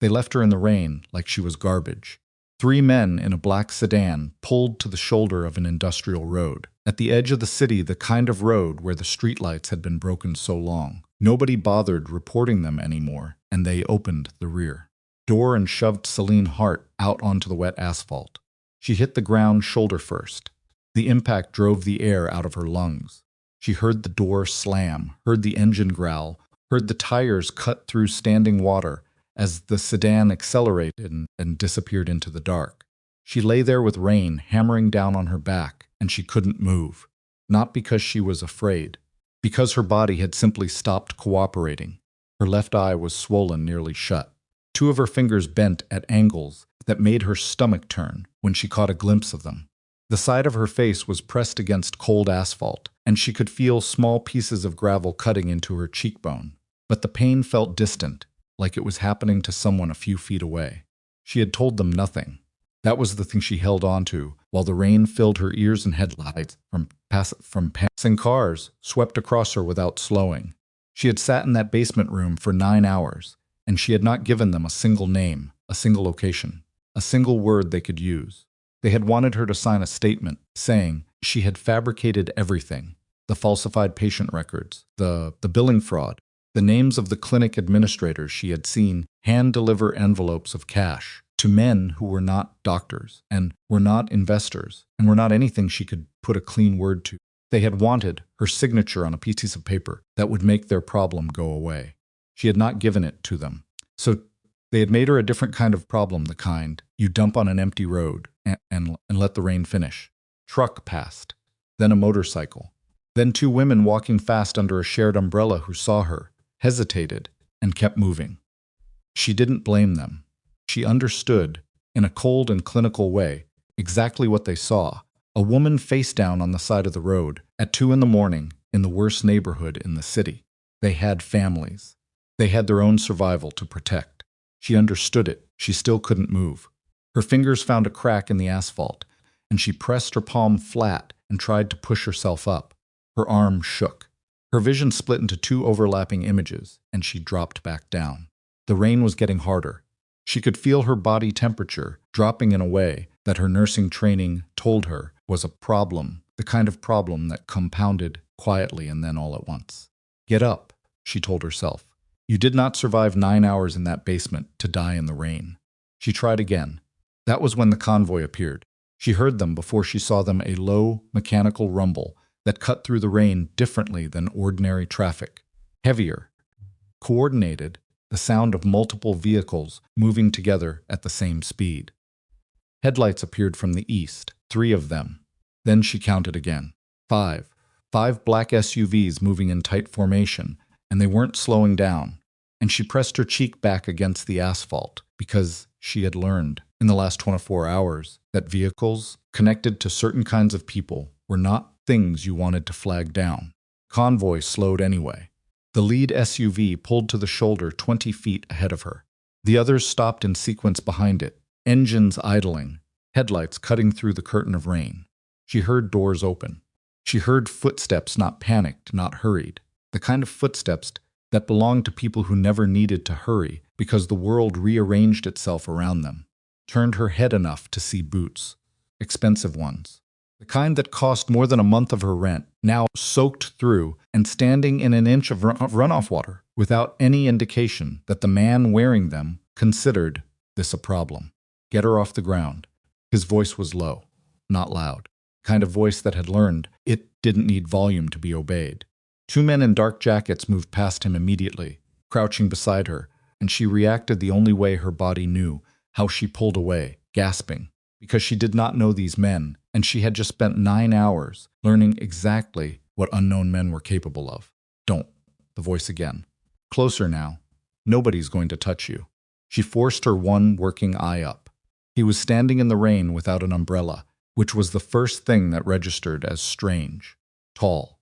They left her in the rain like she was garbage. 3 men in a black sedan pulled to the shoulder of an industrial road. At the edge of the city, the kind of road where the streetlights had been broken so long. Nobody bothered reporting them anymore, and they opened the rear door and shoved Celine Hart out onto the wet asphalt. She hit the ground shoulder first. The impact drove the air out of her lungs. She heard the door slam, heard the engine growl, heard the tires cut through standing water as the sedan accelerated and disappeared into the dark. She lay there with rain hammering down on her back, and she couldn't move. Not because she was afraid, because her body had simply stopped cooperating. Her left eye was swollen nearly shut. 2 of her fingers bent at angles that made her stomach turn when she caught a glimpse of them. The side of her face was pressed against cold asphalt, and she could feel small pieces of gravel cutting into her cheekbone. But the pain felt distant, like it was happening to someone a few feet away. She had told them nothing. That was the thing she held on to, while the rain filled her ears and headlights from passing cars swept across her without slowing. She had sat in that basement room for 9 hours, and she had not given them a single name, a single location, a single word they could use. They had wanted her to sign a statement saying she had fabricated everything, the falsified patient records, the billing fraud, the names of the clinic administrators she had seen hand-deliver envelopes of cash to men who were not doctors and were not investors and were not anything she could put a clean word to. They had wanted her signature on a piece of paper that would make their problem go away. She had not given it to them. So they had made her a different kind of problem, the kind you dump on an empty road and let the rain finish. Truck passed, then a motorcycle, then 2 women walking fast under a shared umbrella who saw her, hesitated, and kept moving. She didn't blame them. She understood, in a cold and clinical way, exactly what they saw. A woman face down on the side of the road at 2 in the morning in the worst neighborhood in the city. They had families. They had their own survival to protect. She understood it. She still couldn't move. Her fingers found a crack in the asphalt, and she pressed her palm flat and tried to push herself up. Her arm shook. Her vision split into 2 overlapping images, and she dropped back down. The rain was getting harder. She could feel her body temperature dropping in a way that her nursing training told her was a problem, the kind of problem that compounded quietly and then all at once. Get up, she told herself. You did not survive 9 hours in that basement to die in the rain. She tried again. That was when the convoy appeared. She heard them before she saw them, a low, mechanical rumble that cut through the rain differently than ordinary traffic. Heavier, coordinated, the sound of multiple vehicles moving together at the same speed. Headlights appeared from the east, 3 of them. Then she counted again. 5. 5 black SUVs moving in tight formation, and they weren't slowing down. And she pressed her cheek back against the asphalt because she had learned in the last 24 hours that vehicles connected to certain kinds of people were not things you wanted to flag down. Convoy slowed anyway. The lead SUV pulled to the shoulder 20 feet ahead of her. The others stopped in sequence behind it, engines idling, headlights cutting through the curtain of rain. She heard doors open. She heard footsteps, not panicked, not hurried, the kind of footsteps that belonged to people who never needed to hurry because the world rearranged itself around them. Turned her head enough to see boots, expensive ones. The kind that cost more than a month of her rent, now soaked through and standing in an inch of runoff water, without any indication that the man wearing them considered this a problem. Get her off the ground. His voice was low, not loud. Kind of voice that had learned it didn't need volume to be obeyed. 2 men in dark jackets moved past him immediately, crouching beside her, and she reacted the only way her body knew, how she pulled away, gasping, because she did not know these men, and she had just spent 9 hours learning exactly what unknown men were capable of. Don't. The voice again. Closer now. Nobody's going to touch you. She forced her one working eye up. He was standing in the rain without an umbrella, which was the first thing that registered as strange. Tall.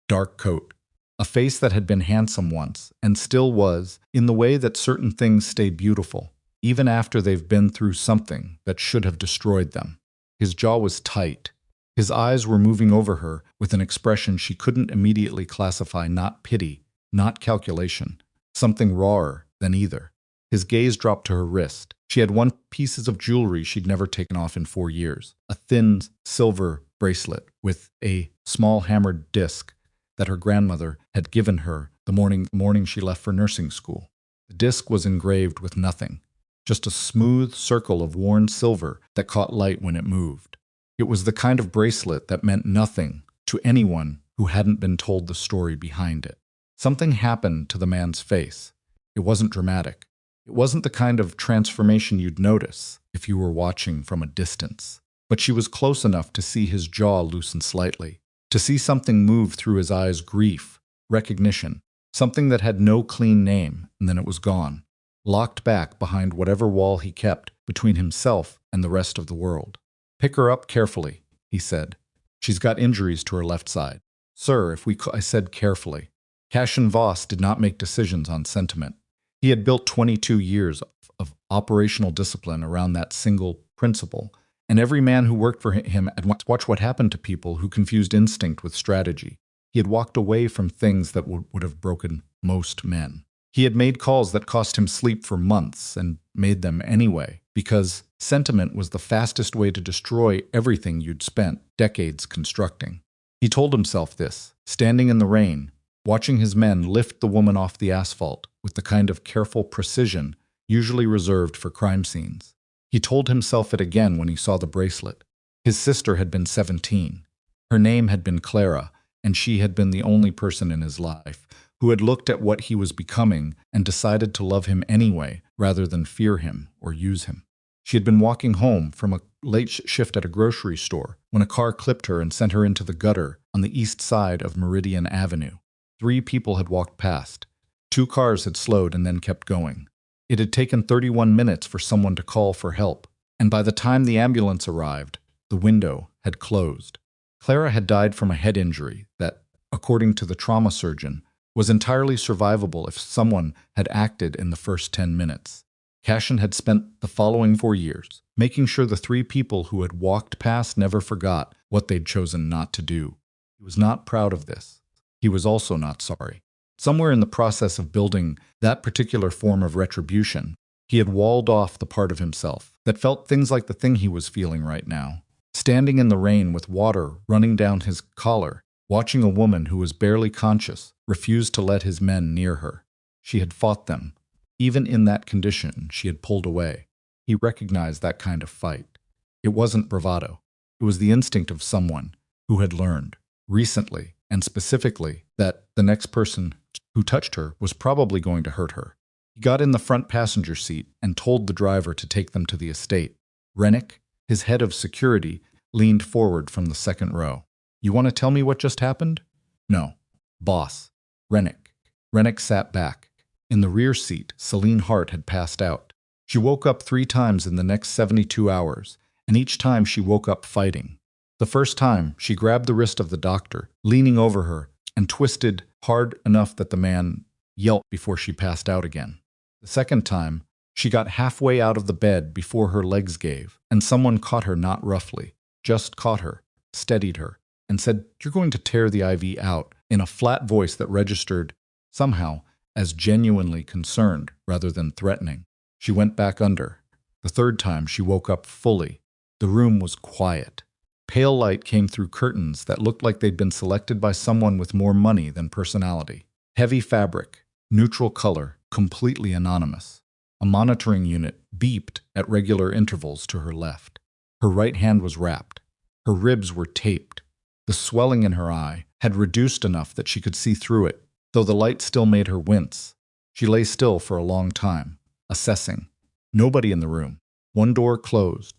Dark coat. A face that had been handsome once, and still was, in the way that certain things stay beautiful, even after they've been through something that should have destroyed them. His jaw was tight. His eyes were moving over her with an expression she couldn't immediately classify, not pity, not calculation, something rawer than either. His gaze dropped to her wrist. She had one piece of jewelry she'd never taken off in 4 years, a thin silver bracelet with a small hammered disc that her grandmother had given her the morning she left for nursing school. The disc was engraved with nothing, just a smooth circle of worn silver that caught light when it moved. It was the kind of bracelet that meant nothing to anyone who hadn't been told the story behind it. Something happened to the man's face. It wasn't dramatic. It wasn't the kind of transformation you'd notice if you were watching from a distance. But she was close enough to see his jaw loosen slightly, to see something move through his eyes: grief, recognition, something that had no clean name, and then it was gone, locked back behind whatever wall he kept between himself and the rest of the world. "Pick her up carefully," he said. "She's got injuries to her left side." "Sir, I said carefully." Cassian Voss did not make decisions on sentiment. He had built 22 years of operational discipline around that single principle, and every man who worked for him had watched what happened to people who confused instinct with strategy. He had walked away from things that would have broken most men. He had made calls that cost him sleep for months and made them anyway, because sentiment was the fastest way to destroy everything you'd spent decades constructing. He told himself this, standing in the rain, watching his men lift the woman off the asphalt with the kind of careful precision usually reserved for crime scenes. He told himself it again when he saw the bracelet. His sister had been 17. Her name had been Clara, and she had been the only person in his life who had looked at what he was becoming and decided to love him anyway rather than fear him or use him. She had been walking home from a late shift at a grocery store when a car clipped her and sent her into the gutter on the east side of Meridian Avenue. 3 people had walked past. 2 cars had slowed and then kept going. It had taken 31 minutes for someone to call for help, and by the time the ambulance arrived, the window had closed. Clara had died from a head injury that, according to the trauma surgeon, was entirely survivable if someone had acted in the first 10 minutes. Cassian had spent the following 4 years making sure the 3 people who had walked past never forgot what they'd chosen not to do. He was not proud of this. He was also not sorry. Somewhere in the process of building that particular form of retribution, he had walled off the part of himself that felt things like the thing he was feeling right now. Standing in the rain with water running down his collar, watching a woman who was barely conscious refuse to let his men near her. She had fought them. Even in that condition, she had pulled away. He recognized that kind of fight. It wasn't bravado. It was the instinct of someone who had learned, recently and specifically, that the next person who touched her was probably going to hurt her. He got in the front passenger seat and told the driver to take them to the estate. Rennick, his head of security, leaned forward from the second row. "You want to tell me what just happened?" "No." "Boss." "Rennick." Rennick sat back. In the rear seat, Celine Hart had passed out. She woke up 3 times in the next 72 hours, and each time she woke up fighting. The first time, she grabbed the wrist of the doctor, leaning over her, and twisted hard enough that the man yelped before she passed out again. The second time, she got halfway out of the bed before her legs gave, and someone caught her not roughly, just caught her, steadied her, and said, "You're going to tear the IV out," in a flat voice that registered, somehow, as genuinely concerned rather than threatening. She went back under. The third time, she woke up fully. The room was quiet. Pale light came through curtains that looked like they'd been selected by someone with more money than personality. Heavy fabric, neutral color, completely anonymous. A monitoring unit beeped at regular intervals to her left. Her right hand was wrapped. Her ribs were taped. The swelling in her eye had reduced enough that she could see through it, though the light still made her wince. She lay still for a long time, assessing. Nobody in the room. One door closed.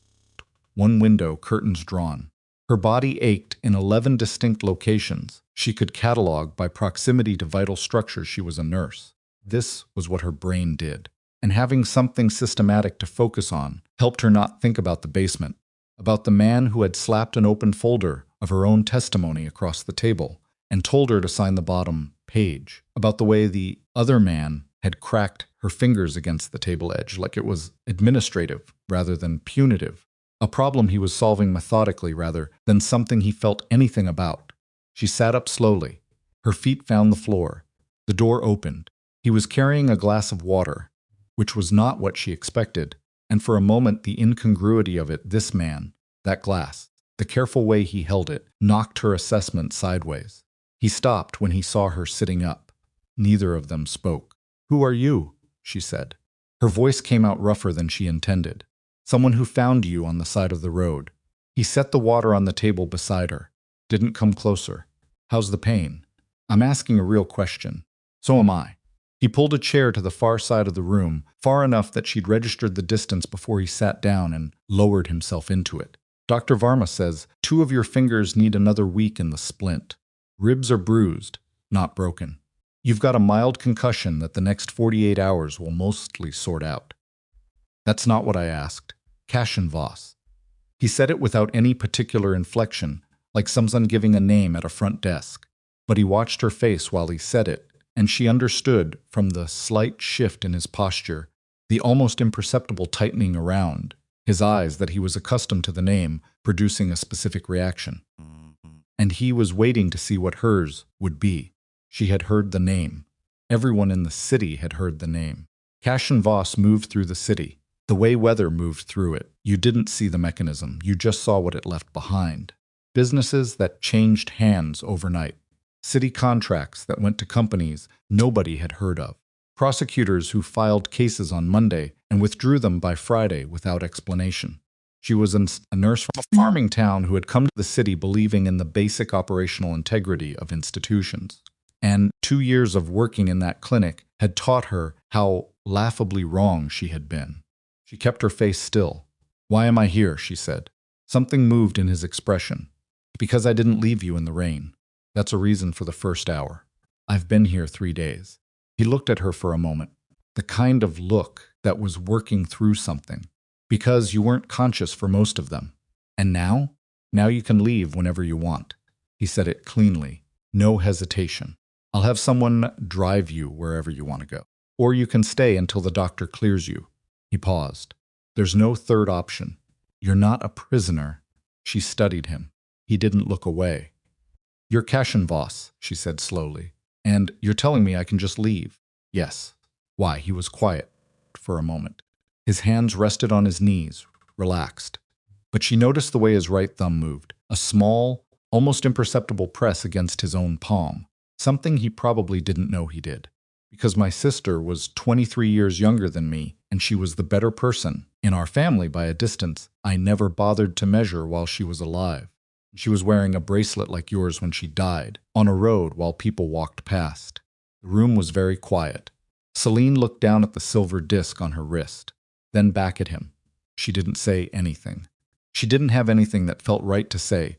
One window, curtains drawn. Her body ached in 11 distinct locations she could catalog by proximity to vital structures. She was a nurse. This was what her brain did. And having something systematic to focus on helped her not think about the basement, about the man who had slapped an open folder of her own testimony across the table and told her to sign the bottom page, about the way the other man had cracked her fingers against the table edge like it was administrative rather than punitive, a problem he was solving methodically rather than something he felt anything about. She sat up slowly. Her feet found the floor. The door opened. He was carrying a glass of water. which was not what she expected, and for a moment the incongruity of it, this man, that glass, the careful way he held it, knocked her assessment sideways. He stopped when he saw her sitting up. Neither of them spoke. "Who are you?" she said. Her voice came out rougher than she intended. "Someone who found you on the side of the road." He set the water on the table beside her. Didn't come closer. "How's the pain?" "I'm asking a real question." "So am I." He pulled a chair to the far side of the room, far enough that she'd registered the distance before he sat down and lowered himself into it. "Dr. Varma says 2 of your fingers need another week in the splint. Ribs are bruised, not broken. You've got a mild concussion that the next 48 hours will mostly sort out." "That's not what I asked." "Cashin Voss." He said it without any particular inflection, like someone giving a name at a front desk. But he watched her face while he said it, and she understood from the slight shift in his posture, the almost imperceptible tightening around his eyes, that he was accustomed to the name producing a specific reaction. And he was waiting to see what hers would be. She had heard the name. Everyone in the city had heard the name. Cashin Voss moved through the city. The way weather moved through it. You didn't see the mechanism, you just saw what it left behind. Businesses that changed hands overnight. City contracts that went to companies nobody had heard of. Prosecutors who filed cases on Monday and withdrew them by Friday without explanation. She was a nurse from a farming town who had come to the city believing in the basic operational integrity of institutions. And 2 years of working in that clinic had taught her how laughably wrong she had been. She kept her face still. "Why am I here?" she said. Something moved in his expression. "Because I didn't leave you in the rain. That's a reason for the first hour. I've been here 3 days." He looked at her for a moment, the kind of look that was working through something. "Because you weren't conscious for most of them. And now? Now you can leave whenever you want." He said it cleanly, no hesitation. "I'll have someone drive you wherever you want to go. Or you can stay until the doctor clears you." He paused. "There's no third option. You're not a prisoner." She studied him. He didn't look away. "You're Cashin Voss," she said slowly. "And you're telling me I can just leave?" "Yes." "Why?" He was quiet for a moment. His hands rested on his knees, relaxed. But she noticed the way his right thumb moved, a small, almost imperceptible press against his own palm, something he probably didn't know he did. "Because my sister was 23 years younger than me, and she was the better person in our family by a distance I never bothered to measure while she was alive. She was wearing a bracelet like yours when she died, on a road while people walked past." The room was very quiet. Celine looked down at the silver disc on her wrist, then back at him. She didn't say anything. She didn't have anything that felt right to say,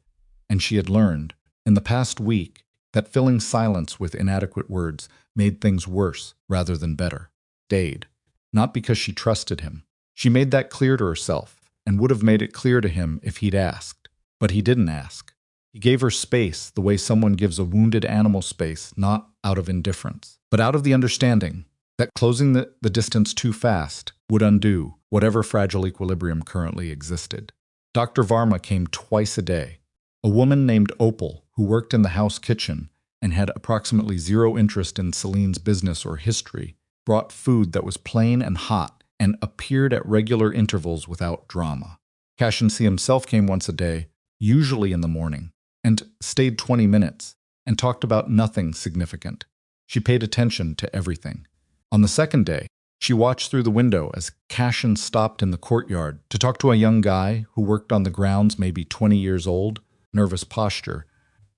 and she had learned, in the past week, that filling silence with inadequate words made things worse rather than better. Stayed. Not because she trusted him. She made that clear to herself, and would have made it clear to him if he'd asked. But he didn't ask. He gave her space the way someone gives a wounded animal space, not out of indifference, but out of the understanding that closing the distance too fast would undo whatever fragile equilibrium currently existed. Dr. Varma came twice a day. A woman named Opal, who worked in the house kitchen and had approximately zero interest in Celine's business or history, brought food that was plain and hot and appeared at regular intervals without drama. Cashin himself came once a day, usually in the morning, and stayed 20 minutes, and talked about nothing significant. She paid attention to everything. On the second day, she watched through the window as Cashin stopped in the courtyard to talk to a young guy who worked on the grounds, maybe 20 years old, nervous posture,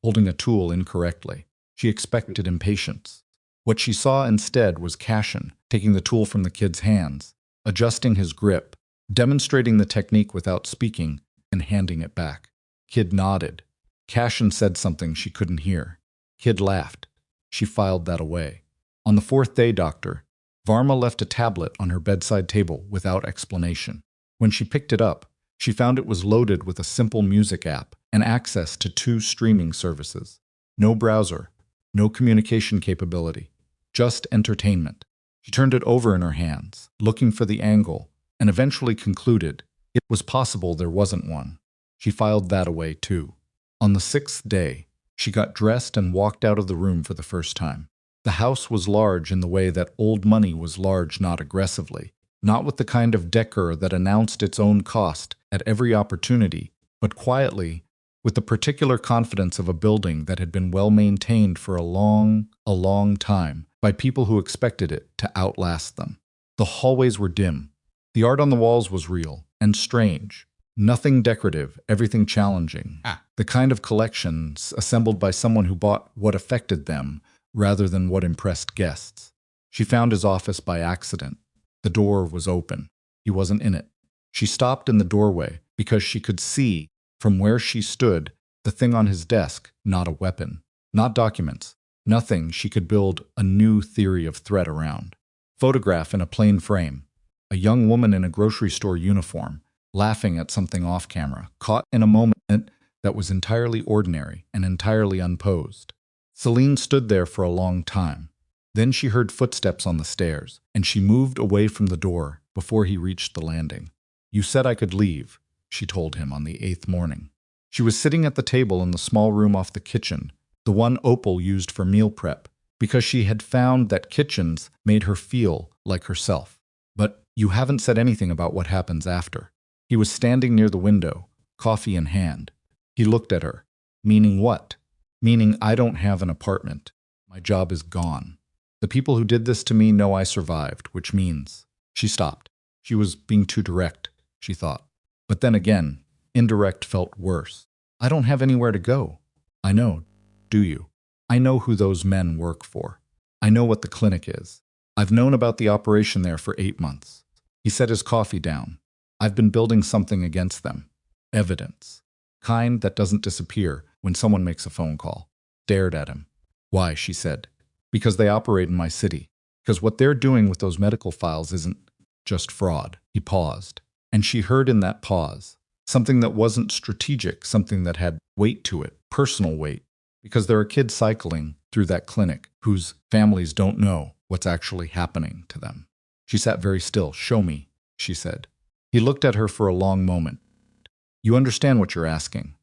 holding a tool incorrectly. She expected impatience. What she saw instead was Cashin taking the tool from the kid's hands, adjusting his grip, demonstrating the technique without speaking, and handing it back. Kid nodded. Cashin said something she couldn't hear. Kid laughed. She filed that away. On the 4th day, Dr. Varma left a tablet on her bedside table without explanation. When she picked it up, she found it was loaded with a simple music app and access to 2 streaming services. No browser, no communication capability, just entertainment. She turned it over in her hands, looking for the angle, and eventually concluded it was possible there wasn't one. She filed that away too. On the 6th day, she got dressed and walked out of the room for the first time. The house was large in the way that old money was large, not aggressively, not with the kind of decor that announced its own cost at every opportunity, but quietly, with the particular confidence of a building that had been well maintained for a long time by people who expected it to outlast them. The hallways were dim. The art on the walls was real and strange. Nothing decorative, everything challenging. The kind of collections assembled by someone who bought what affected them rather than what impressed guests. She found his office by accident. The door was open. He wasn't in it. She stopped in the doorway because she could see, from where she stood, the thing on his desk, not a weapon, not documents, nothing she could build a new theory of threat around. Photograph in a plain frame. A young woman in a grocery store uniform, laughing at something off camera, caught in a moment that was entirely ordinary and entirely unposed. Celine stood there for a long time. Then she heard footsteps on the stairs, and she moved away from the door before he reached the landing. "You said I could leave," she told him on the 8th morning. She was sitting at the table in the small room off the kitchen, the one Opal used for meal prep, because she had found that kitchens made her feel like herself. "But you haven't said anything about what happens after." He was standing near the window, coffee in hand. He looked at her. "Meaning what?" "Meaning I don't have an apartment. My job is gone. The people who did this to me know I survived, which means—" She stopped. She was being too direct, she thought. But then again, indirect felt worse. "I don't have anywhere to go." "I know, do you? I know who those men work for. I know what the clinic is. I've known about the operation there for 8 months." He set his coffee down. "I've been building something against them. Evidence. Kind that doesn't disappear when someone makes a phone call." Stared at him. "Why?" she said. "Because they operate in my city. Because what they're doing with those medical files isn't just fraud." He paused, and she heard in that pause something that wasn't strategic, something that had weight to it, personal weight. Because there are kids cycling through that clinic whose families don't know what's actually happening to them. She sat very still. "Show me," she said. He looked at her for a long moment. "You understand what you're asking.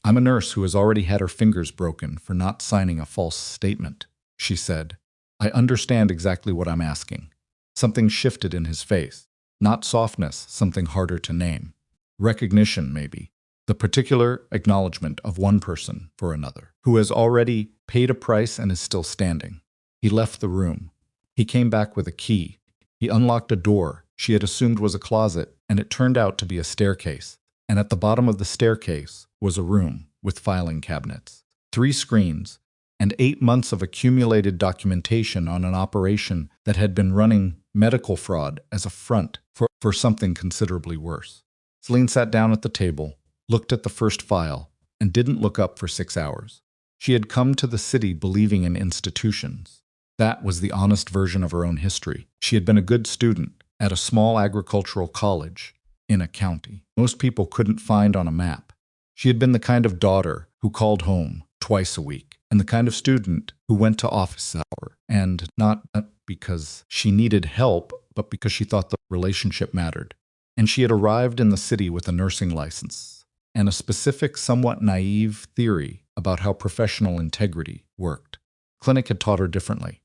I'm a nurse who has already had her fingers broken for not signing a false statement," she said. "I understand exactly what I'm asking." Something shifted in his face. Not softness, something harder to name. Recognition, maybe. The particular acknowledgement of one person for another, who has already paid a price and is still standing. He left the room. He came back with a key. He unlocked a door she had assumed was a closet, and it turned out to be a staircase. And at the bottom of the staircase was a room with filing cabinets, 3 screens, and 8 months of accumulated documentation on an operation that had been running medical fraud as a front for something considerably worse. Celine sat down at the table, looked at the first file, and didn't look up for 6 hours. She had come to the city believing in institutions. That was the honest version of her own history. She had been a good student at a small agricultural college in a county most people couldn't find on a map. She had been the kind of daughter who called home twice a week, and the kind of student who went to office hour, and not because she needed help, but because she thought the relationship mattered. And she had arrived in the city with a nursing license and a specific, somewhat naive theory about how professional integrity worked. Clinic had taught her differently.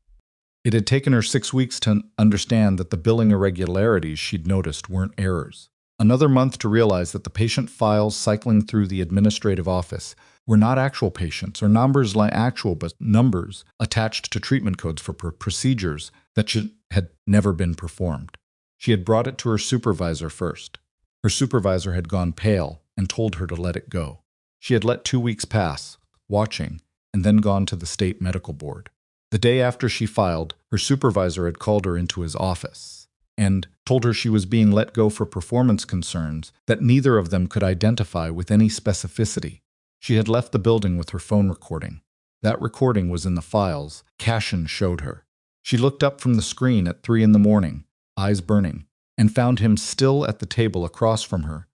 It had taken her 6 weeks to understand that the billing irregularities she'd noticed weren't errors. Another month to realize that the patient files cycling through the administrative office were not actual patients or numbers like actual, but numbers attached to treatment codes for procedures that had never been performed. She had brought it to her supervisor first. Her supervisor had gone pale and told her to let it go. She had let 2 weeks pass, watching, and then gone to the state medical board. The day after she filed, her supervisor had called her into his office and told her she was being let go for performance concerns that neither of them could identify with any specificity. She had left the building with her phone recording. That recording was in the files Cashin showed her. She looked up from the screen at 3 in the morning, eyes burning, and found him still at the table across from her,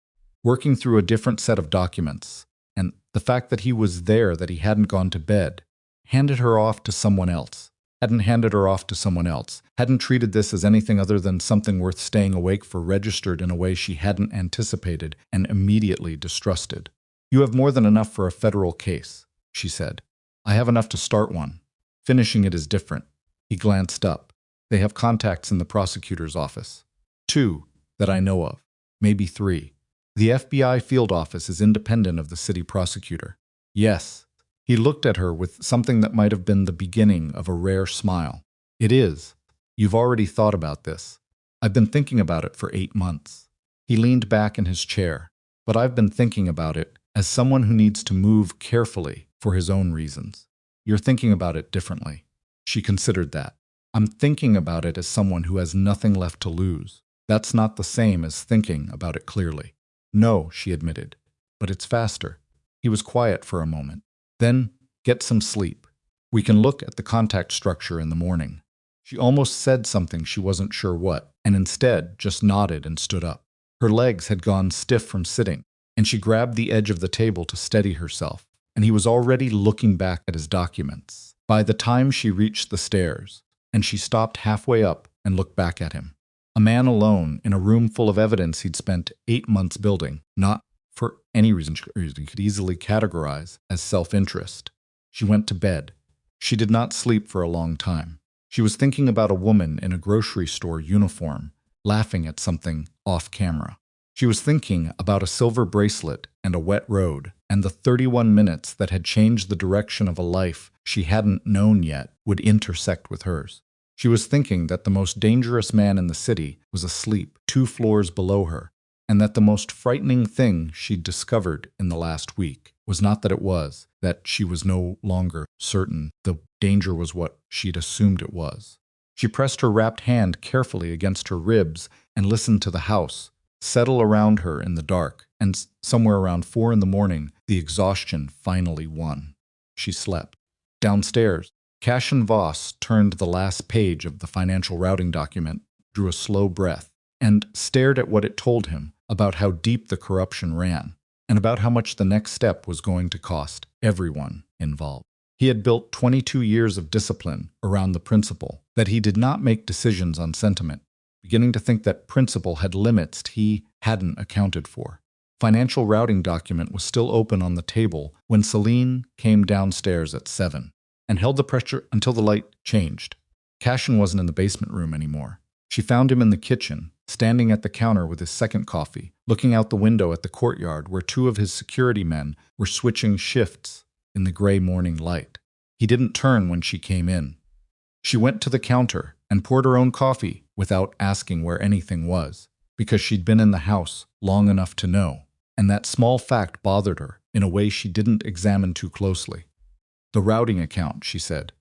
working through a different set of documents. And the fact that he was there, that he hadn't gone to bed, hadn't handed her off to someone else, hadn't treated this as anything other than something worth staying awake for, registered in a way she hadn't anticipated and immediately distrusted. "You have more than enough for a federal case," she said. "I have enough to start one. Finishing it is different." He glanced up. They have contacts in the prosecutor's office. 2, that I know of. Maybe 3. The FBI field office is independent of the city prosecutor. Yes. He looked at her with something that might have been the beginning of a rare smile. It is. You've already thought about this. I've been thinking about it for 8 months. He leaned back in his chair. But I've been thinking about it as someone who needs to move carefully for his own reasons. You're thinking about it differently. She considered that. I'm thinking about it as someone who has nothing left to lose. That's not the same as thinking about it clearly. No, she admitted, but it's faster. He was quiet for a moment. Then, get some sleep. We can look at the contact structure in the morning. She almost said something she wasn't sure what, and instead just nodded and stood up. Her legs had gone stiff from sitting, and she grabbed the edge of the table to steady herself, and he was already looking back at his documents. By the time she reached the stairs, and she stopped halfway up and looked back at him. A man alone in a room full of evidence he'd spent 8 months building, not for any reason she could easily categorize as self-interest. She went to bed. She did not sleep for a long time. She was thinking about a woman in a grocery store uniform, laughing at something off camera. She was thinking about a silver bracelet and a wet road, and the 31 minutes that had changed the direction of a life she hadn't known yet would intersect with hers. She was thinking that the most dangerous man in the city was asleep 2 floors below her, and that the most frightening thing she'd discovered in the last week was not that she was no longer certain the danger was what she'd assumed it was. She pressed her wrapped hand carefully against her ribs and listened to the house settle around her in the dark, and somewhere around 4 in the morning, the exhaustion finally won. She slept. Downstairs, Cashin Voss turned the last page of the financial routing document, drew a slow breath, and stared at what it told him about how deep the corruption ran, and about how much the next step was going to cost everyone involved. He had built 22 years of discipline around the principle that he did not make decisions on sentiment, beginning to think that principle had limits he hadn't accounted for. Financial routing document was still open on the table when Celine came downstairs at 7 and held the pressure until the light changed. Cashin wasn't in the basement room anymore. She found him in the kitchen, standing at the counter with his second coffee, looking out the window at the courtyard where 2 of his security men were switching shifts in the gray morning light. He didn't turn when she came in. She went to the counter and poured her own coffee without asking where anything was, because she'd been in the house long enough to know, and that small fact bothered her in a way she didn't examine too closely. The routing account, she said.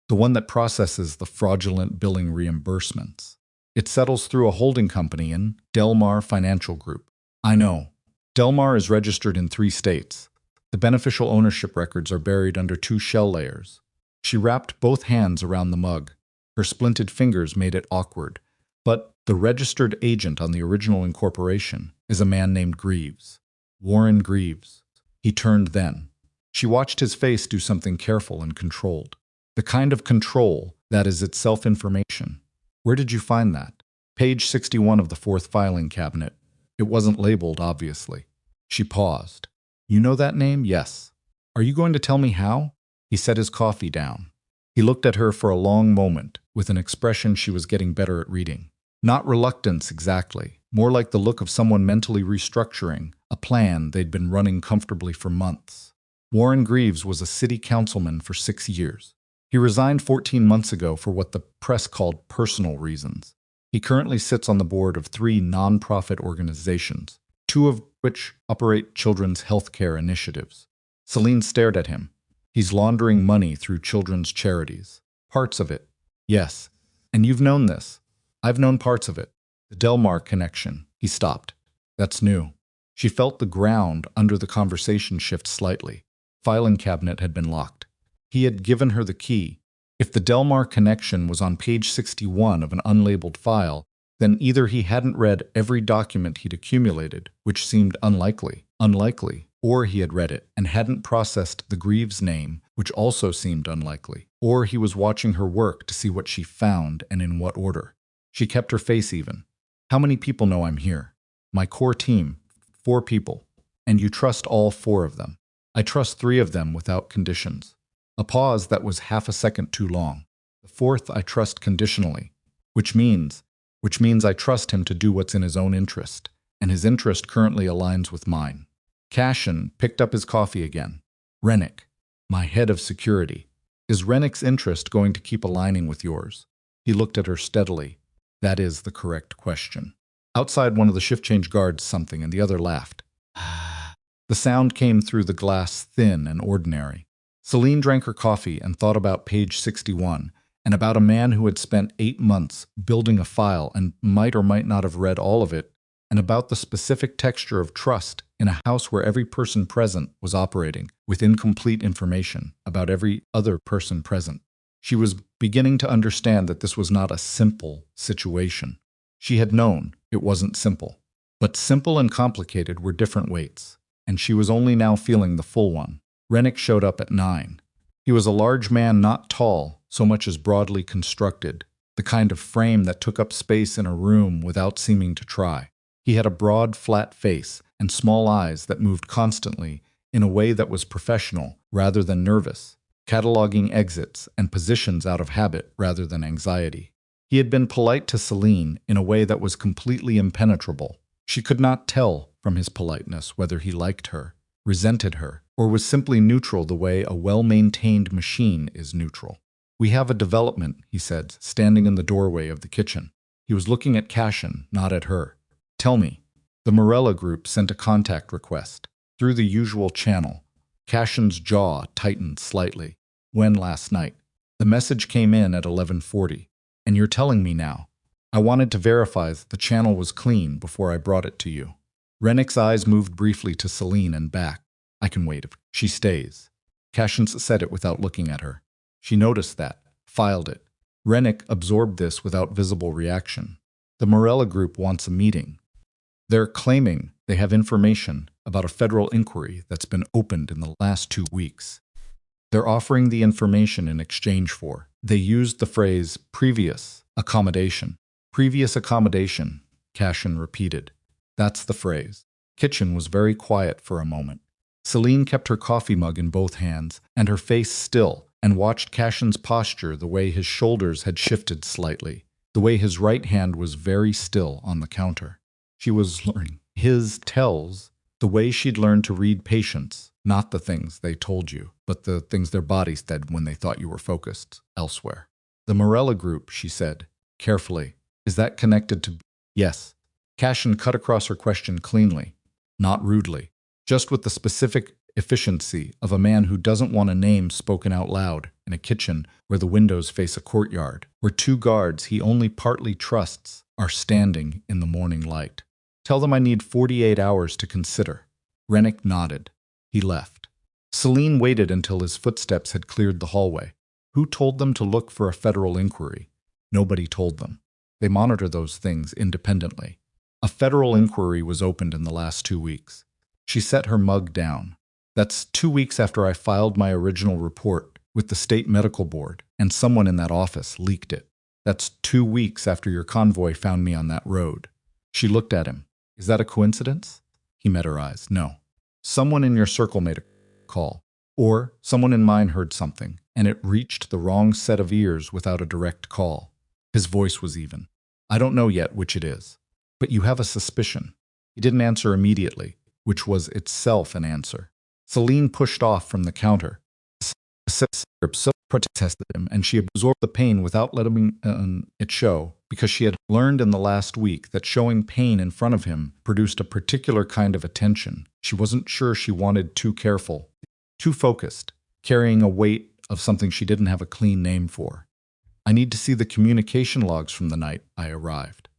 The one that processes the fraudulent billing reimbursements. It settles through a holding company in Delmar Financial Group. I know. Delmar is registered in 3 states. The beneficial ownership records are buried under 2 shell layers. She wrapped both hands around the mug. Her splinted fingers made it awkward. But the registered agent on the original incorporation is a man named Greaves. Warren Greaves. He turned then. She watched his face do something careful and controlled. The kind of control that is itself information. Where did you find that? Page 61 of the 4th filing cabinet. It wasn't labeled, obviously. She paused. You know that name? Yes. Are you going to tell me how? He set his coffee down. He looked at her for a long moment, with an expression she was getting better at reading. Not reluctance exactly, more like the look of someone mentally restructuring a plan they'd been running comfortably for months. Warren Greaves was a city councilman for 6 years. He resigned 14 months ago for what the press called personal reasons. He currently sits on the board of 3 nonprofit organizations, 2 of which operate children's health care initiatives. Celine stared at him. He's laundering money through children's charities. Parts of it. Yes. And you've known this. I've known parts of it. The Delmar connection. He stopped. That's new. She felt the ground under the conversation shift slightly. Filing cabinet had been locked. He had given her the key. If the Delmar connection was on page 61 of an unlabeled file, then either he hadn't read every document he'd accumulated, which seemed unlikely, or he had read it and hadn't processed the Greaves name, which also seemed unlikely, or he was watching her work to see what she found and in what order. She kept her face even. How many people know I'm here? My core team, 4 people, and you trust all 4 of them. I trust 3 of them without conditions. A pause that was half a second too long. The fourth, I trust conditionally, which means I trust him to do what's in his own interest, and his interest currently aligns with mine. Cashin picked up his coffee again. Rennick, my head of security. Is Rennick's interest going to keep aligning with yours? He looked at her steadily. That is the correct question. Outside, one of the shift change guards something, and the other laughed. The sound came through the glass thin and ordinary. Celine drank her coffee and thought about page 61, and about a man who had spent 8 months building a file and might or might not have read all of it, and about the specific texture of trust in a house where every person present was operating with incomplete information about every other person present. She was beginning to understand that this was not a simple situation. She had known it wasn't simple. But simple and complicated were different weights, and she was only now feeling the full one. Rennick showed up at 9. He was a large man, not tall so much as broadly constructed, the kind of frame that took up space in a room without seeming to try. He had a broad, flat face and small eyes that moved constantly in a way that was professional rather than nervous, cataloging exits and positions out of habit rather than anxiety. He had been polite to Celine in a way that was completely impenetrable. She could not tell from his politeness whether he liked her, resented her, or was simply neutral the way a well-maintained machine is neutral. We have a development, he said, standing in the doorway of the kitchen. He was looking at Cashin, not at her. Tell me. The Morella group sent a contact request. Through the usual channel. Cashin's jaw tightened slightly. When last night? The message came in at 11:40. And you're telling me now. I wanted to verify that the channel was clean before I brought it to you. Rennick's eyes moved briefly to Celine and back. I can wait if she stays. Cashin said it without looking at her. She noticed that, filed it. Rennick absorbed this without visible reaction. The Morella group wants a meeting. They're claiming they have information about a federal inquiry that's been opened in the last 2 weeks. They're offering the information in exchange for. They used the phrase previous accommodation. Previous accommodation, Cashin repeated. That's the phrase. Kitchen was very quiet for a moment. Celine kept her coffee mug in both hands and her face still and watched Cashin's posture, the way his shoulders had shifted slightly, the way his right hand was very still on the counter. She was learning his tells, the way she'd learned to read patients, not the things they told you, but the things their bodies said when they thought you were focused elsewhere. The Morella group, she said, carefully. Is that connected to... Yes. Cashin cut across her question cleanly, not rudely, just with the specific efficiency of a man who doesn't want a name spoken out loud in a kitchen where the windows face a courtyard, where 2 guards he only partly trusts are standing in the morning light. Tell them I need 48 hours to consider. Rennick nodded. He left. Celine waited until his footsteps had cleared the hallway. Who told them to look for a federal inquiry? Nobody told them. They monitor those things independently. A federal inquiry was opened in the last 2 weeks. She set her mug down. That's 2 weeks after I filed my original report with the state medical board, and someone in that office leaked it. That's 2 weeks after your convoy found me on that road. She looked at him. Is that a coincidence? He met her eyes. No. Someone in your circle made a call. Or someone in mine heard something, and it reached the wrong set of ears without a direct call. His voice was even. I don't know yet which it is. But you have a suspicion. He didn't answer immediately, which was itself an answer. Celine pushed off from the counter. So protested him, and she absorbed the pain without letting it show, because she had learned in the last week that showing pain in front of him produced a particular kind of attention. She wasn't sure she wanted too careful, too focused, carrying a weight of something she didn't have a clean name for. I need to see the communication logs from the night I arrived.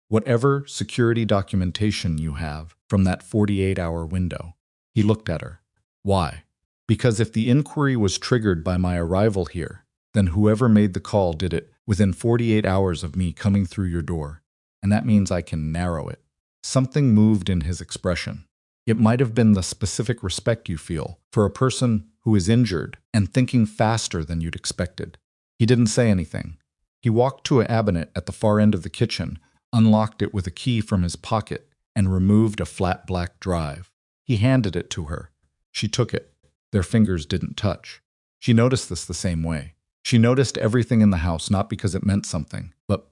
Whatever security documentation you have from that 48-hour window. He looked at her. Why? Because if the inquiry was triggered by my arrival here, then whoever made the call did it within 48 hours of me coming through your door, and that means I can narrow it. Something moved in his expression. It might have been the specific respect you feel for a person who is injured and thinking faster than you'd expected. He didn't say anything. He walked to a cabinet at the far end of the kitchen, unlocked it with a key from his pocket, and removed a flat black drive. He handed it to her. She took it. Their fingers didn't touch. She noticed this the same way. She noticed everything in the house not because it meant something, but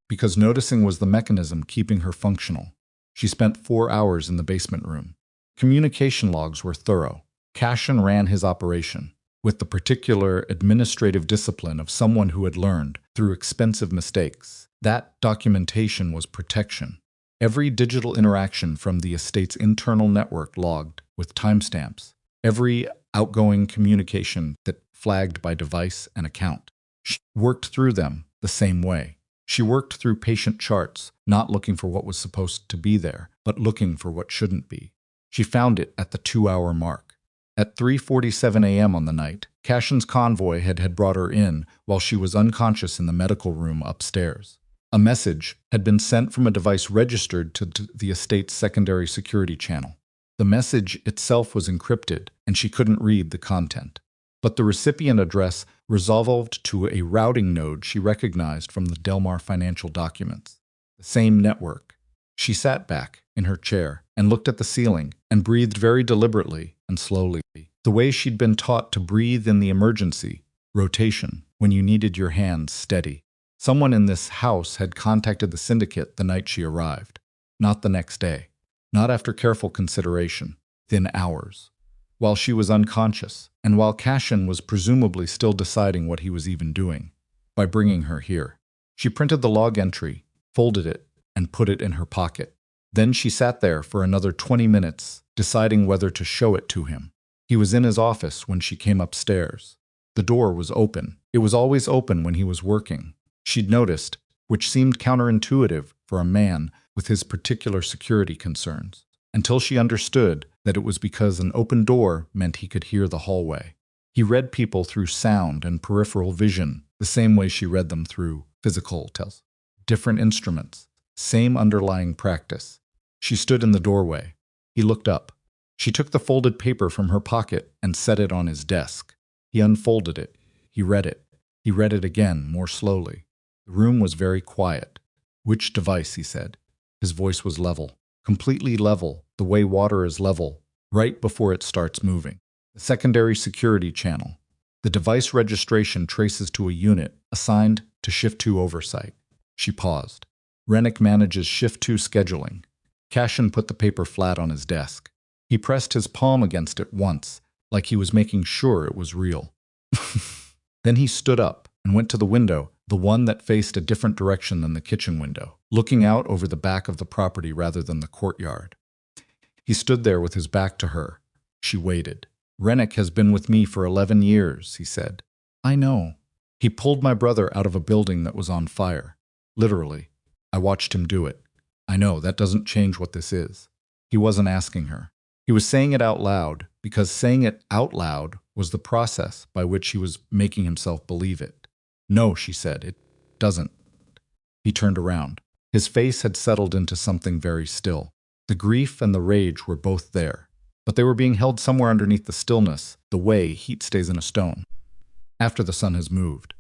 because noticing was the mechanism keeping her functional. She spent 4 hours in the basement room. Communication logs were thorough. Cashin ran his operation with the particular administrative discipline of someone who had learned through expensive mistakes. That documentation was protection. Every digital interaction from the estate's internal network logged with timestamps. Every outgoing communication that flagged by device and account. She worked through them the same way. She worked through patient charts, not looking for what was supposed to be there, but looking for what shouldn't be. She found it at the 2-hour mark. At 3:47 a.m. on the night, Cashin's convoy had brought her in while she was unconscious in the medical room upstairs. A message had been sent from a device registered to the estate's secondary security channel. The message itself was encrypted, and she couldn't read the content. But the recipient address resolved to a routing node she recognized from the Delmar financial documents. The same network. She sat back in her chair and looked at the ceiling and breathed very deliberately and slowly, the way she'd been taught to breathe in the emergency rotation when you needed your hands steady. Someone in this house had contacted the syndicate the night she arrived, not the next day, not after careful consideration, within hours, while she was unconscious, and while Cashin was presumably still deciding what he was even doing, by bringing her here. She printed the log entry, folded it, and put it in her pocket. Then she sat there for another 20 minutes, deciding whether to show it to him. He was in his office when she came upstairs. The door was open. It was always open when he was working. She'd noticed, which seemed counterintuitive for a man with his particular security concerns, until she understood that it was because an open door meant he could hear the hallway. He read people through sound and peripheral vision, the same way she read them through physical tells. Different instruments, same underlying practice. She stood in the doorway. He looked up. She took the folded paper from her pocket and set it on his desk. He unfolded it. He read it. He read it again, more slowly. The room was very quiet. "Which device?" he said. His voice was level, completely level, the way water is level, right before it starts moving. The secondary security channel. The device registration traces to a unit assigned to Shift 2 oversight. She paused. Rennick manages Shift 2 scheduling. Cashin put the paper flat on his desk. He pressed his palm against it once, like he was making sure it was real. Then he stood up and went to the window, the one that faced a different direction than the kitchen window, looking out over the back of the property rather than the courtyard. He stood there with his back to her. She waited. "Rennick has been with me for 11 years, he said. "I know. He pulled my brother out of a building that was on fire. Literally. I watched him do it. I know, that doesn't change what this is." He wasn't asking her. He was saying it out loud, because saying it out loud was the process by which he was making himself believe it. "No," she said, "it doesn't." He turned around. His face had settled into something very still. The grief and the rage were both there, but they were being held somewhere underneath the stillness, the way heat stays in a stone, after the sun has moved.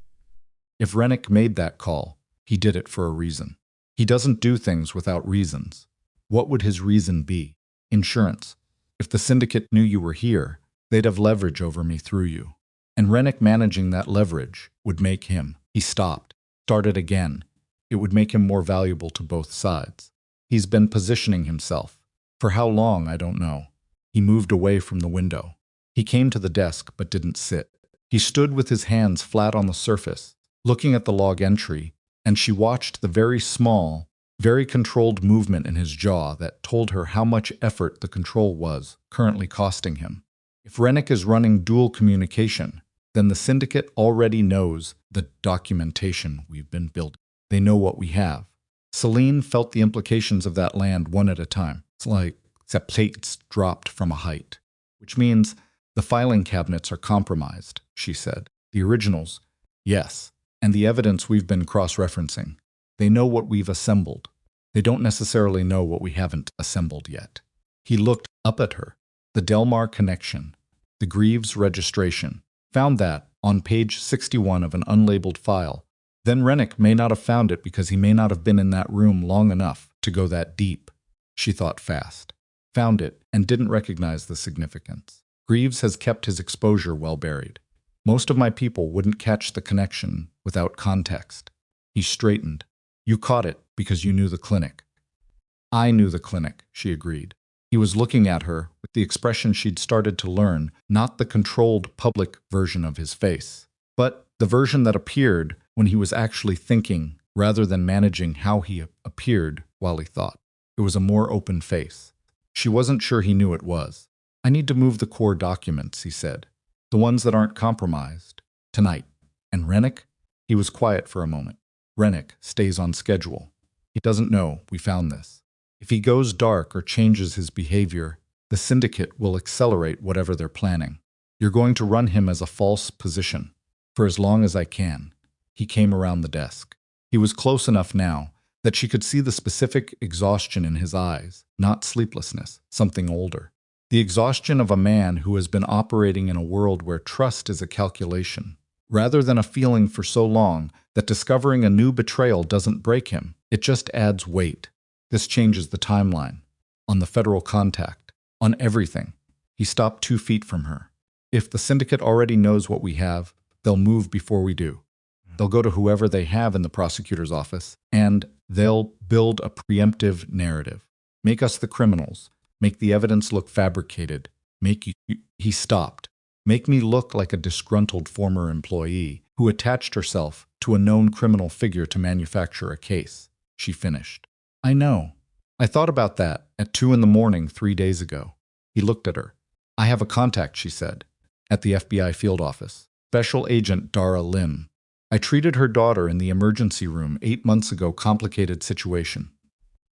If Rennick made that call, he did it for a reason. He doesn't do things without reasons. What would his reason be? Insurance. If the syndicate knew you were here, they'd have leverage over me through you. And Rennick managing that leverage would make him. He stopped, started again. It would make him more valuable to both sides. He's been positioning himself. For how long, I don't know. He moved away from the window. He came to the desk but didn't sit. He stood with his hands flat on the surface, looking at the log entry, and she watched the very small, very controlled movement in his jaw that told her how much effort the control was currently costing him. If Rennick is running dual communication, then the syndicate already knows the documentation we've been building. They know what we have. Celine felt the implications of that land one at a time. It's like plates dropped from a height. Which means the filing cabinets are compromised, she said. The originals, yes. And the evidence we've been cross-referencing. They know what we've assembled. They don't necessarily know what we haven't assembled yet. He looked up at her. The Delmar connection, the Greaves registration, found that on page 61 of an unlabeled file. Then Rennick may not have found it because he may not have been in that room long enough to go that deep. She thought fast. Found it and didn't recognize the significance. Greaves has kept his exposure well buried. Most of my people wouldn't catch the connection without context. He straightened. You caught it because you knew the clinic. I knew the clinic, she agreed. He was looking at her with the expression she'd started to learn, not the controlled public version of his face, but the version that appeared when he was actually thinking rather than managing how he appeared while he thought. It was a more open face. She wasn't sure he knew it was. I need to move the core documents, he said. The ones that aren't compromised. Tonight. And Rennick? He was quiet for a moment. Rennick stays on schedule. He doesn't know we found this. If he goes dark or changes his behavior, the syndicate will accelerate whatever they're planning. You're going to run him as a false position. For as long as I can. He came around the desk. He was close enough now that she could see the specific exhaustion in his eyes, not sleeplessness, something older. The exhaustion of a man who has been operating in a world where trust is a calculation, rather than a feeling for so long that discovering a new betrayal doesn't break him, it just adds weight. This changes the timeline. On the federal contact. On everything. He stopped 2 feet from her. If the syndicate already knows what we have, they'll move before we do. They'll go to whoever they have in the prosecutor's office, and they'll build a preemptive narrative. Make us the criminals. Make the evidence look fabricated. He stopped. Make me look like a disgruntled former employee who attached herself to a known criminal figure to manufacture a case. She finished. I know. I thought about that at 2 in the morning 3 days ago. He looked at her. I have a contact, she said, at the FBI field office. Special Agent Dara Lim. I treated her daughter in the emergency room 8 months ago. Complicated situation.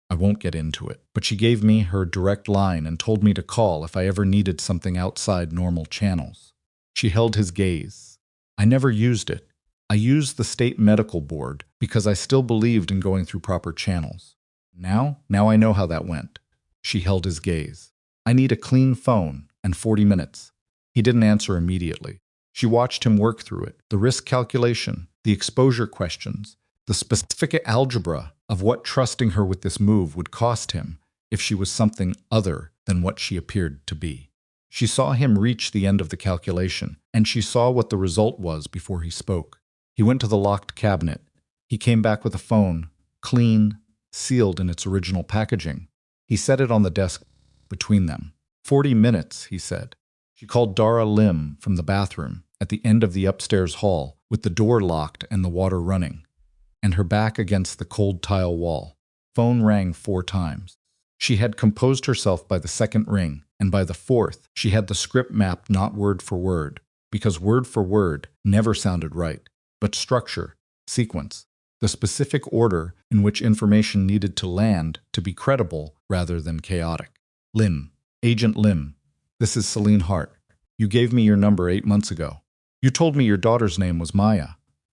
I won't get into it, but she gave me her direct line and told me to call if I ever needed something outside normal channels. She held his gaze. I never used it. I used the state medical board because I still believed in going through proper channels. Now I know how that went. She held his gaze. I need a clean phone and 40 minutes. He didn't answer immediately. She watched him work through it, the risk calculation, the exposure questions, the specific algebra of what trusting her with this move would cost him if she was something other than what she appeared to be. She saw him reach the end of the calculation, and she saw what the result was before he spoke. He went to the locked cabinet. He came back with a phone, clean, sealed in its original packaging. He set it on the desk between them. 40 minutes, he said. She called Dara Lim from the bathroom at the end of the upstairs hall with the door locked and the water running, and her back against the cold tile wall. Phone rang 4 times. She had composed herself by the 2nd ring, and by the 4th, she had the script mapped not word for word, because word for word never sounded right, but structure, sequence, the specific order in which information needed to land to be credible rather than chaotic. Lim, Agent Lim, this is Celine Hart. You gave me your number 8 months ago. You told me your daughter's name was Maya.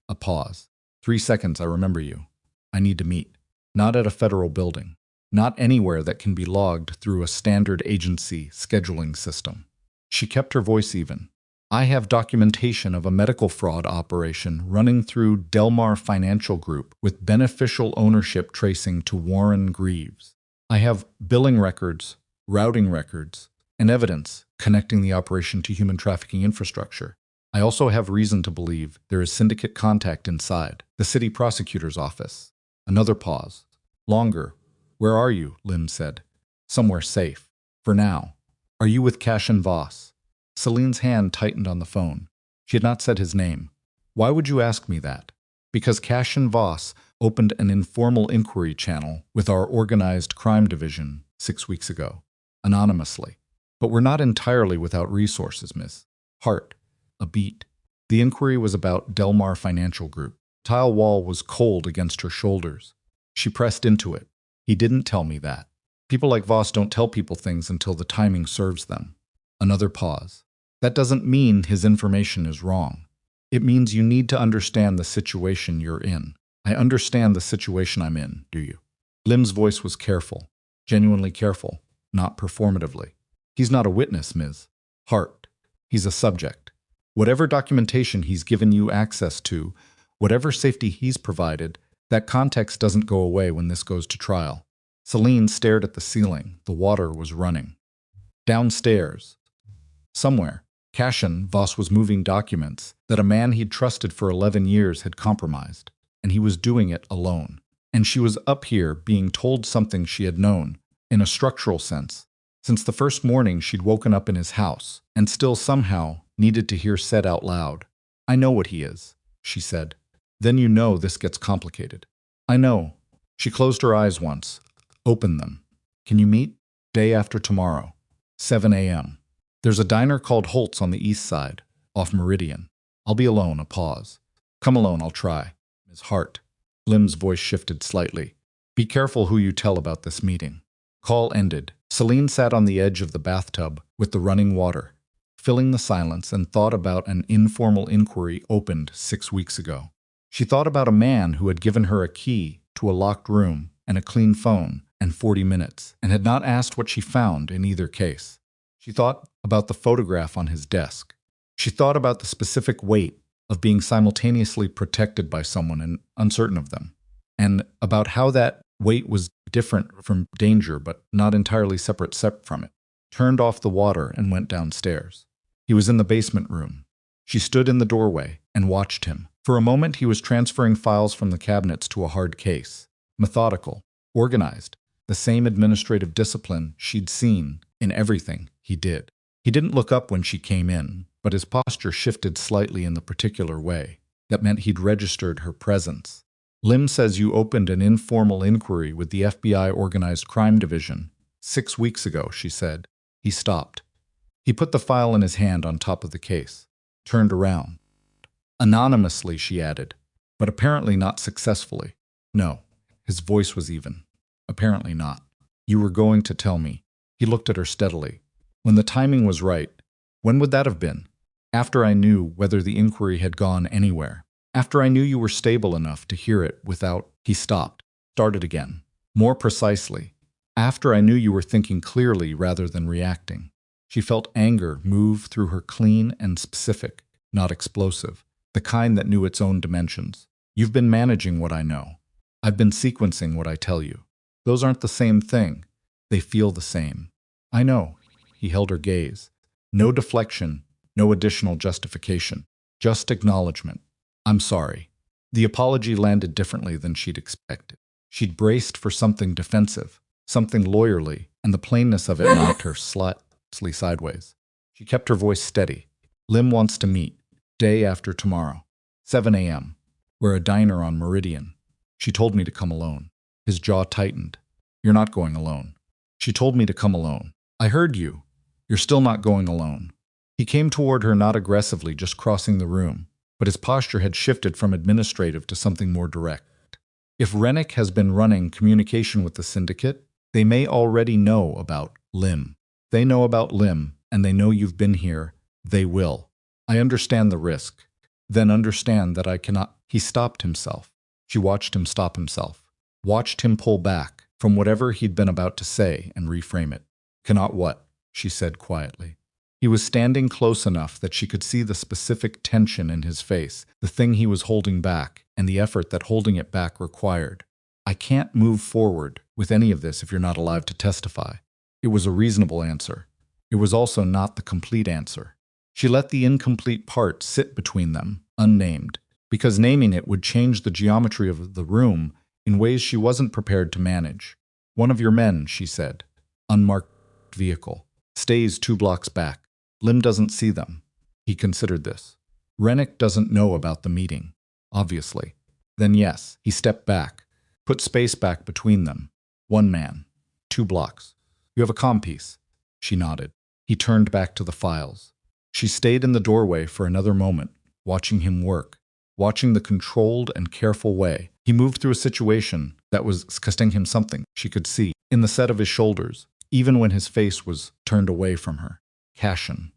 A pause. 3 seconds, I remember you. I need to meet. Not at a federal building. Not anywhere that can be logged through a standard agency scheduling system. She kept her voice even. I have documentation of a medical fraud operation running through Delmar Financial Group with beneficial ownership tracing to Warren Greaves. I have billing records, routing records, and evidence connecting the operation to human trafficking infrastructure. I also have reason to believe there is syndicate contact inside, the city prosecutor's office. Another pause. Longer. Where are you? Lim said. Somewhere safe. For now. Are you with Cashin Voss? Celine's hand tightened on the phone. She had not said his name. Why would you ask me that? Because Cashin Voss opened an informal inquiry channel with our organized crime division 6 weeks ago, anonymously. But we're not entirely without resources, Miss Hart. A beat. The inquiry was about Delmar Financial Group. Tile wall was cold against her shoulders. She pressed into it. He didn't tell me that. People like Voss don't tell people things until the timing serves them. Another pause. That doesn't mean his information is wrong. It means you need to understand the situation you're in. I understand the situation I'm in, do you? Lim's voice was careful, genuinely careful, not performatively. He's not a witness, Ms. Hart. He's a subject. Whatever documentation he's given you access to, whatever safety he's provided, that context doesn't go away when this goes to trial. Celine stared at the ceiling. The water was running. Downstairs. Somewhere. Cashin, Voss was moving documents that a man he'd trusted for 11 years had compromised, and he was doing it alone. And she was up here being told something she had known, in a structural sense, since the first morning she'd woken up in his house, and still somehow needed to hear said out loud. "I know what he is," she said. "Then you know this gets complicated." "I know." She closed her eyes once, opened them. "Can you meet? Day after tomorrow, 7 a.m. There's a diner called Holt's on the east side, off Meridian. I'll be alone." A pause. "Come alone, I'll try." Ms. Hart. Lim's voice shifted slightly. "Be careful who you tell about this meeting." Call ended. Celine sat on the edge of the bathtub with the running water, filling the silence, and thought about an informal inquiry opened 6 weeks ago. She thought about a man who had given her a key to a locked room and a clean phone and 40 minutes, and had not asked what she found in either case. She thought about the photograph on his desk. She thought about the specific weight of being simultaneously protected by someone and uncertain of them, and about how that weight was different from danger but not entirely separate from it. Turned off the water and went downstairs. He was in the basement room. She stood in the doorway and watched him. For a moment he was transferring files from the cabinets to a hard case. Methodical, organized, the same administrative discipline she'd seen in everything he did. He didn't look up when she came in, but his posture shifted slightly in the particular way that meant he'd registered her presence. "Lim says you opened an informal inquiry with the FBI Organized Crime Division 6 weeks ago," she said. He stopped. He put the file in his hand on top of the case, turned around. "Anonymously," she added, "but apparently not successfully." "No." His voice was even. "Apparently not. You were going to tell me." He looked at her steadily. "When the timing was right." "When would that have been?" "After I knew whether the inquiry had gone anywhere. After I knew you were stable enough to hear it without—" He stopped, started again. "More precisely. After I knew you were thinking clearly rather than reacting." She felt anger move through her, clean and specific, not explosive, the kind that knew its own dimensions. "You've been managing what I know. I've been sequencing what I tell you. Those aren't the same thing. They feel the same." "I know." He held her gaze. No deflection, no additional justification, just acknowledgement. "I'm sorry." The apology landed differently than she'd expected. She'd braced for something defensive, something lawyerly, and the plainness of it knocked her slightly sideways. She kept her voice steady. "Lim wants to meet. Day after tomorrow. 7 a.m. We're a diner on Meridian. She told me to come alone." His jaw tightened. "You're not going alone." "She told me to come alone." "I heard you. You're still not going alone." He came toward her, not aggressively, just crossing the room, but his posture had shifted from administrative to something more direct. "If Rennick has been running communication with the syndicate, they may already know about Lim. They know about Lim, and they know you've been here. They will. I understand the risk. Then understand that I cannot—" He stopped himself. She watched him stop himself, watched him pull back from whatever he'd been about to say and reframe it. "Cannot what?" she said quietly. He was standing close enough that she could see the specific tension in his face, the thing he was holding back, and the effort that holding it back required. "I can't move forward with any of this if you're not alive to testify." It was a reasonable answer. It was also not the complete answer. She let the incomplete part sit between them, unnamed, because naming it would change the geometry of the room in ways she wasn't prepared to manage. "One of your men," she said. "Unmarked vehicle. Stays 2 blocks back. Lim doesn't see them." He considered this. "Rennick doesn't know about the meeting, obviously." "Then yes." He stepped back, put space back between them. "1 man. 2 blocks. You have a comm piece?" She nodded. He turned back to the files. She stayed in the doorway for another moment, watching him work, watching the controlled and careful way he moved through a situation that was costing him something she could see in the set of his shoulders, even when his face was turned away from her. Cashin.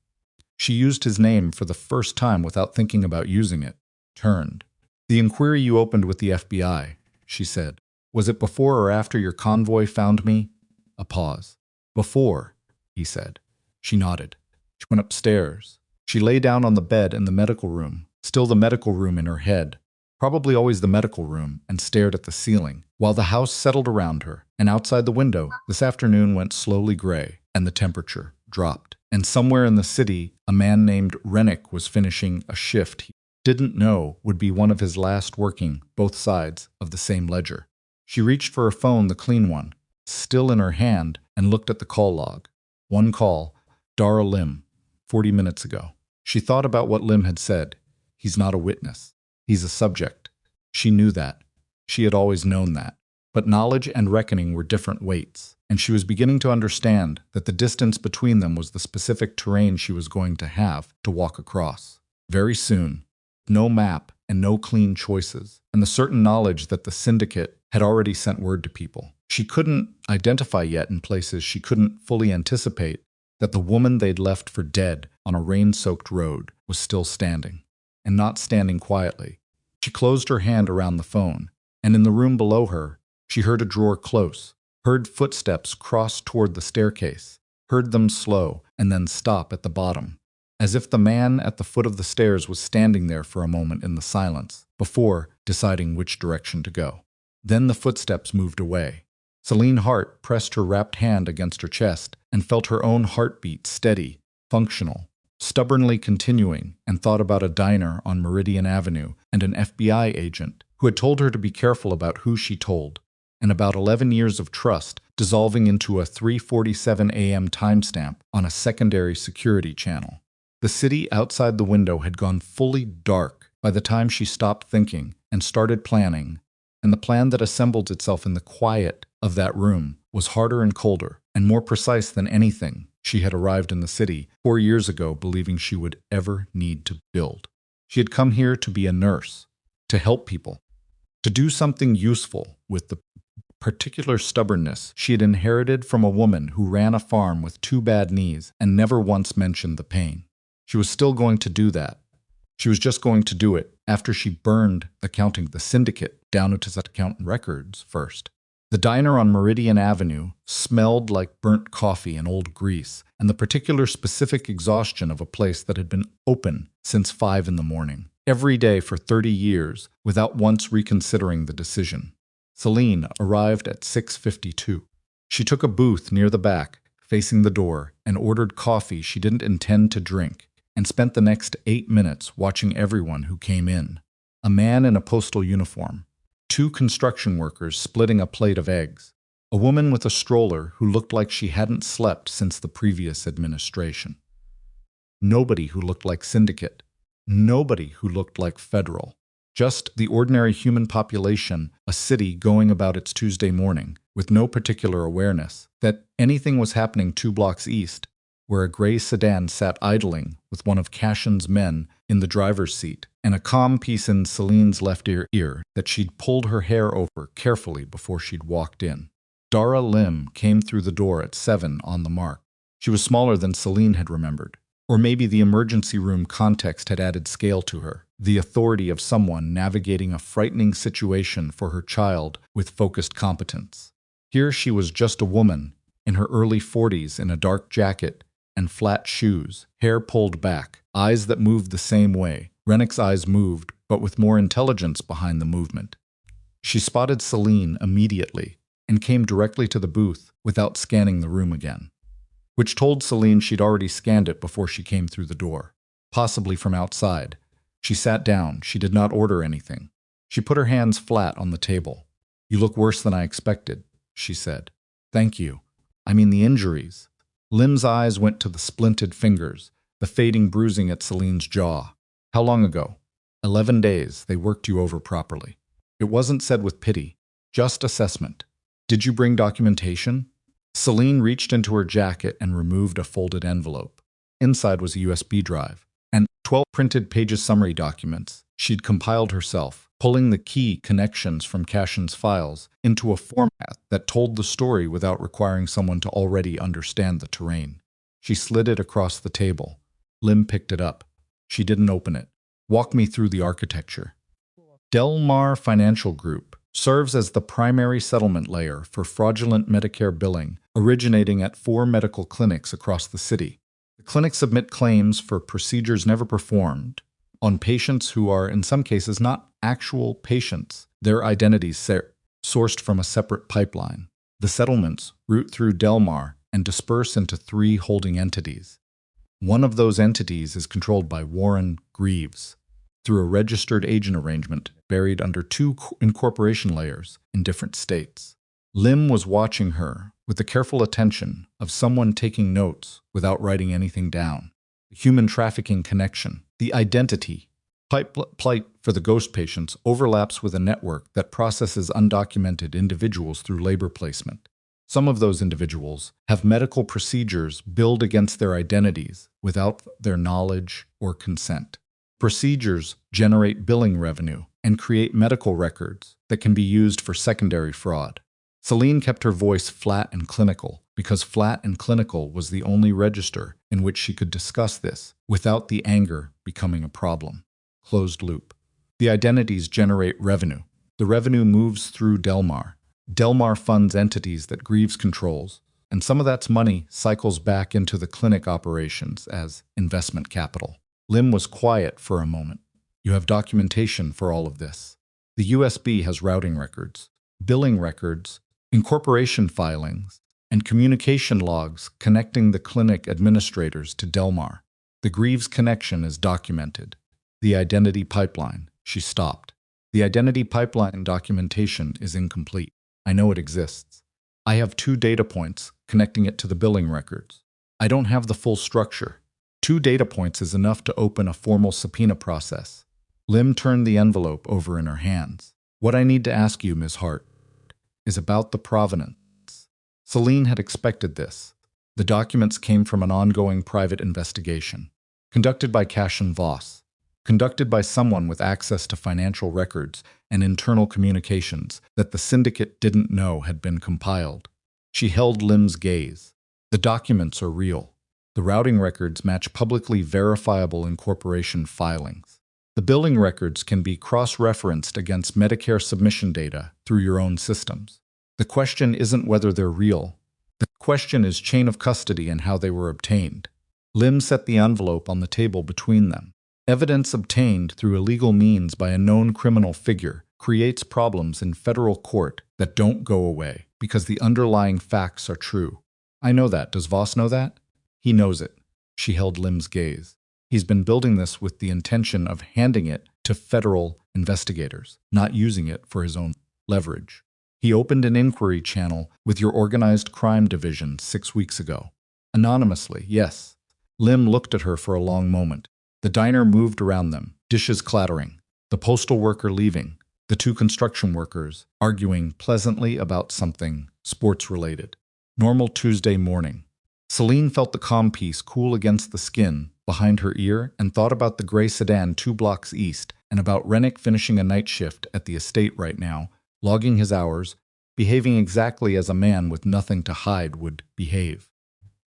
She used his name for the first time without thinking about using it. Turned. "The inquiry you opened with the FBI," she said. "Was it before or after your convoy found me?" A pause. "Before," he said. She nodded. She went upstairs. She lay down on the bed in the medical room, still the medical room in her head, probably always the medical room, and stared at the ceiling, while the house settled around her, and outside the window, this afternoon went slowly gray, and the temperature dropped. And somewhere in the city, a man named Rennick was finishing a shift he didn't know would be one of his last working both sides of the same ledger. She reached for her phone, the clean one, still in her hand, and looked at the call log. One call, Dara Lim, 40 minutes ago. She thought about what Lim had said. He's not a witness. He's a subject. She knew that. She had always known that. But knowledge and reckoning were different weights, and she was beginning to understand that the distance between them was the specific terrain she was going to have to walk across. Very soon, no map and no clean choices, and the certain knowledge that the syndicate had already sent word to people. She couldn't identify yet in places she couldn't fully anticipate that the woman they'd left for dead on a rain-soaked road was still standing, and not standing quietly. She closed her hand around the phone, and in the room below her, she heard a drawer close, heard footsteps cross toward the staircase, heard them slow and then stop at the bottom, as if the man at the foot of the stairs was standing there for a moment in the silence, before deciding which direction to go. Then the footsteps moved away. Celine Hart pressed her wrapped hand against her chest and felt her own heartbeat steady, functional, stubbornly continuing, and thought about a diner on Meridian Avenue and an FBI agent who had told her to be careful about who she told, and about 11 years of trust dissolving into a 3:47 a.m. timestamp on a secondary security channel. The city outside the window had gone fully dark by the time she stopped thinking and started planning, and the plan that assembled itself in the quiet of that room was harder and colder and more precise than anything she had arrived in the city 4 years ago believing she would ever need to build. She had come here to be a nurse, to help people, to do something useful with the particular stubbornness she had inherited from a woman who ran a farm with 2 bad knees and never once mentioned the pain. She was still going to do that. She was just going to do it after she burned the syndicate down into its account records first. The diner on Meridian Avenue smelled like burnt coffee and old grease, and the particular specific exhaustion of a place that had been open since 5 in the morning, every day for 30 years, without once reconsidering the decision. Celine arrived at 6:52. She took a booth near the back, facing the door, and ordered coffee she didn't intend to drink, and spent the next 8 minutes watching everyone who came in. A man in a postal uniform, 2 construction workers splitting a plate of eggs, a woman with a stroller who looked like she hadn't slept since the previous administration. Nobody who looked like syndicate, nobody who looked like federal. Just the ordinary human population, a city going about its Tuesday morning, with no particular awareness that anything was happening 2 blocks east, where a gray sedan sat idling with one of Cashin's men in the driver's seat, and a calm piece in Celine's left ear that she'd pulled her hair over carefully before she'd walked in. Dara Lim came through the door at 7 on the mark. She was smaller than Celine had remembered. Or maybe the emergency room context had added scale to her, the authority of someone navigating a frightening situation for her child with focused competence. Here she was just a woman, in her early 40s in a dark jacket and flat shoes, hair pulled back, eyes that moved the same way. Rennick's eyes moved, but with more intelligence behind the movement. She spotted Celine immediately and came directly to the booth without scanning the room again, which told Celine she'd already scanned it before she came through the door, possibly from outside. She sat down. She did not order anything. She put her hands flat on the table. "You look worse than I expected," she said. "Thank you. I mean the injuries." Lim's eyes went to the splinted fingers, the fading bruising at Celine's jaw. "How long ago?" 11 days. They worked you over properly." It wasn't said with pity, just assessment. "Did you bring documentation?" Celine reached into her jacket and removed a folded envelope. Inside was a USB drive and 12 printed pages summary documents she'd compiled herself, pulling the key connections from Cashin's files into a format that told the story without requiring someone to already understand the terrain. She slid it across the table. Lim picked it up. She didn't open it. "Walk me through the architecture." Del Mar Financial Group serves as the primary settlement layer for fraudulent Medicare billing, originating at 4 medical clinics across the city. The clinics submit claims for procedures never performed on patients who are, in some cases, not actual patients, their identities sourced from a separate pipeline. The settlements route through Del Mar and disperse into 3 holding entities. One of those entities is controlled by Warren Greaves through a registered agent arrangement buried under two incorporation layers in different states. Lim was watching her with the careful attention of someone taking notes without writing anything down. The human trafficking connection, the identity, plight for the ghost patients overlaps with a network that processes undocumented individuals through labor placement. Some of those individuals have medical procedures billed against their identities without their knowledge or consent. Procedures generate billing revenue and create medical records that can be used for secondary fraud. Celine kept her voice flat and clinical because flat and clinical was the only register in which she could discuss this without the anger becoming a problem. Closed loop. The identities generate revenue. The revenue moves through Delmar. Delmar funds entities that Greaves controls, and some of that money cycles back into the clinic operations as investment capital. Lim was quiet for a moment. You have documentation for all of this. The USB has routing records, billing records, incorporation filings, and communication logs connecting the clinic administrators to Delmar. The Greaves connection is documented. The identity pipeline. She stopped. The identity pipeline documentation is incomplete. I know it exists. I have 2 data points connecting it to the billing records. I don't have the full structure. 2 data points is enough to open a formal subpoena process. Lim turned the envelope over in her hands. What I need to ask you, Ms. Hart, is about the provenance. Celine had expected this. The documents came from an ongoing private investigation, conducted by Cash and Voss, conducted by someone with access to financial records and internal communications that the syndicate didn't know had been compiled. She held Lim's gaze. The documents are real. The routing records match publicly verifiable incorporation filings. The billing records can be cross-referenced against Medicare submission data through your own systems. The question isn't whether they're real. The question is chain of custody and how they were obtained. Lim set the envelope on the table between them. Evidence obtained through illegal means by a known criminal figure creates problems in federal court that don't go away because the underlying facts are true. I know that. Does Voss know that? He knows it. She held Lim's gaze. He's been building this with the intention of handing it to federal investigators, not using it for his own leverage. He opened an inquiry channel with your organized crime division 6 weeks ago. Anonymously, yes. Lim looked at her for a long moment. The diner moved around them, dishes clattering, the postal worker leaving, the 2 construction workers arguing pleasantly about something sports-related. Normal Tuesday morning. Celine felt the calm piece cool against the skin behind her ear and thought about the gray sedan 2 blocks east and about Rennick finishing a night shift at the estate right now, logging his hours, behaving exactly as a man with nothing to hide would behave.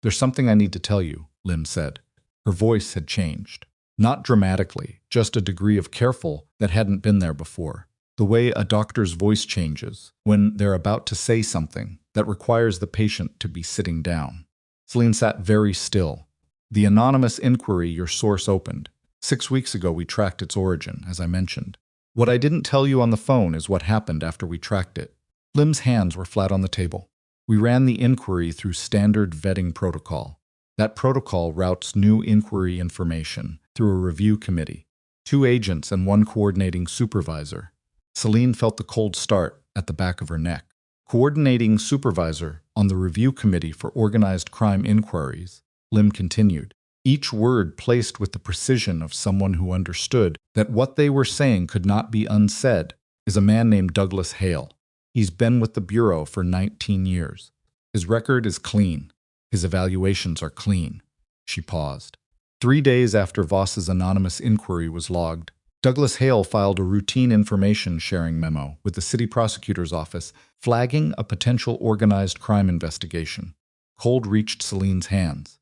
There's something I need to tell you, Lim said. Her voice had changed. Not dramatically, just a degree of careful that hadn't been there before. The way a doctor's voice changes when they're about to say something that requires the patient to be sitting down. Celine sat very still. The anonymous inquiry your source opened. 6 weeks ago we tracked its origin, as I mentioned. What I didn't tell you on the phone is what happened after we tracked it. Lim's hands were flat on the table. We ran the inquiry through standard vetting protocol. That protocol routes new inquiry information through a review committee, 2 agents and 1 coordinating supervisor. Celine felt the cold start at the back of her neck. Coordinating supervisor on the review committee for organized crime inquiries, Lim continued, each word placed with the precision of someone who understood that what they were saying could not be unsaid, is a man named Douglas Hale. He's been with the Bureau for 19 years. His record is clean. His evaluations are clean. She paused. 3 days after Voss's anonymous inquiry was logged, Douglas Hale filed a routine information sharing memo with the city prosecutor's office flagging a potential organized crime investigation. Cold reached Celine's hands.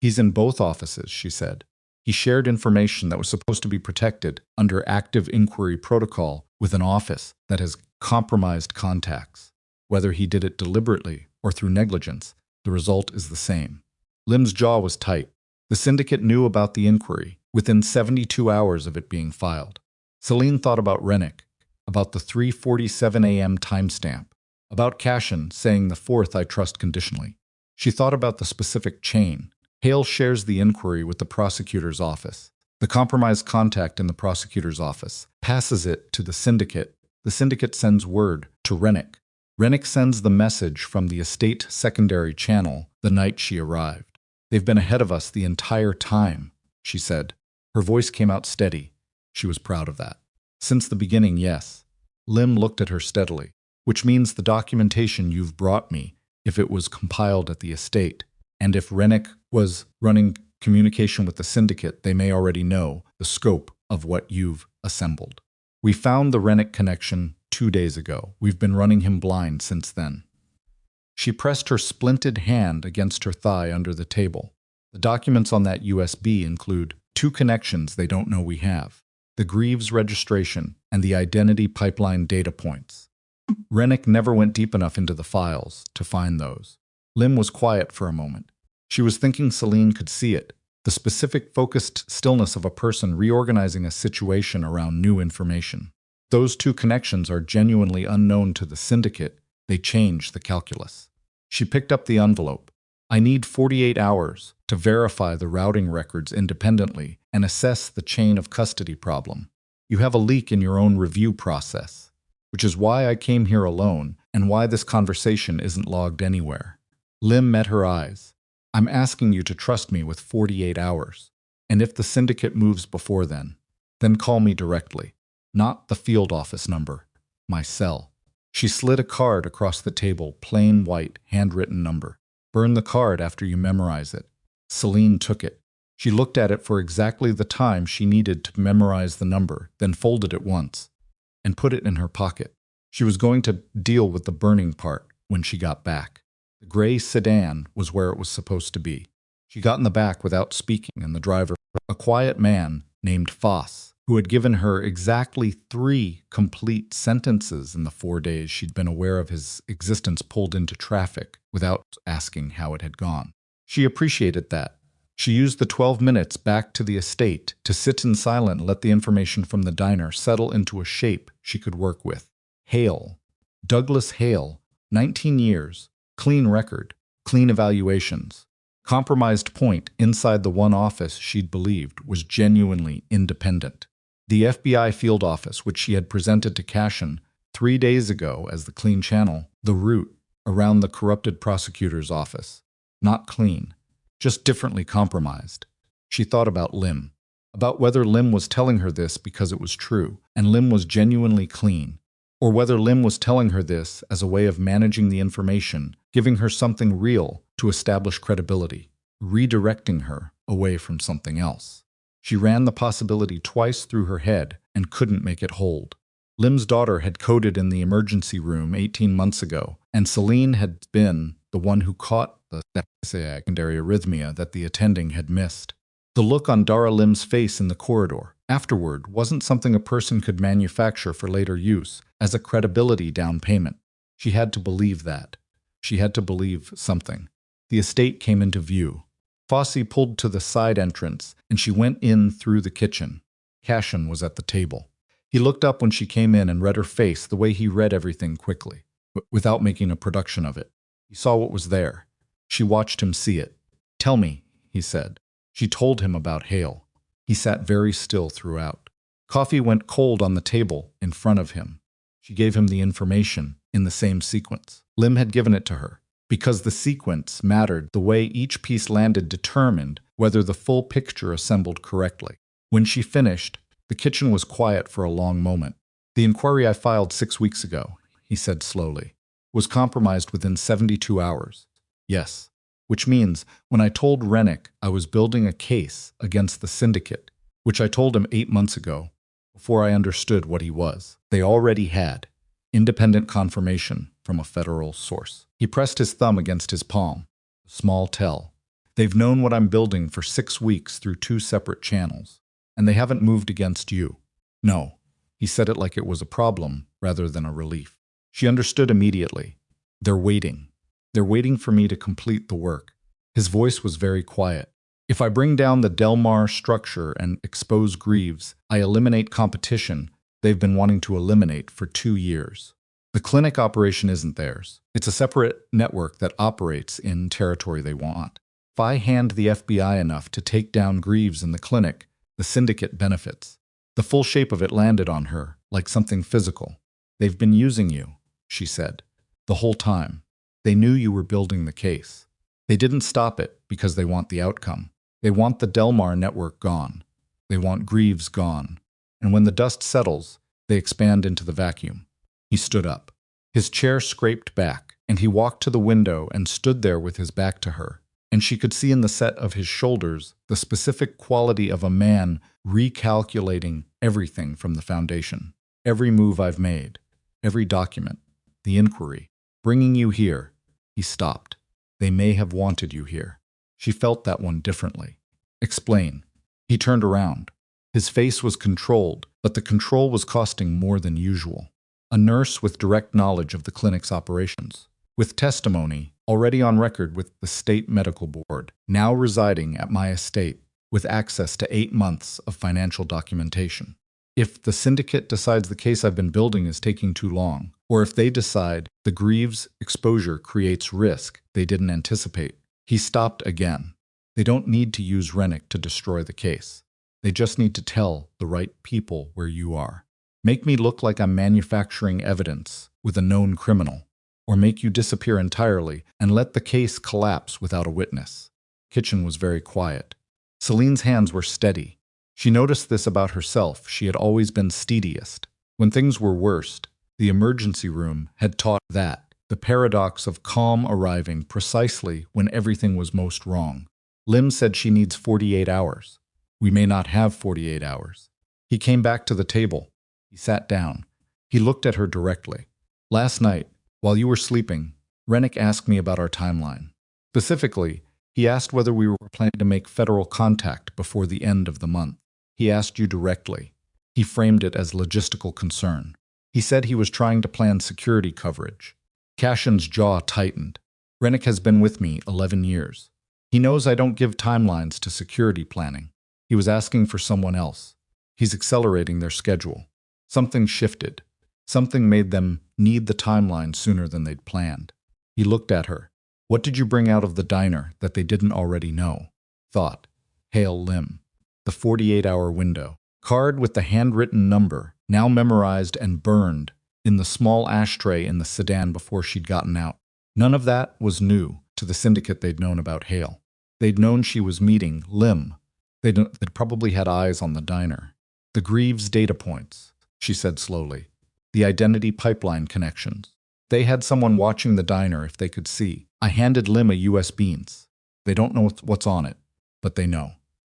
He's in both offices, she said. He shared information that was supposed to be protected under active inquiry protocol with an office that has compromised contacts. Whether he did it deliberately or through negligence, the result is the same. Lim's jaw was tight. The syndicate knew about the inquiry within 72 hours of it being filed. Celine thought about Rennick, about the 3:47 a.m. timestamp, about Cashin saying the 4th I trust conditionally. She thought about the specific chain, Hale shares the inquiry with the prosecutor's office. The compromised contact in the prosecutor's office passes it to the syndicate. The syndicate sends word to Rennick. Rennick sends the message from the estate secondary channel the night she arrived. "They've been ahead of us the entire time," she said. Her voice came out steady. She was proud of that. "Since the beginning, yes." Lim looked at her steadily. "Which means the documentation you've brought me, if it was compiled at the estate, and if Rennick was running communication with the syndicate, they may already know the scope of what you've assembled. We found the Rennick connection 2 days ago. We've been running him blind since then." She pressed her splinted hand against her thigh under the table. "The documents on that USB include 2 connections they don't know we have: the Greaves registration and the identity pipeline data points. Rennick never went deep enough into the files to find those." Lim was quiet for a moment. She was thinking Celine could see it, the specific focused stillness of a person reorganizing a situation around new information. Those 2 connections are genuinely unknown to the syndicate. They change the calculus. She picked up the envelope. "I need 48 hours to verify the routing records independently and assess the chain of custody problem. You have a leak in your own review process, which is why I came here alone and why this conversation isn't logged anywhere." Lim met her eyes. "I'm asking you to trust me with 48 hours. And if the syndicate moves before then call me directly. Not the field office number. My cell." She slid a card across the table, plain white, handwritten number. "Burn the card after you memorize it." Celine took it. She looked at it for exactly the time she needed to memorize the number, then folded it once and put it in her pocket. She was going to deal with the burning part when she got back. The gray sedan was where it was supposed to be. She got in the back without speaking, and the driver, a quiet man named Foss, who had given her exactly 3 complete sentences in the 4 days she'd been aware of his existence, pulled into traffic without asking how it had gone. She appreciated that. She used the 12 minutes back to the estate to sit in silence and let the information from the diner settle into a shape she could work with. Hale. Douglas Hale. 19 years. Clean record. Clean evaluations. Compromised point inside the one office she'd believed was genuinely independent. The FBI field office, which she had presented to Cashin 3 days ago as the clean channel, the route around the corrupted prosecutor's office. Not clean, just differently compromised. She thought about Lim, about whether Lim was telling her this because it was true, and Lim was genuinely clean, or whether Lim was telling her this as a way of managing the information, giving her something real to establish credibility, redirecting her away from something else. She ran the possibility twice through her head and couldn't make it hold. Lim's daughter had coded in the emergency room 18 months ago, and Celine had been the one who caught the secondary arrhythmia that the attending had missed. The look on Dara Lim's face in the corridor afterward wasn't something a person could manufacture for later use as a credibility down payment. She had to believe that. She had to believe something. The estate came into view. Fossey pulled to the side entrance, and she went in through the kitchen. Cashin was at the table. He looked up when she came in and read her face the way he read everything quickly, without making a production of it. He saw what was there. She watched him see it. "Tell me," he said. She told him about Hale. He sat very still throughout. Coffee went cold on the table in front of him. She gave him the information in the same sequence. Lim had given it to her, because the sequence mattered. The way each piece landed determined whether the full picture assembled correctly. When she finished, the kitchen was quiet for a long moment. "The inquiry I filed 6 weeks ago," he said slowly, "was compromised within 72 hours. Yes. Which means when I told Rennick I was building a case against the syndicate, which I told him 8 months ago, before I understood what he was, they already had independent confirmation from a federal source." He pressed his thumb against his palm. "Small tell. They've known what I'm building for 6 weeks through 2 separate channels, and they haven't moved against you." "No." He said it like it was a problem rather than a relief. She understood immediately. "They're waiting. They're waiting for me to complete the work." His voice was very quiet. "If I bring down the Delmar structure and expose Greaves, I eliminate competition they've been wanting to eliminate for 2 years. The clinic operation isn't theirs. It's a separate network that operates in territory they want. If I hand the FBI enough to take down Greaves in the clinic, the syndicate benefits. The full shape of it landed on her, like something physical. They've been using you, she said, the whole time. They knew you were building the case. They didn't stop it because they want the outcome. They want the Delmar network gone. They want Greaves gone. And when the dust settles, they expand into the vacuum. He stood up. His chair scraped back, and he walked to the window and stood there with his back to her. And she could see in the set of his shoulders the specific quality of a man recalculating everything from the foundation. Every move I've made, every document, the inquiry, bringing you here. He stopped. They may have wanted you here. She felt that one differently. Explain. He turned around. His face was controlled, but the control was costing more than usual. A nurse with direct knowledge of the clinic's operations, with testimony already on record with the state medical board, now residing at my estate, with access to 8 months of financial documentation. If the syndicate decides the case I've been building is taking too long, or if they decide the Greaves exposure creates risk they didn't anticipate, he stopped again. They don't need to use Rennick to destroy the case. They just need to tell the right people where you are. Make me look like I'm manufacturing evidence with a known criminal, or make you disappear entirely and let the case collapse without a witness. Kitchen was very quiet. Celine's hands were steady. She noticed this about herself. She had always been steadiest. When things were worst, the emergency room had taught that, the paradox of calm arriving precisely when everything was most wrong. Lim said she needs 48 hours. We may not have 48 hours. He came back to the table. He sat down. He looked at her directly. Last night, while you were sleeping, Rennick asked me about our timeline. Specifically, he asked whether we were planning to make federal contact before the end of the month. He asked you directly. He framed it as logistical concern. He said he was trying to plan security coverage. Cashin's jaw tightened. Rennick has been with me 11 years. He knows I don't give timelines to security planning. He was asking for someone else. He's accelerating their schedule. Something shifted. Something made them need the timeline sooner than they'd planned. He looked at her. What did you bring out of the diner that they didn't already know? Thought. Hail Lim. The 48-hour window. Card with the handwritten number, now memorized and burned, in the small ashtray in the sedan before she'd gotten out. None of that was new to the syndicate they'd known about Hale. They'd known she was meeting Lim. They'd probably had eyes on the diner. The Greaves data points, she said slowly. The identity pipeline connections. They had someone watching the diner if they could see. I handed Lim a U.S. beans. They don't know what's on it, but they know.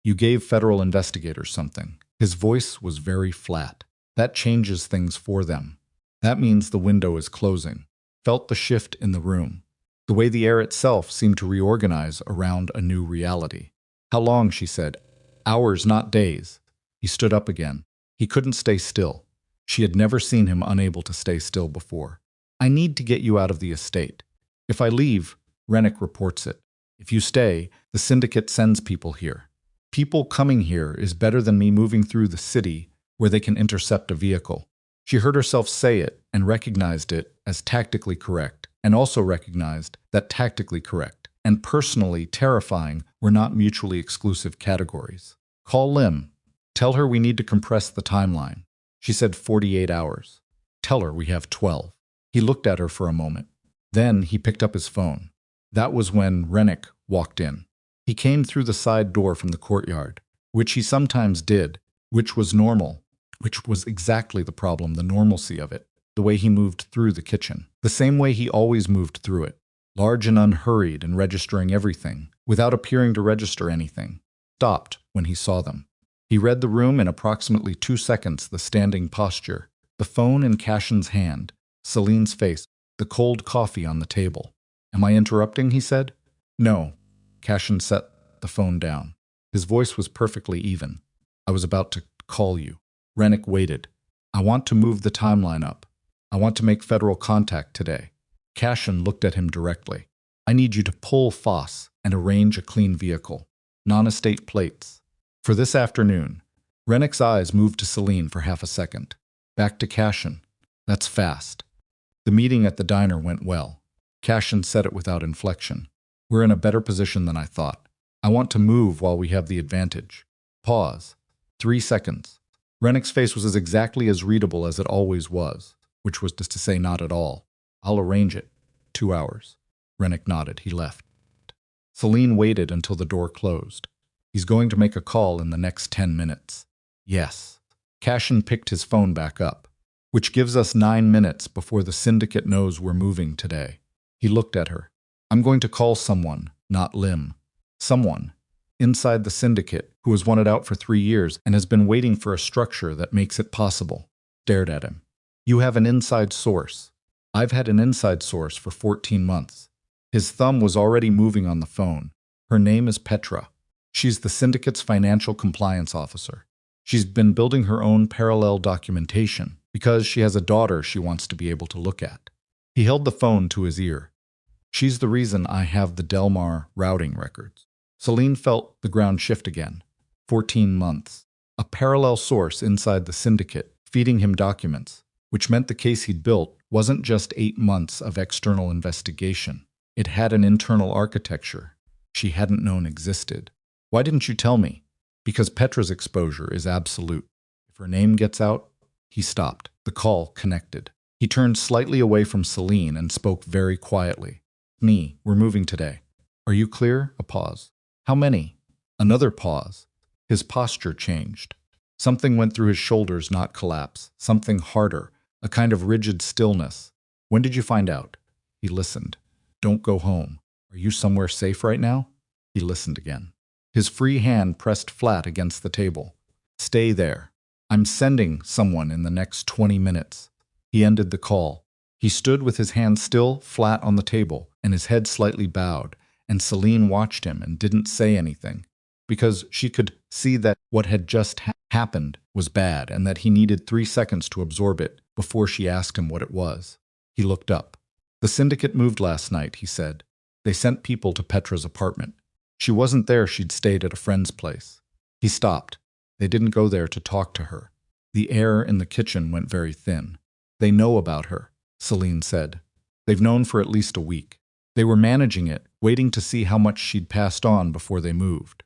You gave federal investigators something. His voice was very flat. That changes things for them. That means the window is closing. Felt the shift in the room. The way the air itself seemed to reorganize around a new reality. How long, she said. Hours, not days. He stood up again. He couldn't stay still. She had never seen him unable to stay still before. I need to get you out of the estate. If I leave, Rennick reports it. If you stay, the syndicate sends people here. People coming here is better than me moving through the city where they can intercept a vehicle. She heard herself say it and recognized it as tactically correct, and also recognized that tactically correct and personally terrifying were not mutually exclusive categories. Call Lim. Tell her we need to compress the timeline. She said 48 hours. Tell her we have 12. He looked at her for a moment. Then he picked up his phone. That was when Rennick walked in. He came through the side door from the courtyard, which he sometimes did, which was normal, which was exactly the problem, the normalcy of it, the way he moved through the kitchen, the same way he always moved through it, large and unhurried and registering everything, without appearing to register anything, stopped when he saw them. He read the room in approximately 2 seconds, the standing posture, the phone in Cashin's hand, Celine's face, the cold coffee on the table. Am I interrupting, he said. No. Cashin set the phone down. His voice was perfectly even. I was about to call you. Rennick waited. I want to move the timeline up. I want to make federal contact today. Cashin looked at him directly. I need you to pull Foss and arrange a clean vehicle. Non-estate plates. For this afternoon. Rennick's eyes moved to Celine for half a second. Back to Cashin. That's fast. The meeting at the diner went well. Cashin said it without inflection. We're in a better position than I thought. I want to move while we have the advantage. Pause. 3 seconds. Rennick's face was exactly as readable as it always was, which was to say not at all. I'll arrange it. 2 hours. Rennick nodded. He left. Celine waited until the door closed. He's going to make a call in the next 10 minutes. Yes. Cashin picked his phone back up, which gives us 9 minutes before the syndicate knows we're moving today. He looked at her. I'm going to call someone, not Lim. Someone. Inside the syndicate, who has wanted out for 3 years and has been waiting for a structure that makes it possible. Stared at him. You have an inside source. I've had an inside source for 14 months. His thumb was already moving on the phone. Her name is Petra. She's the syndicate's financial compliance officer. She's been building her own parallel documentation because she has a daughter she wants to be able to look at. He held the phone to his ear. She's the reason I have the Delmar routing records. Celine felt the ground shift again. 14 months. A parallel source inside the syndicate feeding him documents, which meant the case he'd built wasn't just 8 months of external investigation. It had an internal architecture she hadn't known existed. Why didn't you tell me? Because Petra's exposure is absolute. If her name gets out, he stopped. The call connected. He turned slightly away from Celine and spoke very quietly. Me, we're moving today. Are you clear? A pause. How many? Another pause. His posture changed. Something went through his shoulders, not collapse. Something harder, a kind of rigid stillness. When did you find out? He listened. Don't go home. Are you somewhere safe right now? He listened again. His free hand pressed flat against the table. Stay there. I'm sending someone in the next 20 minutes. He ended the call. He stood with his hand still flat on the table and his head slightly bowed, and Celine watched him and didn't say anything, because she could see that what had just happened was bad and that he needed 3 seconds to absorb it before she asked him what it was. He looked up. The syndicate moved last night, he said. They sent people to Petra's apartment. She wasn't there, she'd stayed at a friend's place. He stopped. They didn't go there to talk to her. The air in the kitchen went very thin. They know about her, Celine said. They've known for at least a week. They were managing it, waiting to see how much she'd passed on before they moved.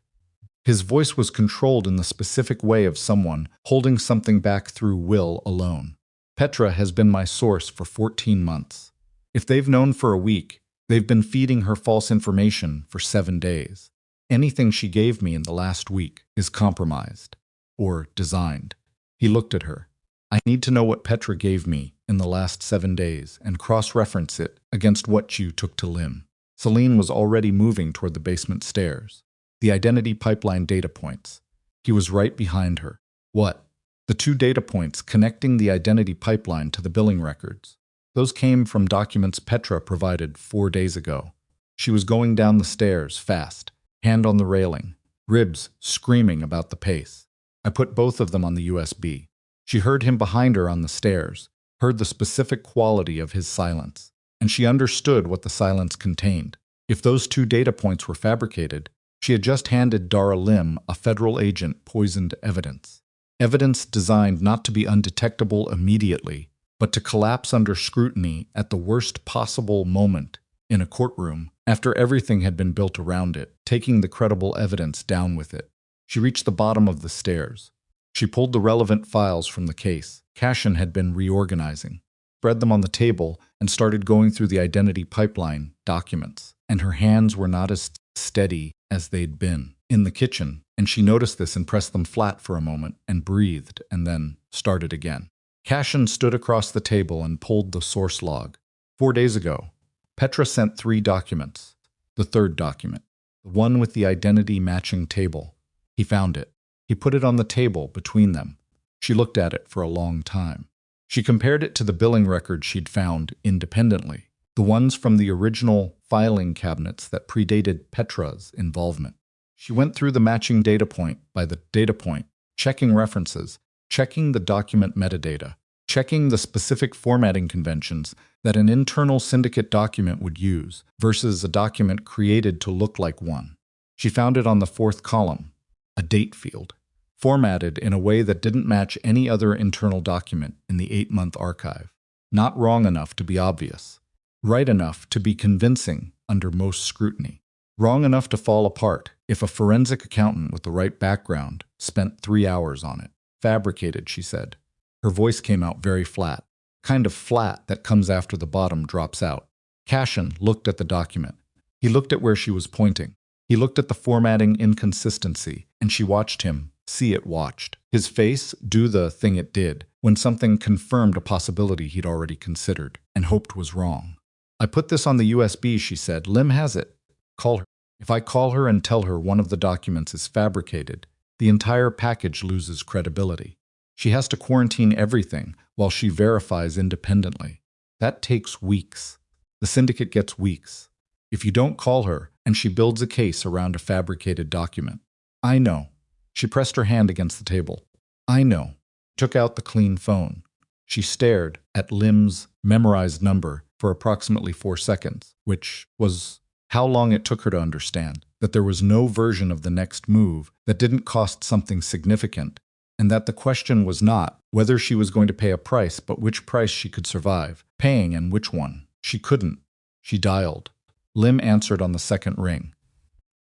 His voice was controlled in the specific way of someone holding something back through will alone. Petra has been my source for 14 months. If they've known for a week, they've been feeding her false information for 7 days. Anything she gave me in the last week is compromised or designed. He looked at her. I need to know what Petra gave me in the last 7 days and cross-reference it against what you took to Lim. Celine was already moving toward the basement stairs. The identity pipeline data points. He was right behind her. What? The 2 data points connecting the identity pipeline to the billing records. Those came from documents Petra provided 4 days ago. She was going down the stairs fast, hand on the railing, ribs screaming about the pace. I put both of them on the USB. She heard him behind her on the stairs, heard the specific quality of his silence, and she understood what the silence contained. If those 2 data points were fabricated, she had just handed Dara Lim, a federal agent, poisoned evidence. Evidence designed not to be undetectable immediately, but to collapse under scrutiny at the worst possible moment in a courtroom after everything had been built around it, taking the credible evidence down with it. She reached the bottom of the stairs. She pulled the relevant files from the case Cashin had been reorganizing, spread them on the table, and started going through the identity pipeline documents. And her hands were not as steady as they'd been in the kitchen, and she noticed this and pressed them flat for a moment and breathed and then started again. Cashin stood across the table and pulled the source log. 4 days ago, Petra sent 3 documents. The 3rd document, the one with the identity matching table. He found it. He put it on the table between them. She looked at it for a long time. She compared it to the billing records she'd found independently, the ones from the original filing cabinets that predated Petra's involvement. She went through the matching data point by the data point, checking references, checking the document metadata, checking the specific formatting conventions that an internal syndicate document would use versus a document created to look like one. She found it on the 4th column, a date field, formatted in a way that didn't match any other internal document in the 8-month archive. Not wrong enough to be obvious, right enough to be convincing under most scrutiny. Wrong enough to fall apart if a forensic accountant with the right background spent 3 hours on it. Fabricated, she said. Her voice came out very flat, kind of flat that comes after the bottom drops out. Cashin looked at the document. He looked at where she was pointing. He looked at the formatting inconsistency, and she watched him see it watched. His face do the thing it did when something confirmed a possibility he'd already considered and hoped was wrong. I put this on the USB, she said. Lim has it. Call her. If I call her and tell her one of the documents is fabricated, the entire package loses credibility. She has to quarantine everything while she verifies independently. That takes weeks. The syndicate gets weeks. If you don't call her and she builds a case around a fabricated document. I know. She pressed her hand against the table. I know. Took out the clean phone. She stared at Lim's memorized number for approximately 4 seconds, which was how long it took her to understand that there was no version of the next move that didn't cost something significant, and that the question was not whether she was going to pay a price, but which price she could survive paying and which one. She couldn't. She dialed. Lim answered on the second ring.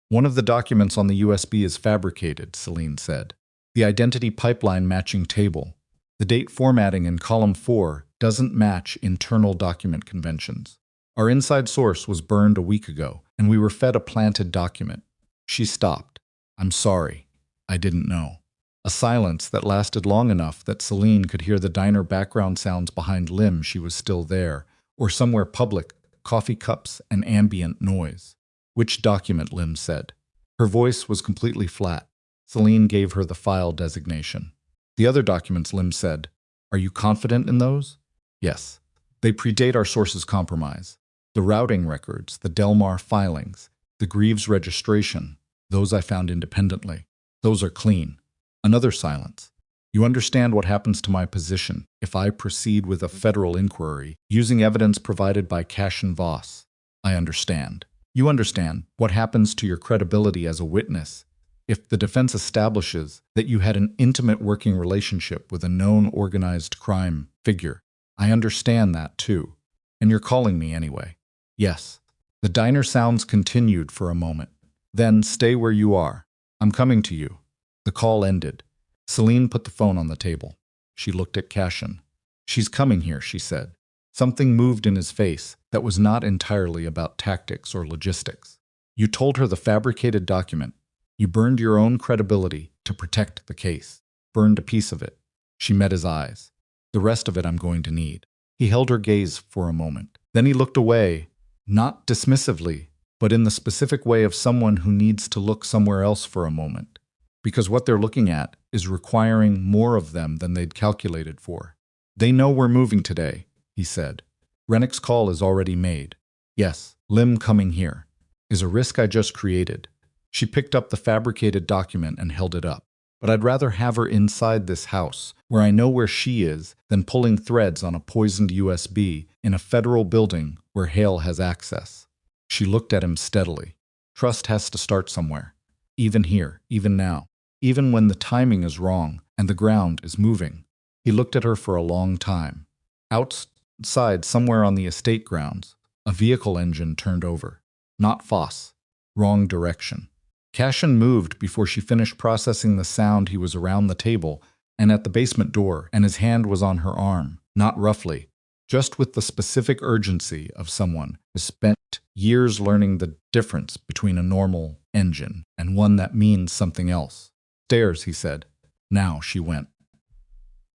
One of the documents on the USB is fabricated, Celine said. The identity pipeline matching table. The date formatting in column 4 doesn't match internal document conventions. Our inside source was burned a week ago, and we were fed a planted document. She stopped. I'm sorry. I didn't know. A silence that lasted long enough that Celine could hear the diner background sounds behind Lim. She was still there, or somewhere public, coffee cups and ambient noise. Which document? Lim said. Her voice was completely flat. Celine gave her the file designation. The other documents, Lim said. Are you confident in those? Yes. They predate our source's compromise. The routing records, the Delmar filings, the Greaves registration, those I found independently. Those are clean. Another silence. You understand what happens to my position if I proceed with a federal inquiry using evidence provided by Cashin Voss. I understand. You understand what happens to your credibility as a witness if the defense establishes that you had an intimate working relationship with a known organized crime figure. I understand that too. And you're calling me anyway. Yes. The diner sounds continued for a moment. Then stay where you are. I'm coming to you. The call ended. Celine put the phone on the table. She looked at Cashin. She's coming here, she said. Something moved in his face that was not entirely about tactics or logistics. You told her the fabricated document. You burned your own credibility to protect the case. Burned a piece of it. She met his eyes. The rest of it I'm going to need. He held her gaze for a moment. Then he looked away, not dismissively, but in the specific way of someone who needs to look somewhere else for a moment. Because what they're looking at is requiring more of them than they'd calculated for. They know we're moving today, he said. Rennick's call is already made. Yes, Lim coming here is a risk I just created. She picked up the fabricated document and held it up. But I'd rather have her inside this house, where I know where she is, than pulling threads on a poisoned USB in a federal building where Hale has access. She looked at him steadily. Trust has to start somewhere. Even here, even now. Even when the timing is wrong and the ground is moving. He looked at her for a long time. Outside, somewhere on the estate grounds, a vehicle engine turned over. Not Foss. Wrong direction. Cashin moved before she finished processing the sound. He was around the table and at the basement door, and his hand was on her arm, not roughly, just with the specific urgency of someone who spent years learning the difference between a normal engine and one that means something else. Stairs, he said. Now she went.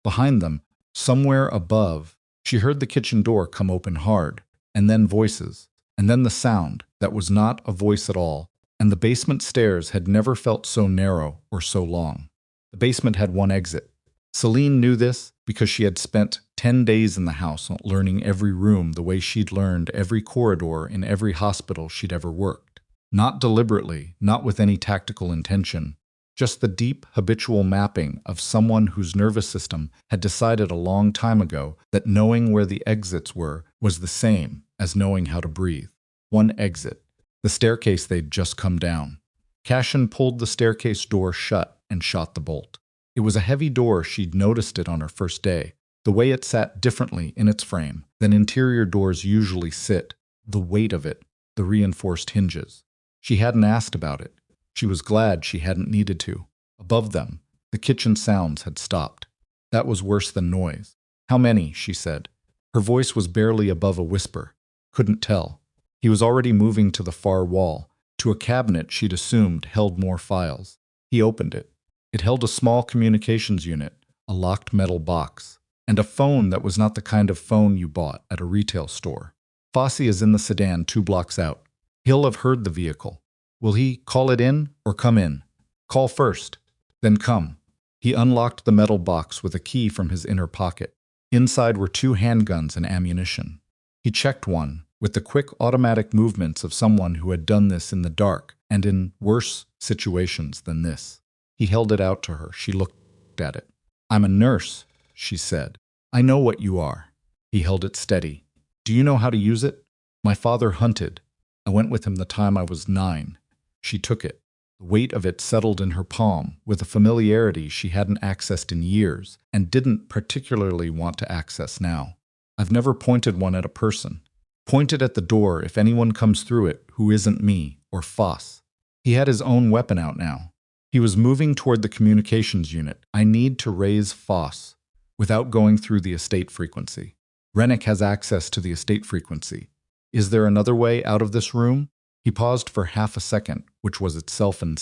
Behind them, somewhere above, she heard the kitchen door come open hard, and then voices, and then the sound that was not a voice at all, and the basement stairs had never felt so narrow or so long. The basement had one exit. Celine knew this because she had spent 10 days in the house learning every room the way she'd learned every corridor in every hospital she'd ever worked. Not deliberately, not with any tactical intention, just the deep, habitual mapping of someone whose nervous system had decided a long time ago that knowing where the exits were was the same as knowing how to breathe. One exit. The staircase they'd just come down. Cashin pulled the staircase door shut and shot the bolt. It was a heavy door. She'd noticed it on her first day, the way it sat differently in its frame than interior doors usually sit, the weight of it, the reinforced hinges. She hadn't asked about it. She was glad she hadn't needed to. Above them, the kitchen sounds had stopped. That was worse than noise. How many? She said. Her voice was barely above a whisper. Couldn't tell. He was already moving to the far wall, to a cabinet she'd assumed held more files. He opened it. It held a small communications unit, a locked metal box, and a phone that was not the kind of phone you bought at a retail store. Fosse is in the sedan 2 blocks out. He'll have heard the vehicle. Will he call it in or come in? Call first, then come. He unlocked the metal box with a key from his inner pocket. Inside were 2 handguns and ammunition. He checked one, with the quick automatic movements of someone who had done this in the dark and in worse situations than this. He held it out to her. She looked at it. I'm a nurse, she said. I know what you are. He held it steady. Do you know how to use it? My father hunted. I went with him the time I was 9. She took it. The weight of it settled in her palm with a familiarity she hadn't accessed in years and didn't particularly want to access now. I've never pointed one at a person. Point it at the door if anyone comes through it who isn't me or Foss. He had his own weapon out now. He was moving toward the communications unit. I need to raise Foss without going through the estate frequency. Rennick has access to the estate frequency. Is there another way out of this room? He paused for half a second, which was itself in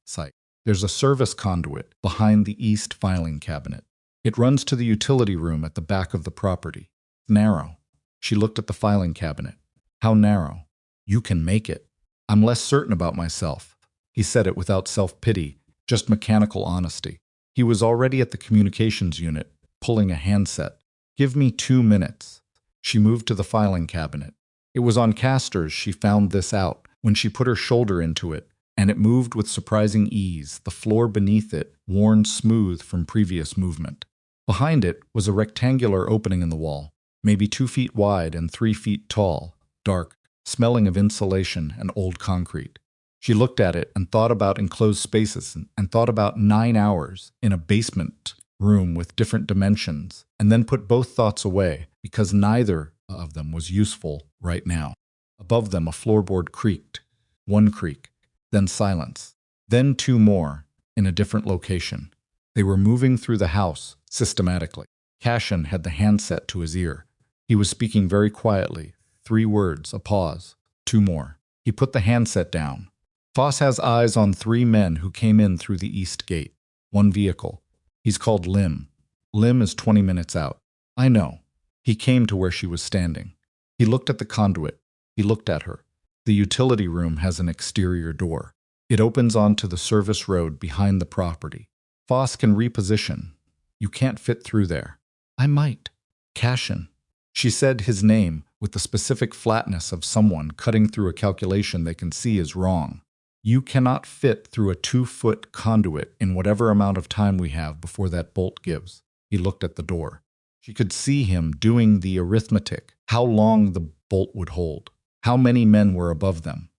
sight. There's a service conduit behind the east filing cabinet. It runs to the utility room at the back of the property. Narrow. She looked at the filing cabinet. How narrow? You can make it. I'm less certain about myself. He said it without self-pity, just mechanical honesty. He was already at the communications unit, pulling a handset. Give me 2 minutes. She moved to the filing cabinet. It was on casters she found this out when she put her shoulder into it, and it moved with surprising ease, the floor beneath it worn smooth from previous movement. Behind it was a rectangular opening in the wall, maybe 2 feet wide and 3 feet tall, dark, smelling of insulation and old concrete. She looked at it and thought about enclosed spaces and thought about 9 hours in a basement room with different dimensions, and then put both thoughts away because neither of them was useful right now. Above them, a floorboard creaked. 1 creak, then silence, then 2 more, in a different location. They were moving through the house, systematically. Cashin had the handset to his ear. He was speaking very quietly. 3 words, a pause, 2 more. He put the handset down. Foss has eyes on 3 men who came in through the east gate. 1 vehicle. He's called Lim. Lim is 20 minutes out. I know. He came to where she was standing. He looked at the conduit. He looked at her. The utility room has an exterior door. It opens onto the service road behind the property. Foss can reposition. You can't fit through there. I might. Cashin. She said his name with the specific flatness of someone cutting through a calculation they can see is wrong. You cannot fit through a 2-foot conduit in whatever amount of time we have before that bolt gives. He looked at the door. She could see him doing the arithmetic, how long the bolt would hold, how many men were above them,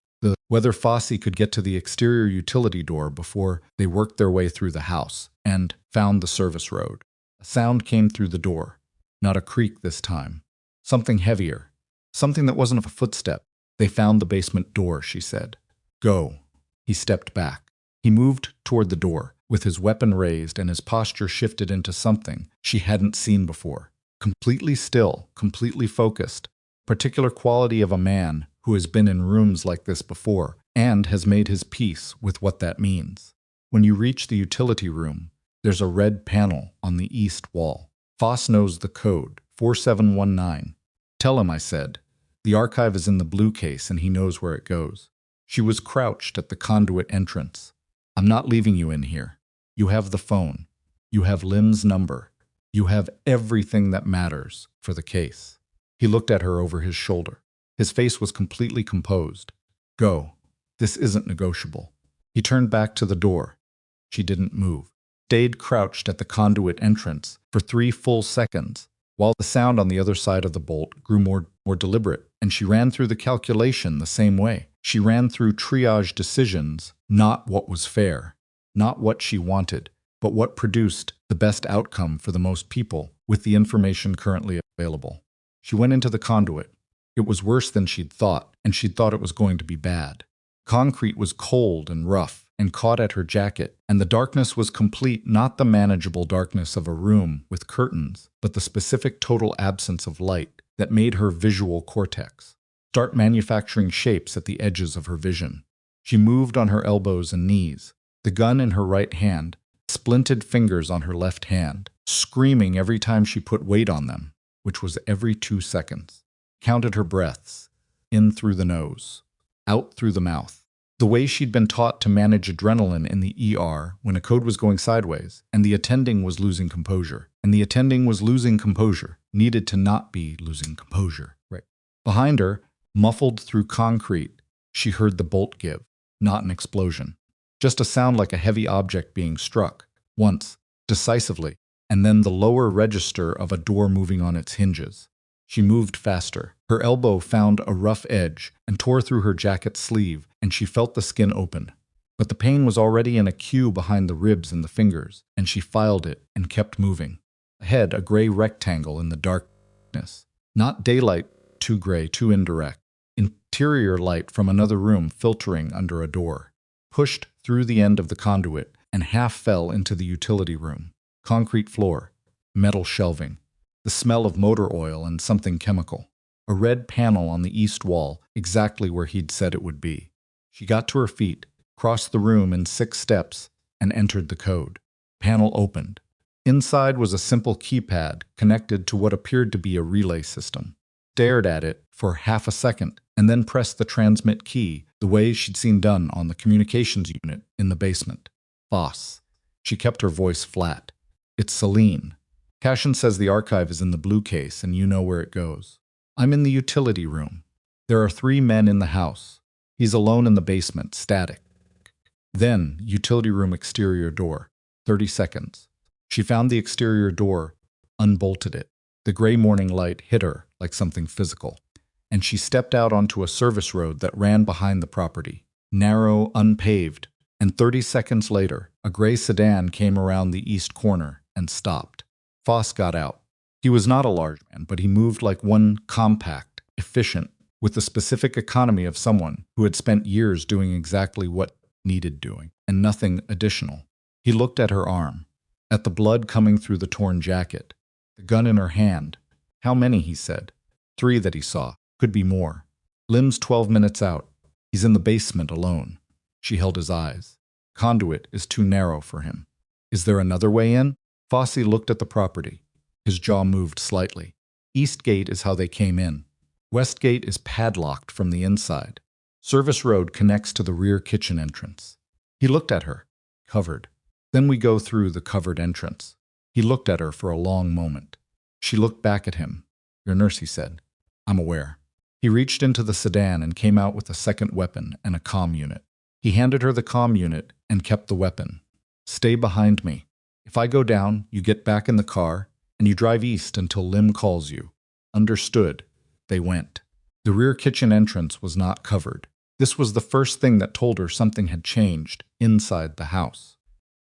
whether Fosse could get to the exterior utility door before they worked their way through the house and found the service road. A sound came through the door, not a creak this time. Something heavier, something that wasn't a footstep. They found the basement door, she said. Go. He stepped back. He moved toward the door, with his weapon raised and his posture shifted into something she hadn't seen before. Completely still, completely focused. Particular quality of a man who has been in rooms like this before and has made his peace with what that means. When you reach the utility room, there's a red panel on the east wall. Foss knows the code, 4719. Tell him, I said. The archive is in the blue case and he knows where it goes. She was crouched at the conduit entrance. I'm not leaving you in here. You have the phone. You have Lim's number. You have everything that matters for the case. He looked at her over his shoulder. His face was completely composed. Go. This isn't negotiable. He turned back to the door. She didn't move. Stayed crouched at the conduit entrance for 3 full seconds, while the sound on the other side of the bolt grew more deliberate, and she ran through the calculation the same way. She ran through triage decisions, not what was fair, not what she wanted, but what produced the best outcome for the most people with the information currently available. She went into the conduit. It was worse than she'd thought, and she'd thought it was going to be bad. Concrete was cold and rough and caught at her jacket, and the darkness was complete, not the manageable darkness of a room with curtains, but the specific total absence of light that made her visual cortex start manufacturing shapes at the edges of her vision. She moved on her elbows and knees, the gun in her right hand, splinted fingers on her left hand, screaming every time she put weight on them, which was every 2 seconds. Counted her breaths, in through the nose, out through the mouth. The way she'd been taught to manage adrenaline in the ER when a code was going sideways, and the attending was losing composure. And the attending was losing composure, needed to not be losing composure. Right. Behind her, muffled through concrete, she heard the bolt give, not an explosion. Just a sound like a heavy object being struck, once, decisively, and then the lower register of a door moving on its hinges. She moved faster. Her elbow found a rough edge and tore through her jacket sleeve, and she felt the skin open. But the pain was already in a queue behind the ribs and the fingers, and she filed it and kept moving. Ahead, a gray rectangle in the darkness. Not daylight, too gray, too indirect. Interior light from another room filtering under a door. Pushed through the end of the conduit and half fell into the utility room. Concrete floor, metal shelving, the smell of motor oil and something chemical. A red panel on the east wall, exactly where he'd said it would be. She got to her feet, crossed the room in 6 steps, and entered the code. Panel opened. Inside was a simple keypad connected to what appeared to be a relay system. Stared at it for half a second, and then pressed the transmit key the way she'd seen done on the communications unit in the basement. Boss. She kept her voice flat. It's Celine. Cashin says the archive is in the blue case and you know where it goes. I'm in the utility room. There are 3 men in the house. He's alone in the basement, static. Then, utility room exterior door. 30 seconds. She found the exterior door, unbolted it. The gray morning light hit her like something physical, and she stepped out onto a service road that ran behind the property. Narrow, unpaved, and 30 seconds later, a gray sedan came around the east corner and stopped. Foss got out. He was not a large man, but he moved like one, compact, efficient, with the specific economy of someone who had spent years doing exactly what needed doing, and nothing additional. He looked at her arm, at the blood coming through the torn jacket, the gun in her hand. How many, he said. 3 that he saw. Could be more. Lim's 12 minutes out. He's in the basement alone. She held his eyes. Conduit is too narrow for him. Is there another way in? Fosse looked at the property. His jaw moved slightly. East gate is how they came in. West gate is padlocked from the inside. Service road connects to the rear kitchen entrance. He looked at her. Covered. Then we go through the covered entrance. He looked at her for a long moment. She looked back at him. Your nurse, he said. I'm aware. He reached into the sedan and came out with a second weapon and a comm unit. He handed her the comm unit and kept the weapon. Stay behind me. If I go down, you get back in the car and you drive east until Lim calls you. Understood. They went. The rear kitchen entrance was not covered. This was the first thing that told her something had changed inside the house.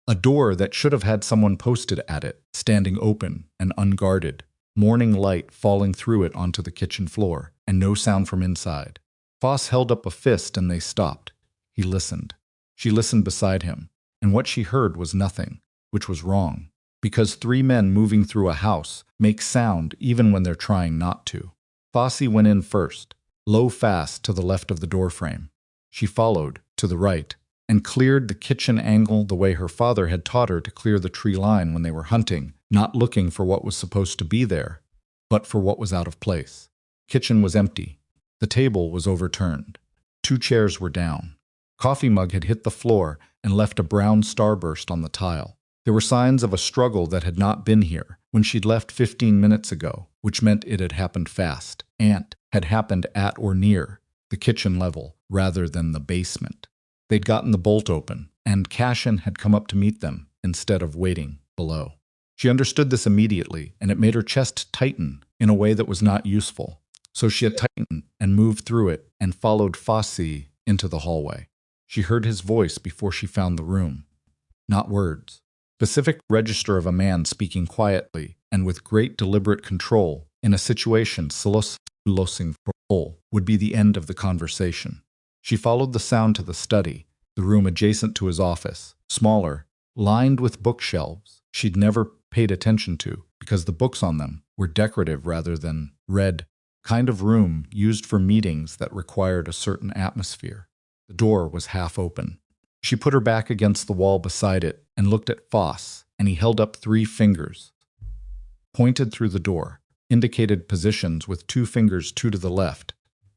A door that should have had someone posted at it, standing open and unguarded, morning light falling through it onto the kitchen floor, and no sound from inside. Foss held up a fist and they stopped. He listened. She listened beside him, and what she heard was nothing, which was wrong, because 3 men moving through a house make sound even when they're trying not to. Fosse went in first, low fast to the left of the doorframe. She followed, to the right, and cleared the kitchen angle the way her father had taught her to clear the tree line when they were hunting, not looking for what was supposed to be there, but for what was out of place. Kitchen was empty. The table was overturned. 2 chairs were down. Coffee mug had hit the floor and left a brown starburst on the tile. There were signs of a struggle that had not been here when she'd left 15 minutes ago, which meant it had happened fast, and had happened at or near the kitchen level rather than the basement. They'd gotten the bolt open, and Cashin had come up to meet them instead of waiting below. She understood this immediately, and it made her chest tighten in a way that was not useful. So she had tightened and moved through it and followed Fosse into the hallway. She heard his voice before she found the room. Not words. Specific register of a man speaking quietly and with great deliberate control in a situation losing control would be the end of the conversation. She followed the sound to the study, the room adjacent to his office, smaller, lined with bookshelves she'd never paid attention to because the books on them were decorative rather than read, kind of room used for meetings that required a certain atmosphere. The door was half open. She put her back against the wall beside it and looked at Foss, and he held up 3 fingers, pointed through the door, indicated positions with 2 fingers, 2 to the left,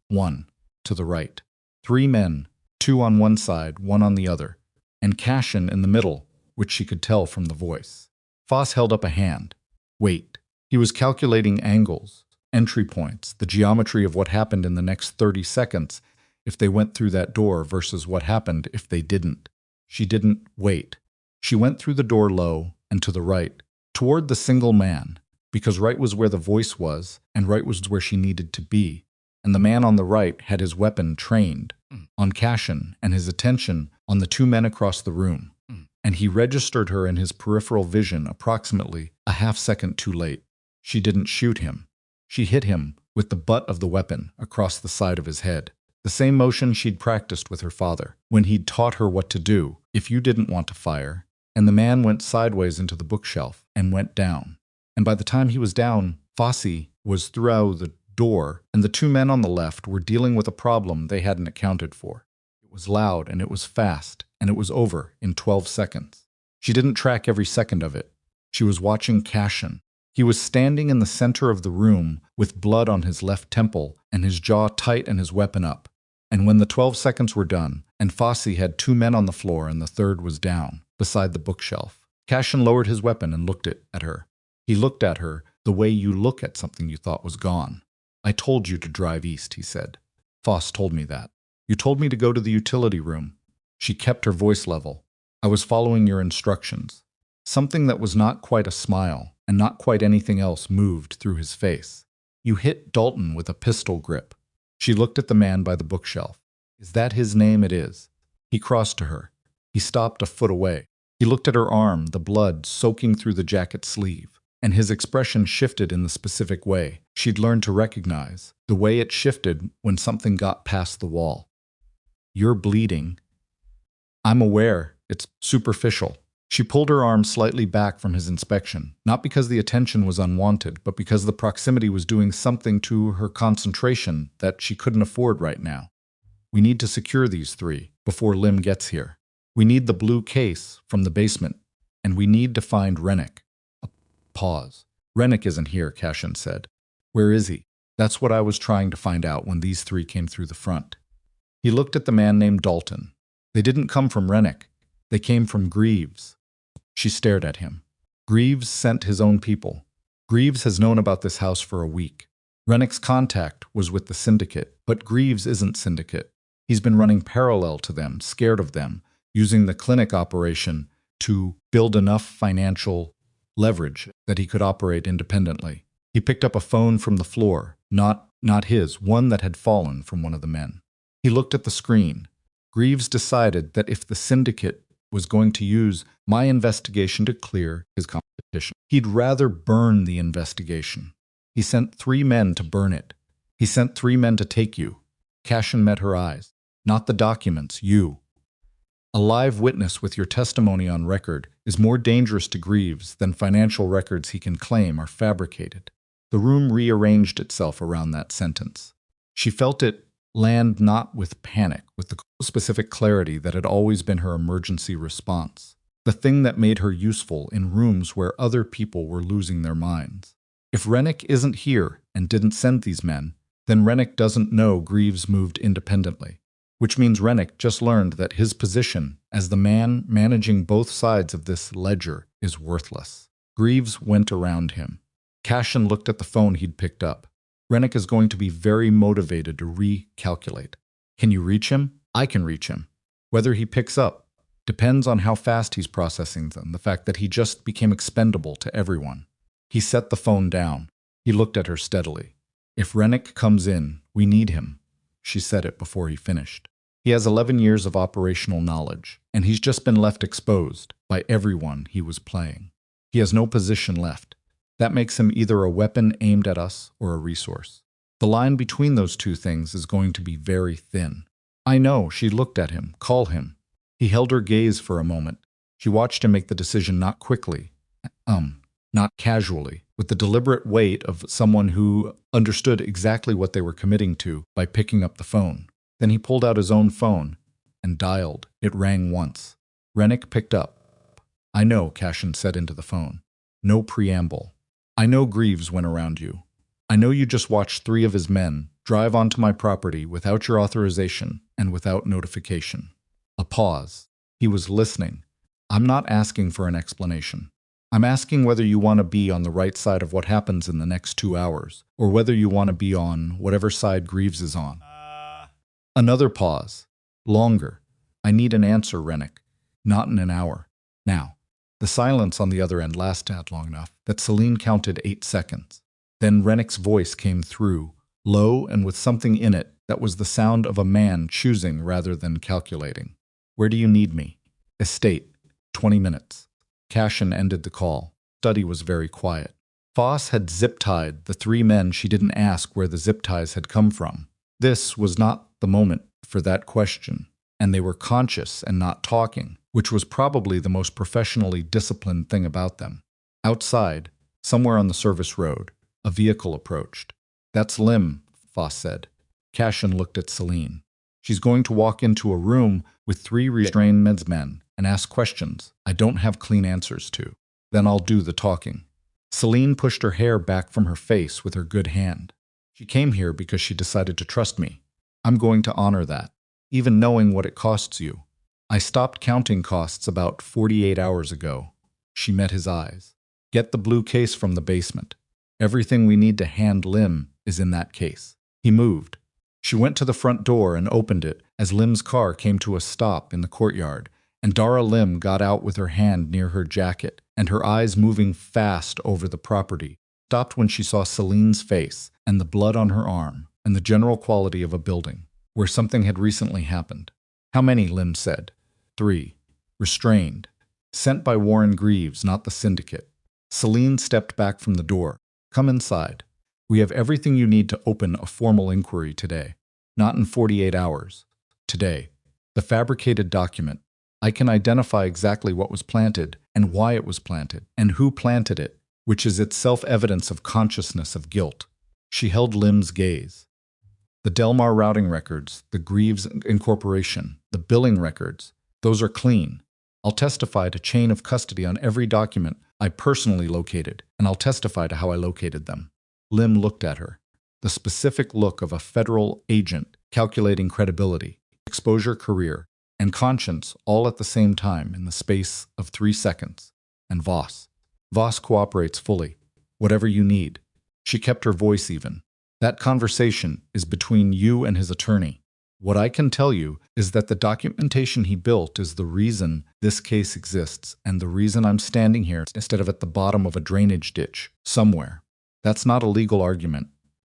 1 to the right. 3 men, 2 on one side, 1 on the other, and Cashin in the middle, which she could tell from the voice. Foss held up a hand. Wait. He was calculating angles, entry points, the geometry of what happened in the next 30 seconds if they went through that door versus what happened if they didn't. She didn't wait. She went through the door low and to the right, toward the single man, because right was where the voice was and right was where she needed to be. And the man on the right had his weapon trained on Cashin and his attention on the 2 men across the room. And he registered her in his peripheral vision approximately a half-second too late. She didn't shoot him. She hit him with the butt of the weapon across the side of his head. The same motion she'd practiced with her father, when he'd taught her what to do if you didn't want to fire. And the man went sideways into the bookshelf and went down. And by the time he was down, Fossey was through the door, and the 2 men on the left were dealing with a problem they hadn't accounted for. It was loud, and it was fast, and it was over in 12 seconds. She didn't track every second of it. She was watching Cashin. He was standing in the center of the room with blood on his left temple and his jaw tight and his weapon up. And when the 12 seconds were done, and Fossey had 2 men on the floor and the third was down, beside the bookshelf, Cashin lowered his weapon and looked at her. He looked at her the way you look at something you thought was gone. I told you to drive east, he said. Foss told me that. You told me to go to the utility room. She kept her voice level. I was following your instructions. Something that was not quite a smile and not quite anything else moved through his face. You hit Dalton with a pistol grip. She looked at the man by the bookshelf. Is that his name? It is. He crossed to her. He stopped a foot away. He looked at her arm, the blood soaking through the jacket sleeve, and his expression shifted in the specific way she'd learned to recognize, the way it shifted when something got past the wall. You're bleeding. I'm aware. It's superficial. She pulled her arm slightly back from his inspection, not because the attention was unwanted, but because the proximity was doing something to her concentration that she couldn't afford right now. We need to secure these 3 before Lim gets here. We need the blue case from the basement, and we need to find Rennick. A pause. Rennick isn't here, Cashin said. Where is he? That's what I was trying to find out when these 3 came through the front. He looked at the man named Dalton. They didn't come from Rennick. They came from Greaves. She stared at him. Greaves sent his own people. Greaves has known about this house for a week. Rennick's contact was with the syndicate, but Greaves isn't syndicate. He's been running parallel to them, scared of them, using the clinic operation to build enough financial leverage that he could operate independently. He picked up a phone from the floor, not his, one that had fallen from one of the men. He looked at the screen. Greaves decided that if the syndicate was going to use my investigation to clear his competition, he'd rather burn the investigation. He sent 3 men to burn it. He sent 3 men to take you. Cashin met her eyes. Not the documents, you. A live witness with your testimony on record is more dangerous to Greaves than financial records he can claim are fabricated. The room rearranged itself around that sentence. She felt it land not with panic, with the specific clarity that had always been her emergency response, the thing that made her useful in rooms where other people were losing their minds. If Rennick isn't here and didn't send these men, then Rennick doesn't know Greaves moved independently, which means Rennick just learned that his position as the man managing both sides of this ledger is worthless. Greaves went around him. Cashin looked at the phone he'd picked up. Rennick is going to be very motivated to recalculate. Can you reach him? I can reach him. Whether he picks up depends on how fast he's processing them, the fact that he just became expendable to everyone. He set the phone down. He looked at her steadily. If Rennick comes in, we need him. She said it before he finished. He has 11 years of operational knowledge, and he's just been left exposed by everyone he was playing. He has no position left. That makes him either a weapon aimed at us or a resource. The line between those 2 things is going to be very thin. I know, she looked at him. Call him. He held her gaze for a moment. She watched him make the decision not quickly, not casually, with the deliberate weight of someone who understood exactly what they were committing to by picking up the phone. Then he pulled out his own phone and dialed. It rang once. Rennick picked up. I know, Cashin said into the phone. No preamble. I know Greaves went around you. I know you just watched 3 of his men drive onto my property without your authorization and without notification. A pause. He was listening. I'm not asking for an explanation. I'm asking whether you want to be on the right side of what happens in the next 2 hours, or whether you want to be on whatever side Greaves is on. Another pause. Longer. I need an answer, Rennick. Not in an hour. Now. The silence on the other end lasted long enough that Celine counted 8 seconds. Then Rennick's voice came through, low and with something in it that was the sound of a man choosing rather than calculating. Where do you need me? Estate. 20 minutes. Cashin ended the call. Study was very quiet. Foss had zip-tied the 3 men she didn't ask where the zip ties had come from. This was not the moment for that question, and they were conscious and not talking, which was probably the most professionally disciplined thing about them. Outside, somewhere on the service road, a vehicle approached. That's Lim, Foss said. Cashin looked at Celine. She's going to walk into a room with 3 restrained men and ask questions I don't have clean answers to. Then I'll do the talking. Celine pushed her hair back from her face with her good hand. She came here because she decided to trust me. I'm going to honor that, even knowing what it costs you. I stopped counting costs about 48 hours ago. She met his eyes. Get the blue case from the basement. Everything we need to hand Lim is in that case. He moved. She went to the front door and opened it as Lim's car came to a stop in the courtyard, and Dara Lim got out with her hand near her jacket and her eyes moving fast over the property, stopped when she saw Celine's face and the blood on her arm and the general quality of a building where something had recently happened. How many? Lim said. 3. Restrained. Sent by Warren Greaves, not the syndicate. Celine stepped back from the door. Come inside. We have everything you need to open a formal inquiry today. Not in 48 hours. Today. The fabricated document. I can identify exactly what was planted and why it was planted and who planted it, which is itself evidence of consciousness of guilt. She held Lim's gaze. The Delmar routing records, the Greaves Incorporation, the billing records, those are clean. I'll testify to chain of custody on every document I personally located, and I'll testify to how I located them. Lim looked at her. The specific look of a federal agent calculating credibility, exposure, career, and conscience all at the same time in the space of 3 seconds. And Voss. Voss cooperates fully. Whatever you need. She kept her voice even. That conversation is between you and his attorney. What I can tell you is that the documentation he built is the reason this case exists and the reason I'm standing here instead of at the bottom of a drainage ditch somewhere. That's not a legal argument.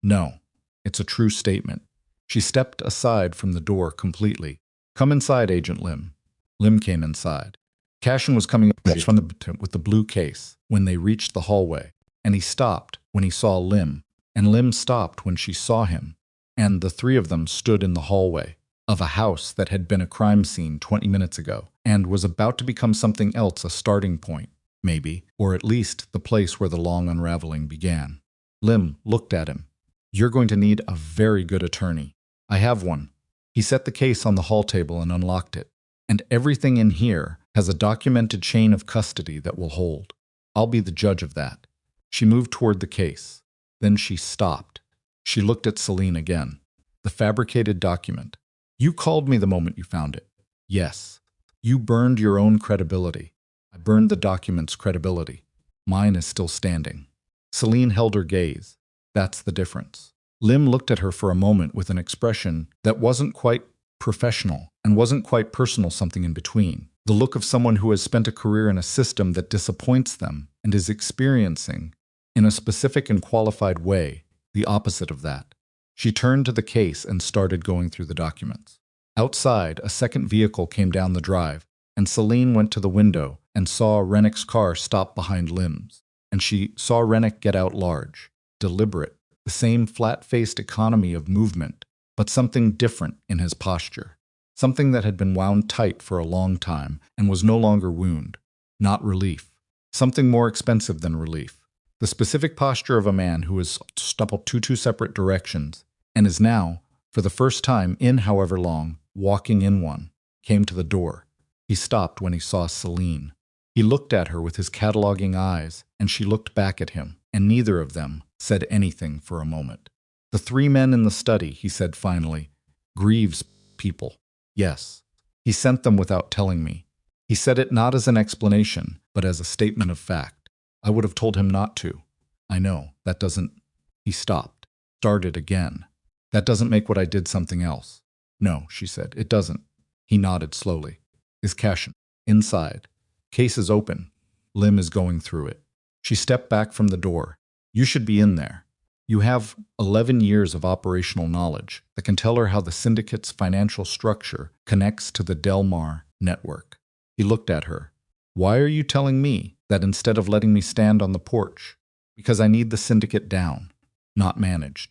No, it's a true statement. She stepped aside from the door completely. Come inside, Agent Lim. Lim came inside. Cashin was coming up from with the blue case when they reached the hallway, and he stopped when he saw Lim, and Lim stopped when she saw him, and the 3 of them stood in the hallway of a house that had been a crime scene 20 minutes ago and was about to become something else, a starting point, maybe, or at least the place where the long unraveling began. Lim looked at him. You're going to need a very good attorney. I have one. He set the case on the hall table and unlocked it. And everything in here has a documented chain of custody that will hold. I'll be the judge of that. She moved toward the case. Then she stopped. She looked at Celine again. The fabricated document. You called me the moment you found it. Yes. You burned your own credibility. I burned the document's credibility. Mine is still standing. Celine held her gaze. That's the difference. Lim looked at her for a moment with an expression that wasn't quite professional and wasn't quite personal, something in between. The look of someone who has spent a career in a system that disappoints them and is experiencing, in a specific and qualified way, the opposite of that. She turned to the case and started going through the documents. Outside, a second vehicle came down the drive, and Celine went to the window and saw Rennick's car stop behind Lim's. And she saw Rennick get out large, deliberate, the same flat-faced economy of movement, but something different in his posture. something that had been wound tight for a long time and was no longer wound, not relief. Something more expensive than relief. The specific posture of a man who has stumbled two separate directions and is now, for the first time in however long, walking in one, came to the door. He stopped when he saw Celine. He looked at her with his cataloging eyes, and she looked back at him, and neither of them said anything for a moment. The three men in the study, he said finally. Greaves people. Yes. He sent them without telling me. He said it not as an explanation, but as a statement of fact. I would have told him not to. I know, that doesn't... He stopped. Started again. That doesn't make what I did something else. No, she said, it doesn't. He nodded slowly. Is Cashin inside? Case is open. Lim is going through it. She stepped back from the door. You should be in there. You have 11 years of operational knowledge that can tell her how the syndicate's financial structure connects to the Del Mar network. He looked at her. Why are you telling me that instead of letting me stand on the porch? Because I need the syndicate down, not managed.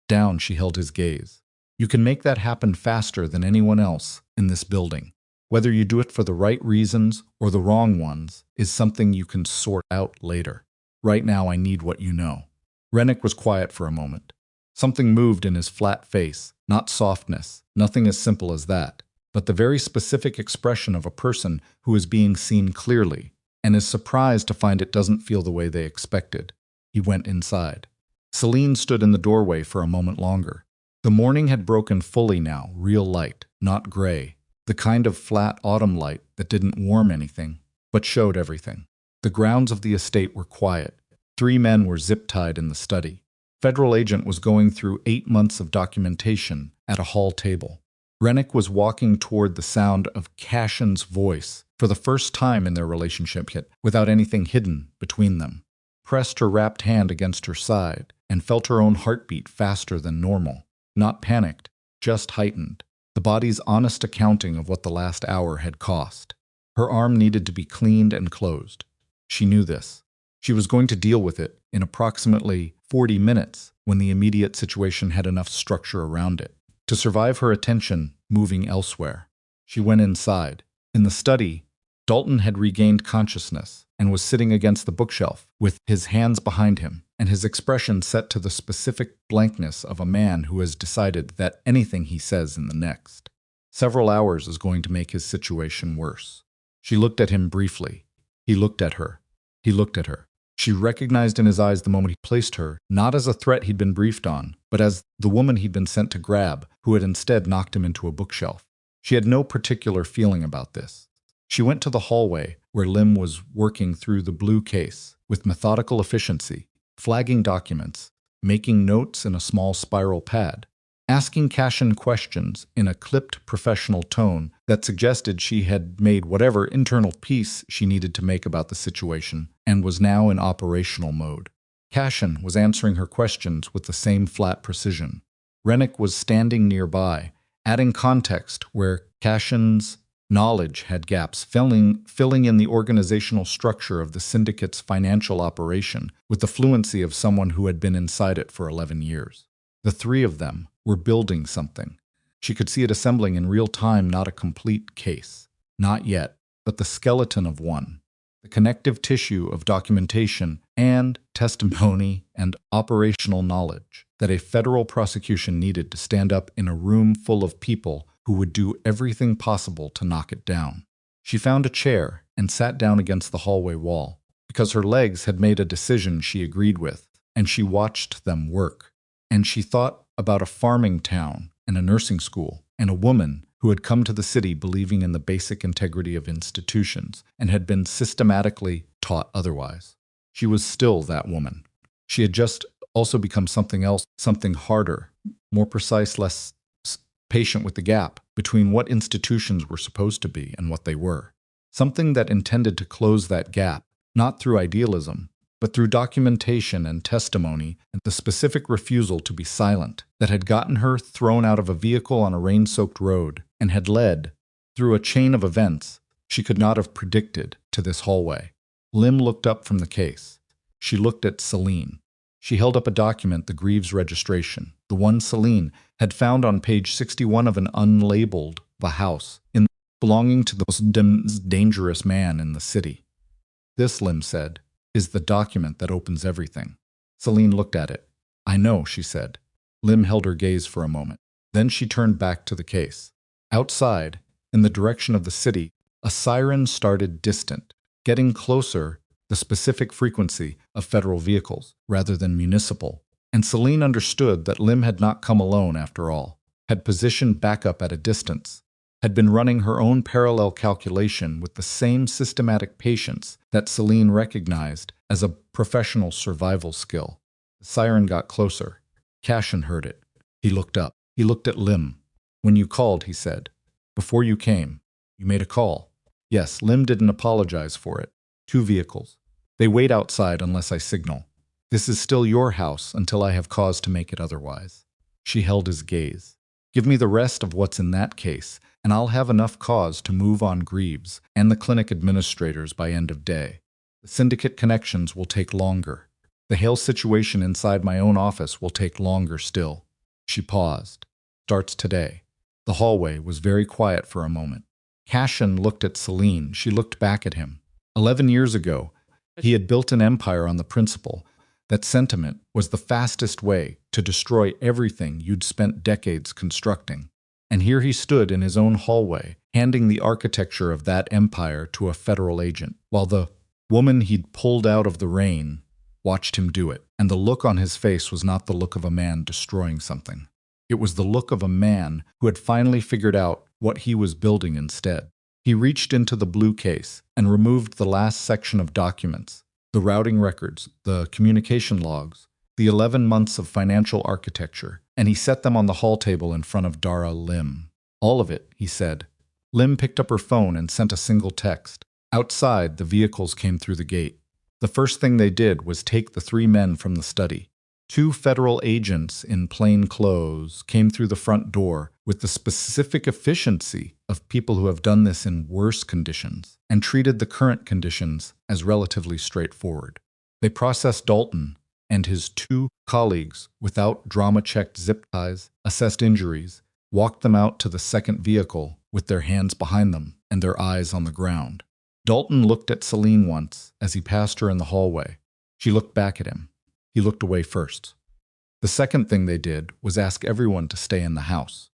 Down, she held his gaze. You can make that happen faster than anyone else in this building. Whether you do it for the right reasons or the wrong ones is something you can sort out later. Right now, I need what you know. Rennick was quiet for a moment. Something moved in his flat face, not softness, nothing as simple as that, but the very specific expression of a person who is being seen clearly and is surprised to find it doesn't feel the way they expected. He went inside. Celine stood in the doorway for a moment longer. The morning had broken fully now, real light, not gray, the kind of flat autumn light that didn't warm anything, but showed everything. The grounds of the estate were quiet. 3 men were zip-tied in the study. Federal agent was going through 8 months of documentation at a hall table. Rennick was walking toward the sound of Cashin's voice for the first time in their relationship yet, without anything hidden between them. Pressed her wrapped hand against her side and felt her own heartbeat faster than normal. Not panicked, just heightened. The body's honest accounting of what the last hour had cost. Her arm needed to be cleaned and closed. She knew this. She was going to deal with it in approximately 40 minutes when the immediate situation had enough structure around it to survive her attention moving elsewhere. She went inside. In the study, Dalton had regained consciousness and was sitting against the bookshelf with his hands behind him and his expression set to the specific blankness of a man who has decided that anything he says in the next several hours is going to make his situation worse. She looked at him briefly. He looked at her. He looked at her. She recognized in his eyes the moment he placed her, not as a threat he'd been briefed on, but as the woman he'd been sent to grab, who had instead knocked him into a bookshelf. She had no particular feeling about this. She went to the hallway, where Lim was working through the blue case, with methodical efficiency, flagging documents, making notes in a small spiral pad, asking Cashin questions in a clipped professional tone that suggested she had made whatever internal peace she needed to make about the situation and was now in operational mode. Cashin was answering her questions with the same flat precision. Rennick was standing nearby, adding context where Cashin's knowledge had gaps, filling in the organizational structure of the syndicate's financial operation with the fluency of someone who had been inside it for 11 years. The 3 of them were building something. She could see it assembling in real time, not a complete case. Not yet, but the skeleton of one. The connective tissue of documentation and testimony and operational knowledge that a federal prosecution needed to stand up in a room full of people who would do everything possible to knock it down. She found a chair and sat down against the hallway wall, because her legs had made a decision she agreed with, and she watched them work. And she thought about a farming town and a nursing school and a woman who had come to the city believing in the basic integrity of institutions and had been systematically taught otherwise. She was still that woman. She had just also become something else, something harder, more precise, less patient with the gap between what institutions were supposed to be and what they were. Something that intended to close that gap, not through idealism, but through documentation and testimony and the specific refusal to be silent that had gotten her thrown out of a vehicle on a rain-soaked road and had led, through a chain of events she could not have predicted, to this hallway. Lim looked up from the case. She looked at Celine. She held up a document, the Greaves registration, the one Celine had found on page 61 of an unlabeled a house belonging to the most dangerous man in the city. This, Lim said, is the document that opens everything. Celine looked at it. I know, she said. Lim held her gaze for a moment. Then she turned back to the case. Outside, in the direction of the city, a siren started distant, getting closer, the specific frequency of federal vehicles rather than municipal. And Celine understood that Lim had not come alone after all, had positioned backup at a distance, had been running her own parallel calculation with the same systematic patience that Celine recognized as a professional survival skill. The siren got closer. Cashin heard it. He looked up. He looked at Lim. When you called, he said. Before you came, you made a call. Yes, Lim didn't apologize for it. 2 vehicles. They wait outside unless I signal. This is still your house until I have cause to make it otherwise. She held his gaze. Give me the rest of what's in that case, and I'll have enough cause to move on Greaves and the clinic administrators by end of day. The syndicate connections will take longer. The Hale situation inside my own office will take longer still. She paused. Starts today. The hallway was very quiet for a moment. Cashin looked at Celine. She looked back at him. 11 years ago, he had built an empire on the principle that sentiment was the fastest way to destroy everything you'd spent decades constructing. And here he stood in his own hallway, handing the architecture of that empire to a federal agent, while the woman he'd pulled out of the rain watched him do it. And the look on his face was not the look of a man destroying something. It was the look of a man who had finally figured out what he was building instead. He reached into the blue case and removed the last section of documents, the routing records, the communication logs, the 11 months of financial architecture, and he set them on the hall table in front of Dara Lim. All of it, he said. Lim picked up her phone and sent a single text. Outside, the vehicles came through the gate. The first thing they did was take the 3 men from the study. 2 federal agents in plain clothes came through the front door with the specific efficiency of people who have done this in worse conditions and treated the current conditions as relatively straightforward. They processed Dalton and his 2 colleagues without drama-checked zip ties, assessed injuries, walked them out to the second vehicle with their hands behind them and their eyes on the ground. Dalton looked at Celine once as he passed her in the hallway. She looked back at him. He looked away first. The second thing they did was ask everyone to stay in the house.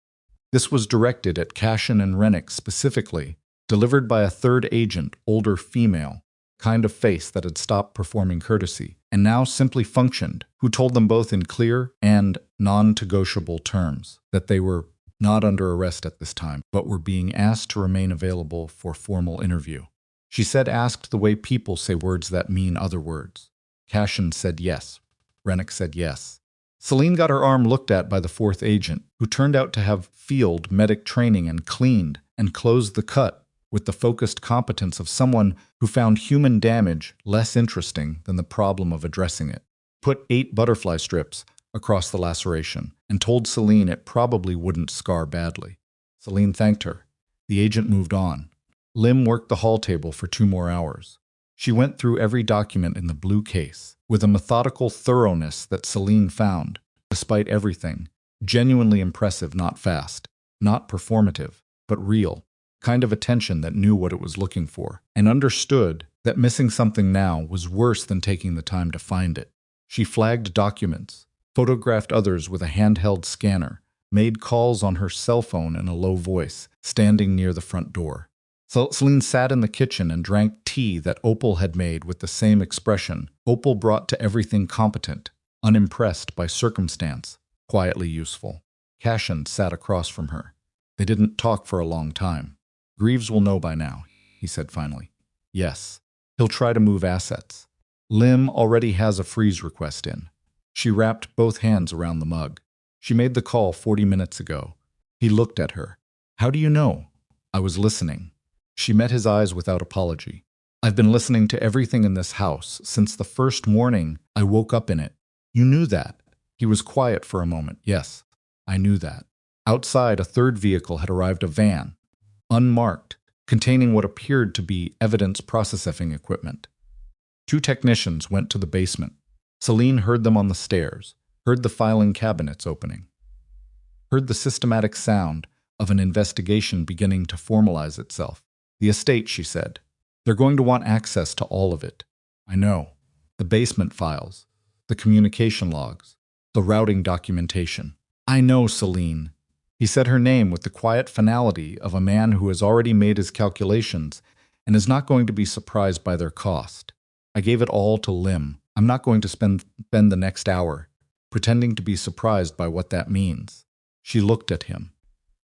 This was directed at Cashin and Rennick specifically, delivered by a third agent, older female, kind of face that had stopped performing courtesy, and now simply functioned, who told them both in clear and non-negotiable terms that they were not under arrest at this time, but were being asked to remain available for formal interview. She said asked the way people say words that mean other words. Cashin said yes. Rennick said yes. Celine got her arm looked at by the 4th agent, who turned out to have field medic training and cleaned and closed the cut with the focused competence of someone who found human damage less interesting than the problem of addressing it. Put 8 butterfly strips across the laceration and told Celine it probably wouldn't scar badly. Celine thanked her. The agent moved on. Lim worked the hall table for 2 more hours. She went through every document in the blue case with a methodical thoroughness that Celine found, despite everything, genuinely impressive, not fast, not performative, but real, kind of attention that knew what it was looking for, and understood that missing something now was worse than taking the time to find it. She flagged documents, photographed others with a handheld scanner, made calls on her cell phone in a low voice, standing near the front door. Celine sat in the kitchen and drank tea that Opal had made with the same expression Opal brought to everything competent, unimpressed by circumstance, quietly useful. Cashin sat across from her. They didn't talk for a long time. Greaves will know by now, he said finally. Yes. He'll try to move assets. Lim already has a freeze request in. She wrapped both hands around the mug. She made the call 40 minutes ago. He looked at her. How do you know? I was listening. She met his eyes without apology. I've been listening to everything in this house since the first morning I woke up in it. You knew that. He was quiet for a moment. Yes, I knew that. Outside, a 3rd vehicle had arrived, a van, unmarked, containing what appeared to be evidence processing equipment. 2 technicians went to the basement. Celine heard them on the stairs, heard the filing cabinets opening, heard the systematic sound of an investigation beginning to formalize itself. The estate, she said. They're going to want access to all of it. I know. The basement files, the communication logs, the routing documentation. I know, Celine. He said her name with the quiet finality of a man who has already made his calculations and is not going to be surprised by their cost. I gave it all to Lim. I'm not going to spend the next hour pretending to be surprised by what that means. She looked at him.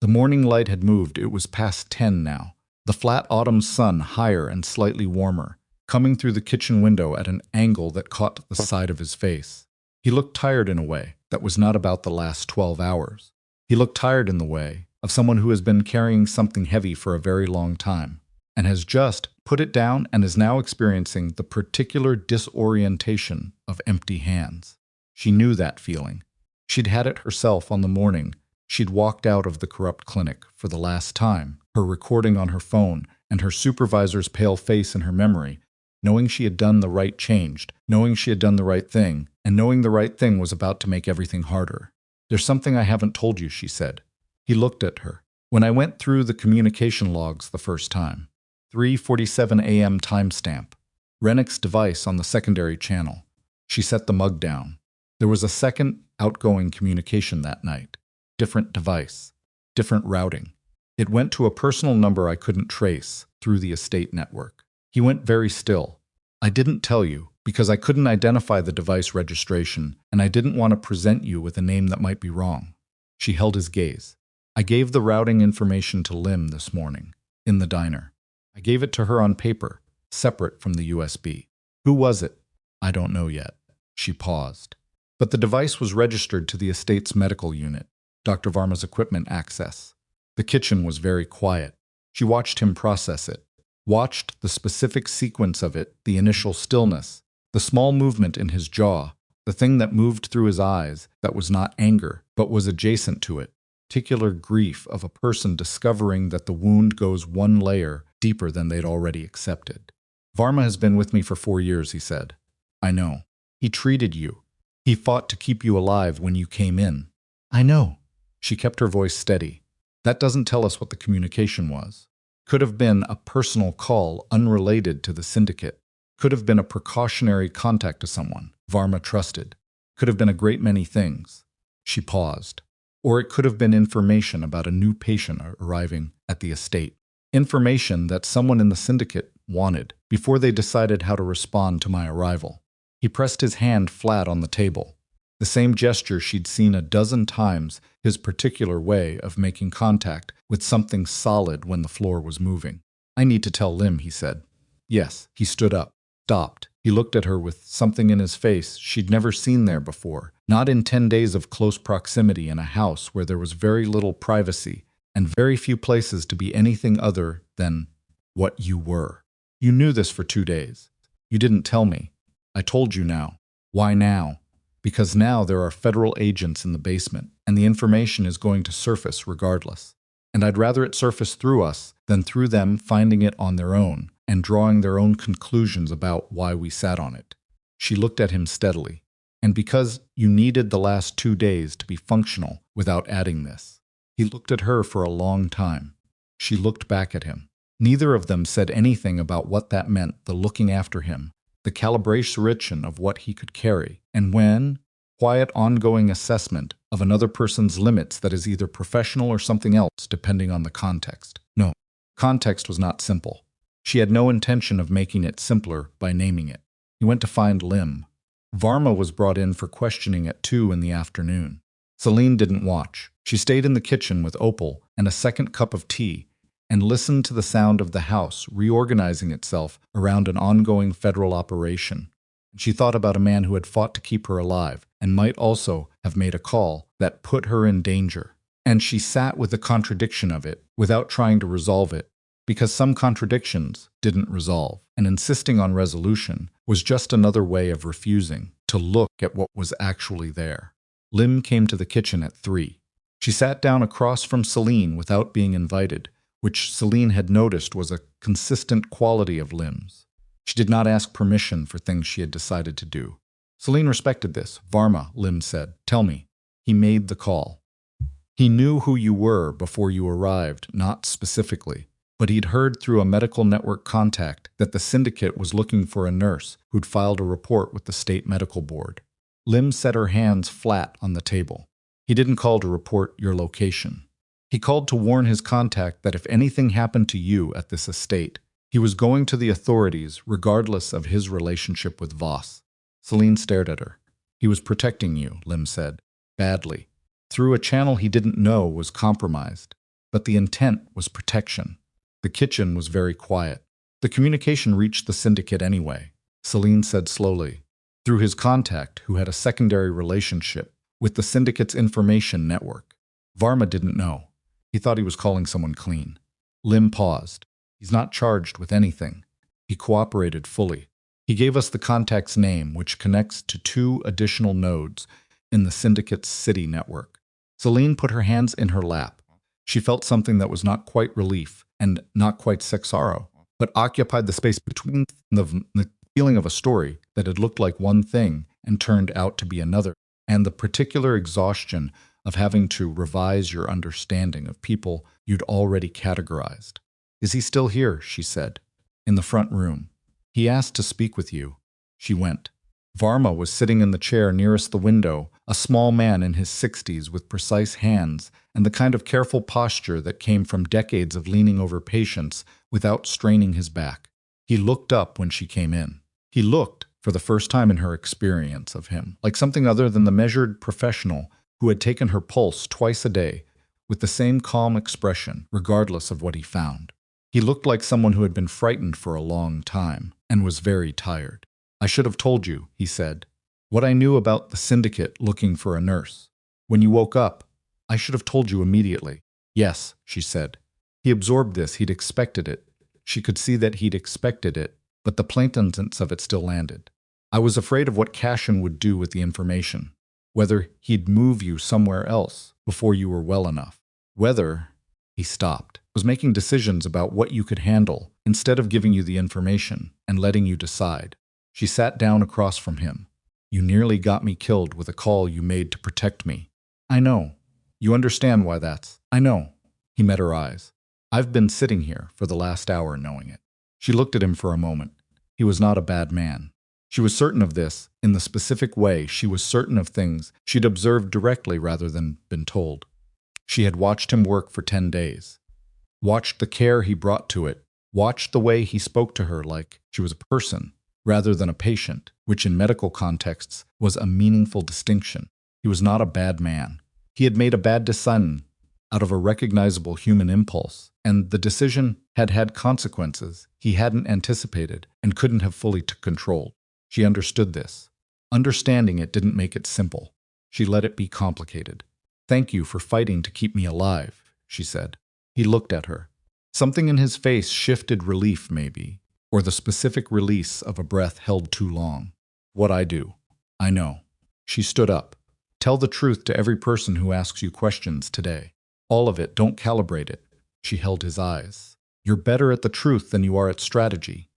The morning light had moved. It was past 10 now. The flat autumn sun higher and slightly warmer, coming through the kitchen window at an angle that caught the side of his face. He looked tired in a way that was not about the last 12 hours. He looked tired in the way of someone who has been carrying something heavy for a very long time and has just put it down and is now experiencing the particular disorientation of empty hands. She knew that feeling. She'd had it herself on the morning she'd walked out of the corrupt clinic for the last time, her recording on her phone and her supervisor's pale face in her memory, knowing she had done the right changed, knowing she had done the right thing, and knowing the right thing was about to make everything harder. There's something I haven't told you, she said. He looked at her. When I went through the communication logs the first time, 3:47 a.m. timestamp, Rennick's device on the secondary channel. She set the mug down. There was a second outgoing communication that night. Different device. Different routing. It went to a personal number I couldn't trace through the estate network. He went very still. I didn't tell you because I couldn't identify the device registration and I didn't want to present you with a name that might be wrong. She held his gaze. I gave the routing information to Lim this morning, in the diner. I gave it to her on paper, separate from the USB. Who was it? I don't know yet. She paused. But the device was registered to the estate's medical unit, Dr. Varma's equipment access. The kitchen was very quiet. She watched him process it, watched the specific sequence of it, the initial stillness, the small movement in his jaw, the thing that moved through his eyes that was not anger, but was adjacent to it, particular grief of a person discovering that the wound goes one layer deeper than they'd already accepted. Varma has been with me for 4 years, he said. I know. He treated you. He fought to keep you alive when you came in. I know. She kept her voice steady. That doesn't tell us what the communication was. Could have been a personal call unrelated to the syndicate. Could have been a precautionary contact to someone Varma trusted. Could have been a great many things. She paused. Or it could have been information about a new patient arriving at the estate. Information that someone in the syndicate wanted before they decided how to respond to my arrival. He pressed his hand flat on the table. The same gesture she'd seen a dozen times, his particular way of making contact with something solid when the floor was moving. I need to tell Lim, he said. Yes, he stood up, stopped. He looked at her with something in his face she'd never seen there before, not in 10 days of close proximity in a house where there was very little privacy and very few places to be anything other than what you were. You knew this for 2 days. You didn't tell me. I told you now. Why now? Because now there are federal agents in the basement, and the information is going to surface regardless. And I'd rather it surface through us than through them finding it on their own and drawing their own conclusions about why we sat on it. She looked at him steadily. And because you needed the last 2 days to be functional without adding this. He looked at her for a long time. She looked back at him. Neither of them said anything about what that meant, the looking after him, the calibration of what he could carry, and when, quiet ongoing assessment of another person's limits that is either professional or something else depending on the context. No, context was not simple. She had no intention of making it simpler by naming it. He went to find Lim. Varma was brought in for questioning at 2 in the afternoon. Celine didn't watch. She stayed in the kitchen with Opal and a second cup of tea and listened to the sound of the house reorganizing itself around an ongoing federal operation. She thought about a man who had fought to keep her alive and might also have made a call that put her in danger. And she sat with the contradiction of it without trying to resolve it, because some contradictions didn't resolve, and insisting on resolution was just another way of refusing to look at what was actually there. Lim came to the kitchen at 3. She sat down across from Celine without being invited, which Celine had noticed was a consistent quality of Lim's. She did not ask permission for things she had decided to do. Celine respected this. Varma, Lim said, tell me. He made the call. He knew who you were before you arrived, not specifically, but he'd heard through a medical network contact that the syndicate was looking for a nurse who'd filed a report with the state medical board. Lim set her hands flat on the table. He didn't call to report your location. He called to warn his contact that if anything happened to you at this estate, he was going to the authorities regardless of his relationship with Voss. Celine stared at her. He was protecting you, Lim said. Badly. Through a channel he didn't know was compromised. But the intent was protection. The kitchen was very quiet. The communication reached the syndicate anyway, Celine said slowly, through his contact who had a secondary relationship with the syndicate's information network. Varma didn't know. He thought he was calling someone clean. Lim paused. He's not charged with anything. He cooperated fully. He gave us the contact's name, which connects to 2 additional nodes in the syndicate's city network. Celine put her hands in her lap. She felt something that was not quite relief and not quite sorrow, but occupied the space between the feeling of a story that had looked like one thing and turned out to be another, and the particular exhaustion of having to revise your understanding of people you'd already categorized. Is he still here? She said. In the front room. He asked to speak with you. She went. Varma was sitting in the chair nearest the window, a small man in his 60s with precise hands and the kind of careful posture that came from decades of leaning over patients without straining his back. He looked up when she came in. He looked, for the first time in her experience of him, like something other than the measured professional who had taken her pulse twice a day with the same calm expression, regardless of what he found. He looked like someone who had been frightened for a long time and was very tired. I should have told you, he said, what I knew about the syndicate looking for a nurse. When you woke up, I should have told you immediately. Yes, she said. He absorbed this. He'd expected it. She could see that he'd expected it, but the plaintiveness of it still landed. I was afraid of what Cashin would do with the information. Whether he'd move you somewhere else before you were well enough. Whether, he stopped, was making decisions about what you could handle instead of giving you the information and letting you decide. She sat down across from him. You nearly got me killed with a call you made to protect me. I know. You understand why that's. I know. He met her eyes. I've been sitting here for the last hour knowing it. She looked at him for a moment. He was not a bad man. She was certain of this in the specific way she was certain of things she'd observed directly rather than been told. She had watched him work for 10 days. Watched the care he brought to it. Watched the way he spoke to her like she was a person rather than a patient, which in medical contexts was a meaningful distinction. He was not a bad man. He had made a bad decision out of a recognizable human impulse, and the decision had had consequences he hadn't anticipated and couldn't have fully controlled. She understood this. Understanding it didn't make it simple. She let it be complicated. Thank you for fighting to keep me alive, she said. He looked at her. Something in his face shifted relief, maybe, or the specific release of a breath held too long. What I do. I know. She stood up. Tell the truth to every person who asks you questions today. All of it, don't calibrate it. She held his eyes. You're better at the truth than you are at strategy.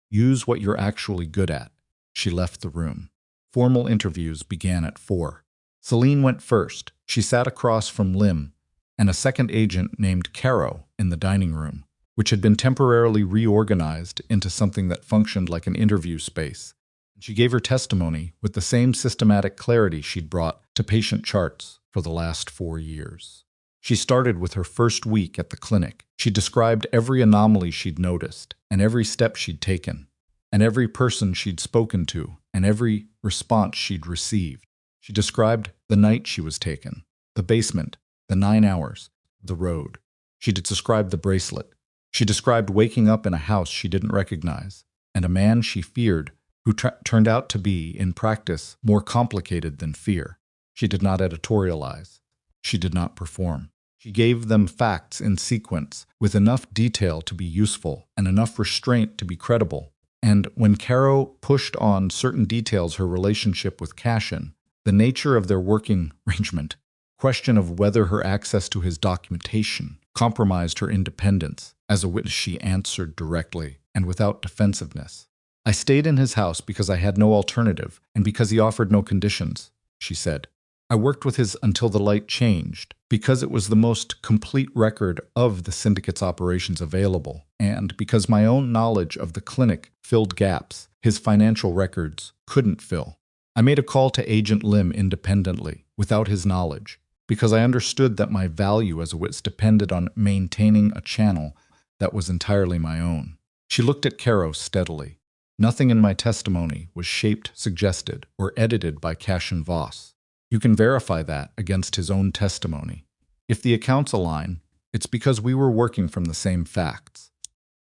Use what you're actually good at. She left the room. Formal interviews began at 4. Celine went first. She sat across from Lim and a second agent named Caro in the dining room, which had been temporarily reorganized into something that functioned like an interview space. She gave her testimony with the same systematic clarity she'd brought to patient charts for the last 4 years. She started with her first week at the clinic. She described every anomaly she'd noticed, and every step she'd taken, and every person she'd spoken to, and every response she'd received. She described the night she was taken, the basement, the 9 hours, the road. She described the bracelet. She described waking up in a house she didn't recognize, and a man she feared who turned out to be, in practice, more complicated than fear. She did not editorialize. She did not perform. She gave them facts in sequence, with enough detail to be useful and enough restraint to be credible. And when Caro pushed on certain details, her relationship with Cashin, the nature of their working arrangement, question of whether her access to his documentation compromised her independence, as a witness she answered directly and without defensiveness. I stayed in his house because I had no alternative and because he offered no conditions, she said. I worked with his until the light changed, because it was the most complete record of the syndicate's operations available, and because my own knowledge of the clinic filled gaps his financial records couldn't fill. I made a call to Agent Lim independently, without his knowledge, because I understood that my value as a witness depended on maintaining a channel that was entirely my own. She looked at Caro steadily. Nothing in my testimony was shaped, suggested, or edited by Cashin Voss. You can verify that against his own testimony. If the accounts align, it's because we were working from the same facts,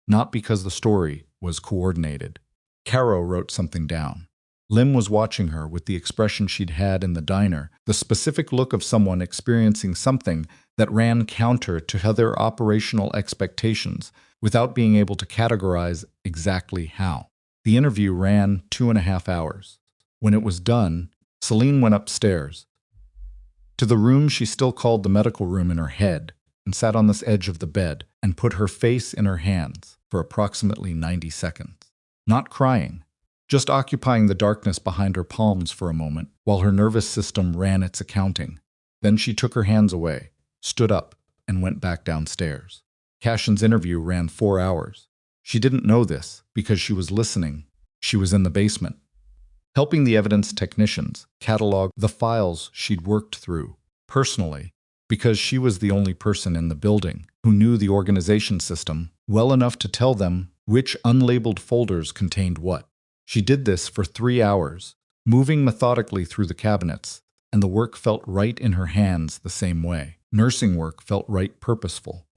not because the story was coordinated. Caro wrote something down. Lim was watching her with the expression she'd had in the diner, the specific look of someone experiencing something that ran counter to their operational expectations without being able to categorize exactly how. The interview ran 2.5 hours. When it was done, Celine went upstairs to the room she still called the medical room in her head and sat on this edge of the bed and put her face in her hands for approximately 90 seconds. Not crying, just occupying the darkness behind her palms for a moment while her nervous system ran its accounting. Then she took her hands away, stood up, and went back downstairs. Cashin's interview ran 4 hours. She didn't know this because she was listening. She was in the basement, helping the evidence technicians catalog the files she'd worked through personally, because she was the only person in the building who knew the organization system well enough to tell them which unlabeled folders contained what. She did this for 3 hours, moving methodically through the cabinets, and the work felt right in her hands the same way. Nursing work felt right, purposeful,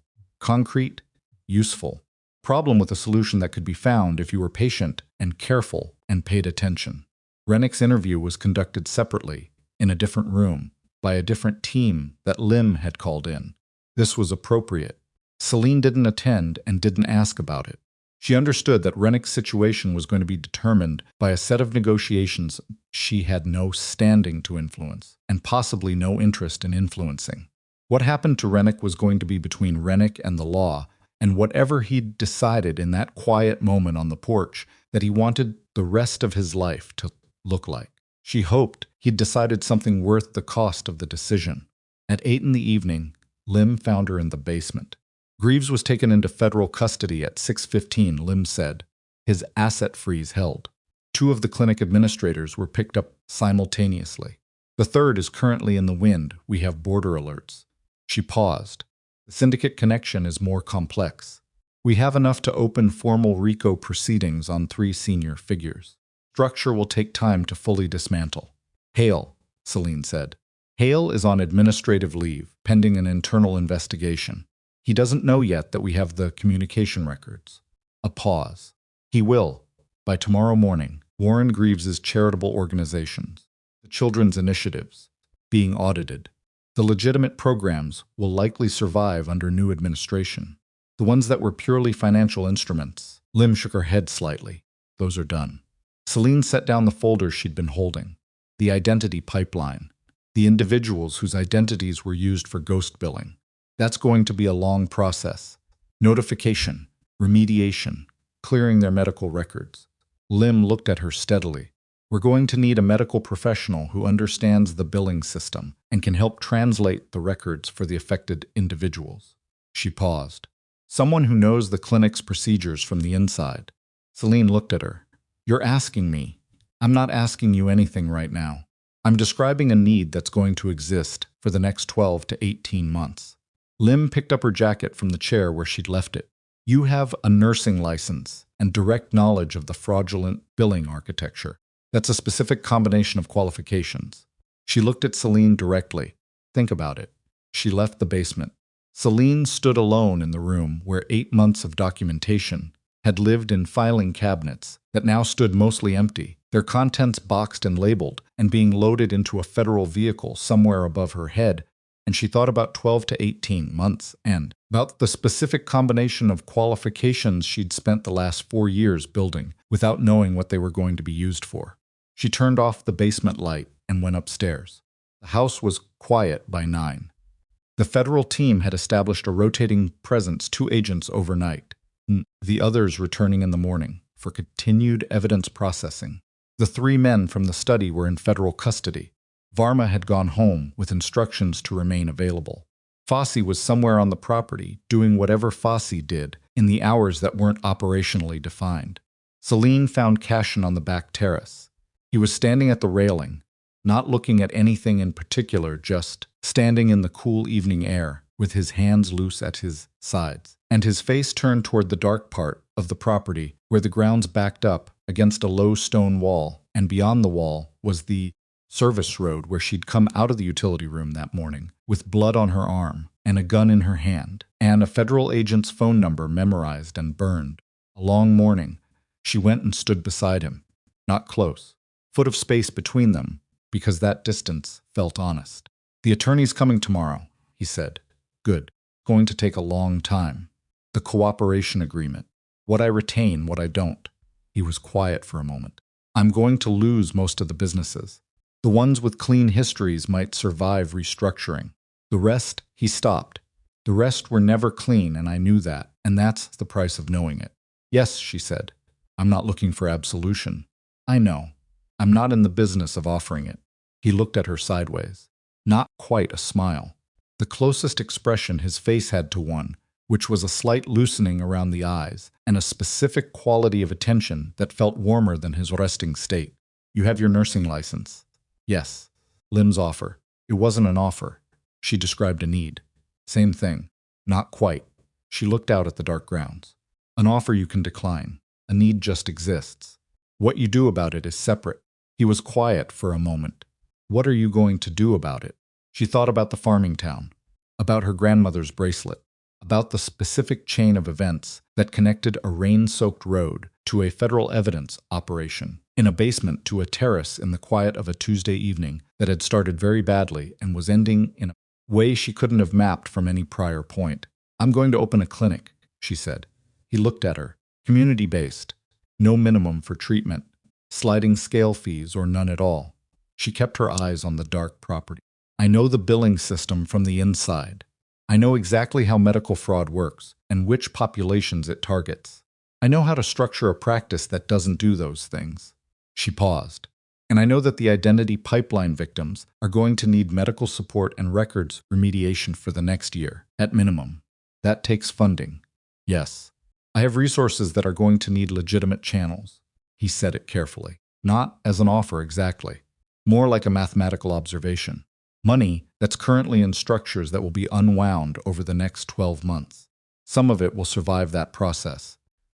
concrete, useful. Problem with a solution that could be found if you were patient and careful and paid attention. Rennick's interview was conducted separately, in a different room, by a different team that Lim had called in. This was appropriate. Celine didn't attend and didn't ask about it. She understood that Rennick's situation was going to be determined by a set of negotiations she had no standing to influence, and possibly no interest in influencing. What happened to Rennick was going to be between Rennick and the law, and whatever he'd decided in that quiet moment on the porch that he wanted the rest of his life to look like. She hoped he'd decided something worth the cost of the decision. At 8 in the evening, Lim found her in the basement. Greaves was taken into federal custody at 6:15, Lim said. His asset freeze held. 2 of the clinic administrators were picked up simultaneously. The 3rd is currently in the wind. We have border alerts. She paused. The syndicate connection is more complex. We have enough to open formal RICO proceedings on 3 senior figures. Structure will take time to fully dismantle. Hale, Celine said. Hale is on administrative leave, pending an internal investigation. He doesn't know yet that we have the communication records. A pause. He will, by tomorrow morning, Warren Greaves's charitable organizations, the children's initiatives, being audited. The legitimate programs will likely survive under new administration. The ones that were purely financial instruments. Lim shook her head slightly. Those are done. Celine set down the folders she'd been holding. The identity pipeline. The individuals whose identities were used for ghost billing. That's going to be a long process. Notification, remediation, clearing their medical records. Lim looked at her steadily. We're going to need a medical professional who understands the billing system and can help translate the records for the affected individuals. She paused. Someone who knows the clinic's procedures from the inside. Celine looked at her. You're asking me. I'm not asking you anything right now. I'm describing a need that's going to exist for the next 12 to 18 months. Lim picked up her jacket from the chair where she'd left it. You have a nursing license and direct knowledge of the fraudulent billing architecture. That's a specific combination of qualifications. She looked at Celine directly. Think about it. She left the basement. Celine stood alone in the room where 8 months of documentation had lived in filing cabinets that now stood mostly empty, their contents boxed and labeled and being loaded into a federal vehicle somewhere above her head, and she thought about 12 to 18 months and about the specific combination of qualifications she'd spent the last 4 years building without knowing what they were going to be used for. She turned off the basement light and went upstairs. The house was quiet by 9. The federal team had established a rotating presence, 2 agents overnight, the others returning in the morning for continued evidence processing. The 3 men from the study were in federal custody. Varma had gone home with instructions to remain available. Fosse was somewhere on the property, doing whatever Fosse did in the hours that weren't operationally defined. Celine found Cashin on the back terrace. He was standing at the railing, not looking at anything in particular, just standing in the cool evening air, with his hands loose at his sides, and his face turned toward the dark part of the property where the grounds backed up against a low stone wall, and beyond the wall was the service road where she'd come out of the utility room that morning, with blood on her arm and a gun in her hand, and a federal agent's phone number memorized and burned. A long morning. She went and stood beside him. Not close. Foot of space between them, because that distance felt honest. "The attorney's coming tomorrow," he said. "Good. Going to take a long time. The cooperation agreement. What I retain, what I don't." He was quiet for a moment. "I'm going to lose most of the businesses. The ones with clean histories might survive restructuring. The rest," he stopped. "The rest were never clean, and I knew that, and that's the price of knowing it." "Yes," she said. "I'm not looking for absolution." "I know. I'm not in the business of offering it." He looked at her sideways. Not quite a smile. The closest expression his face had to one, which was a slight loosening around the eyes, and a specific quality of attention that felt warmer than his resting state. "You have your nursing license?" "Yes." Lim's offer. It wasn't an offer. She described a need. "Same thing." "Not quite." She looked out at the dark grounds. "An offer you can decline. A need just exists. What you do about it is separate." He was quiet for a moment. "What are you going to do about it?" She thought about the farming town, about her grandmother's bracelet, about the specific chain of events that connected a rain-soaked road to a federal evidence operation, in a basement to a terrace in the quiet of a Tuesday evening that had started very badly and was ending in a way she couldn't have mapped from any prior point. "I'm going to open a clinic," she said. He looked at her. "Community-based. No minimum for treatment. Sliding scale fees or none at all." She kept her eyes on the dark property. "I know the billing system from the inside. I know exactly how medical fraud works and which populations it targets. I know how to structure a practice that doesn't do those things." She paused. "And I know that the identity pipeline victims are going to need medical support and records remediation for the next year, at minimum. That takes funding." "Yes. I have resources that are going to need legitimate channels." He said it carefully. Not as an offer exactly. More like a mathematical observation. Money that's currently in structures that will be unwound over the next 12 months. Some of it will survive that process.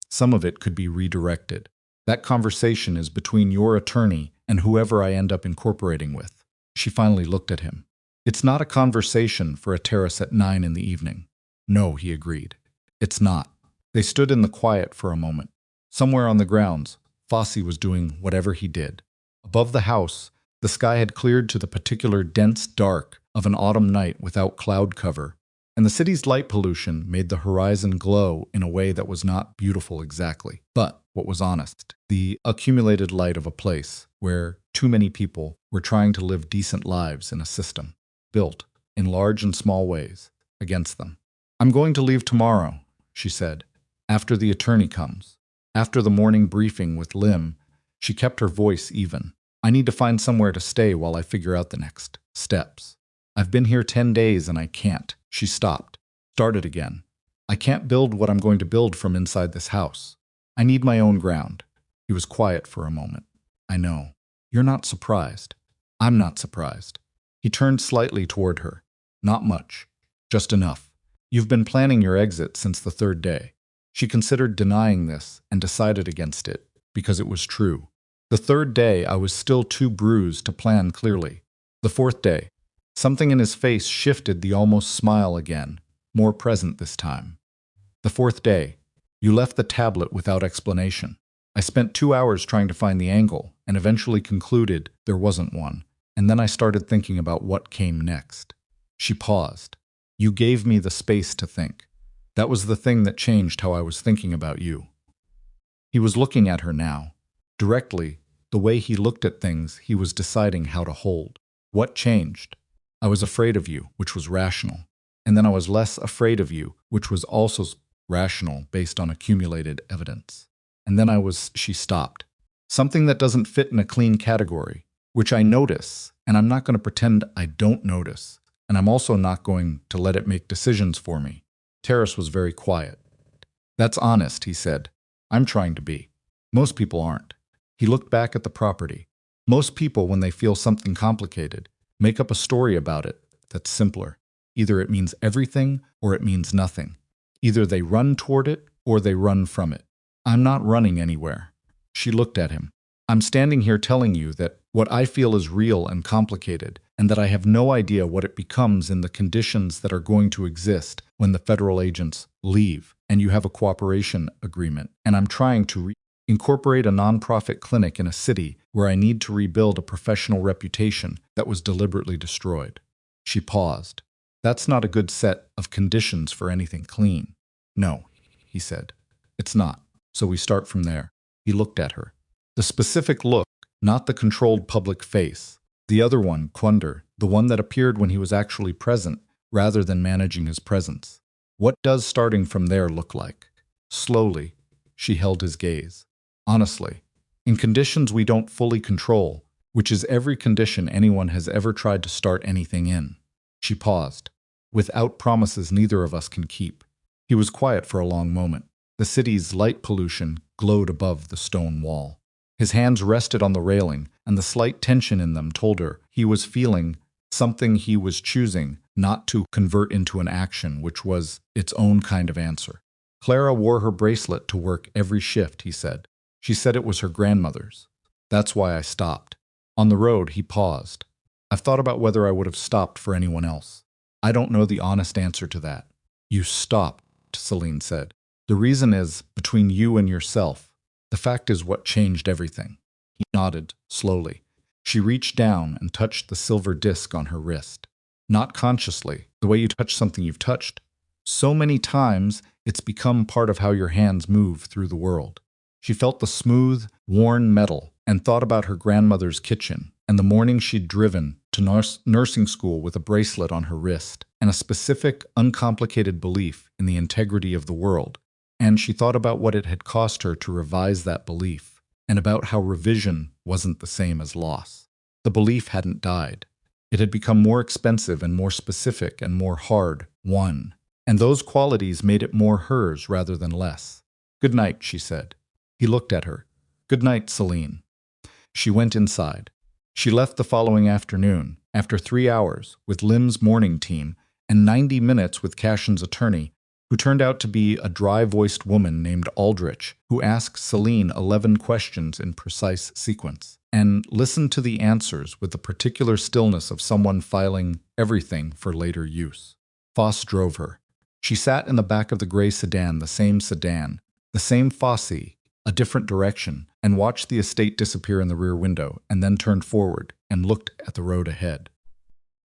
Some of it could be redirected. That conversation is between your attorney and whoever I end up incorporating with. She finally looked at him. "It's not a conversation for a terrace at 9 in the evening." "No," he agreed. "It's not." They stood in the quiet for a moment. Somewhere on the grounds, Fosse was doing whatever he did. Above the house, the sky had cleared to the particular dense dark of an autumn night without cloud cover, and the city's light pollution made the horizon glow in a way that was not beautiful exactly, but what was honest. The accumulated light of a place where too many people were trying to live decent lives in a system, built, in large and small ways, against them. "I'm going to leave tomorrow," she said, "after the attorney comes." After the morning briefing with Lim, she kept her voice even. "I need to find somewhere to stay while I figure out the next steps. I've been here 10 days and I can't." She stopped, started again. "I can't build what I'm going to build from inside this house. I need my own ground." He was quiet for a moment. "I know. You're not surprised. I'm not surprised." He turned slightly toward her. "Not much. Just enough. You've been planning your exit since the 3rd day." She considered denying this and decided against it, because it was true. "The 3rd day I was still too bruised to plan clearly. The 4th day." Something in his face shifted the almost smile again, more present this time. "The 4th day. You left the tablet without explanation. I spent 2 hours trying to find the angle, and eventually concluded there wasn't one, and then I started thinking about what came next." She paused. "You gave me the space to think. That was the thing that changed how I was thinking about you." He was looking at her now. Directly, the way he looked at things, he was deciding how to hold. "What changed?" "I was afraid of you, which was rational. And then I was less afraid of you, which was also rational based on accumulated evidence. And then I was..." She stopped. "Something that doesn't fit in a clean category. which I notice, and I'm not going to pretend I don't notice, and I'm also not going to let it make decisions for me. Terrace was very quiet. That's honest, he said. I'm trying to be. Most people aren't. He looked back at the property. Most people, when they feel something complicated, make up a story about it that's simpler. Either it means everything or it means nothing. Either they run toward it or they run from it. I'm not running anywhere. She looked at him. I'm standing here telling you that what I feel is real and complicated, and that I have no idea what it becomes in the conditions that are going to exist when the federal agents leave, and you have a cooperation agreement, and I'm trying to incorporate a nonprofit clinic in a city where I need to rebuild a professional reputation that was deliberately destroyed. She paused. That's not a good set of conditions for anything clean. No, he said. It's not. So we start from there. He looked at her. The specific look, not the controlled public face. The other one, Quander, the one that appeared when he was actually present, rather than managing his presence. What does starting from there look like? Slowly, she held his gaze. Honestly, in conditions we don't fully control, which is every condition anyone has ever tried to start anything in. She paused. Without promises neither of us can keep. He was quiet for a long moment. The city's light pollution glowed above the stone wall. His hands rested on the railing, and the slight tension in them told her he was feeling something he was choosing not to convert into an action, which was its own kind of answer. Clara wore her bracelet to work every shift, he said. She said it was her grandmother's. That's why I stopped. On the road, he paused. I've thought about whether I would have stopped for anyone else. I don't know the honest answer to that. You stopped, Celine said. The reason is between you and yourself. The fact is what changed everything. He nodded, slowly. She reached down and touched the silver disc on her wrist. Not consciously, the way you touch something you've touched. So many times, it's become part of how your hands move through the world. She felt the smooth, worn metal and thought about her grandmother's kitchen and the morning she'd driven to nursing school with a bracelet on her wrist and a specific, uncomplicated belief in the integrity of the world. And she thought about what it had cost her to revise that belief, and about how revision wasn't the same as loss. The belief hadn't died. It had become more expensive and more specific and more hard-won. And those qualities made it more hers rather than less. Good night, she said. He looked at her. Good night, Celine. She went inside. She left the following afternoon, after 3 hours, with Lim's morning team, and 90 minutes with Cashin's attorney, who turned out to be a dry-voiced woman named Aldrich, who asked Celine 11 questions in precise sequence, and listened to the answers with the particular stillness of someone filing everything for later use. Foss drove her. She sat in the back of the gray sedan, the same Fossey, a different direction, and watched the estate disappear in the rear window, and then turned forward and looked at the road ahead,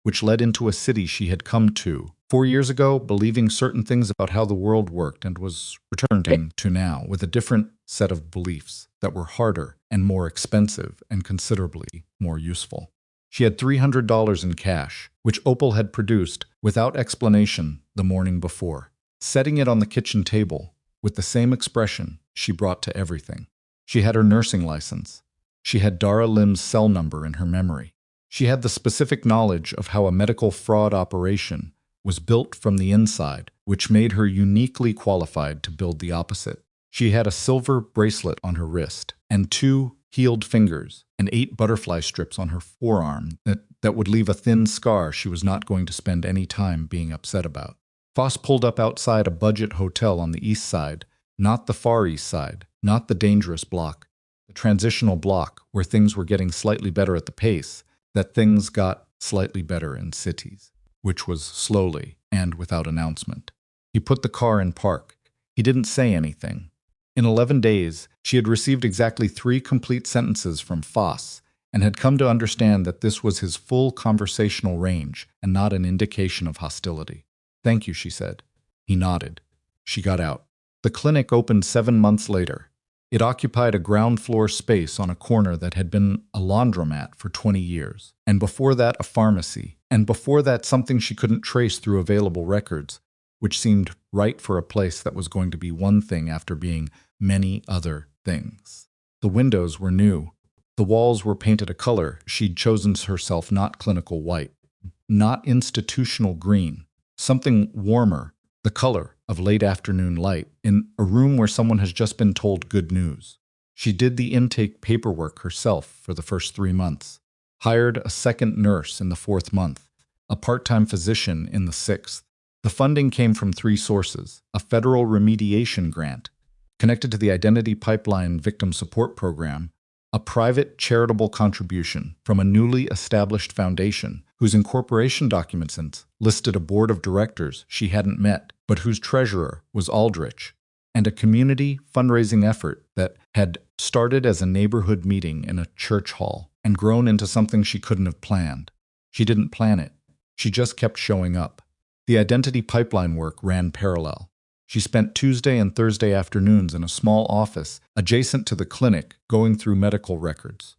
which led into a city she had come to 4 years ago, believing certain things about how the world worked, and was returning to now with a different set of beliefs that were harder and more expensive and considerably more useful. She had $300 in cash, which Opal had produced without explanation the morning before, setting it on the kitchen table with the same expression she brought to everything. She had her nursing license. She had Dara Lim's cell number in her memory. She had the specific knowledge of how a medical fraud operation was built from the inside, which made her uniquely qualified to build the opposite. She had a silver bracelet on her wrist, and 2 healed fingers, and 8 butterfly strips on her forearm that would leave a thin scar she was not going to spend any time being upset about. Foss pulled up outside a budget hotel on the east side, not the far east side, not the dangerous block, the transitional block where things were getting slightly better at the pace that things got slightly better in cities, which was slowly and without announcement. He put the car in park. He didn't say anything. In 11 days, she had received exactly 3 complete sentences from Foss and had come to understand that this was his full conversational range and not an indication of hostility. Thank you, she said. He nodded. She got out. The clinic opened 7 months later. It occupied a ground-floor space on a corner that had been a laundromat for 20 years, and before that a pharmacy, and before that something she couldn't trace through available records, which seemed right for a place that was going to be one thing after being many other things. The windows were new. The walls were painted a color she'd chosen herself, not clinical white, not institutional green, something warmer, the color of late afternoon light, in a room where someone has just been told good news. She did the intake paperwork herself for the first 3 months, hired a second nurse in the 4th month, a part-time physician in the 6th. The funding came from 3 sources: a federal remediation grant connected to the Identity Pipeline Victim Support Program, a private charitable contribution from a newly established foundation whose incorporation documents listed a board of directors she hadn't met, but whose treasurer was Aldrich, and a community fundraising effort that had started as a neighborhood meeting in a church hall and grown into something she couldn't have planned. She didn't plan it. She just kept showing up. The Identity Pipeline work ran parallel. She spent Tuesday and Thursday afternoons in a small office adjacent to the clinic going through medical records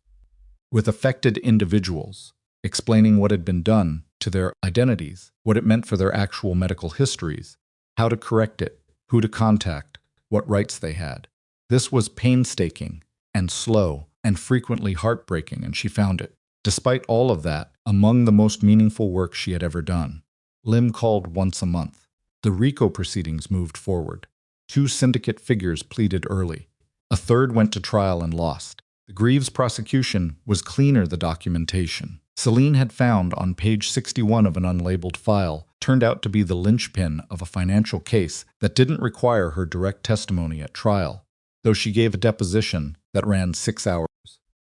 with affected individuals, explaining what had been done to their identities, what it meant for their actual medical histories, how to correct it, who to contact, what rights they had. This was painstaking and slow and frequently heartbreaking, and she found it, despite all of that, among the most meaningful work she had ever done. Lim called once a month. The RICO proceedings moved forward. 2 syndicate figures pleaded early. A third went to trial and lost. The Greaves prosecution was cleaner. The documentation Celine had found on page 61 of an unlabeled file turned out to be the linchpin of a financial case that didn't require her direct testimony at trial, though she gave a deposition that ran 6 hours,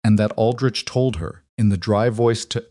and that Aldrich told her, in the dry voice to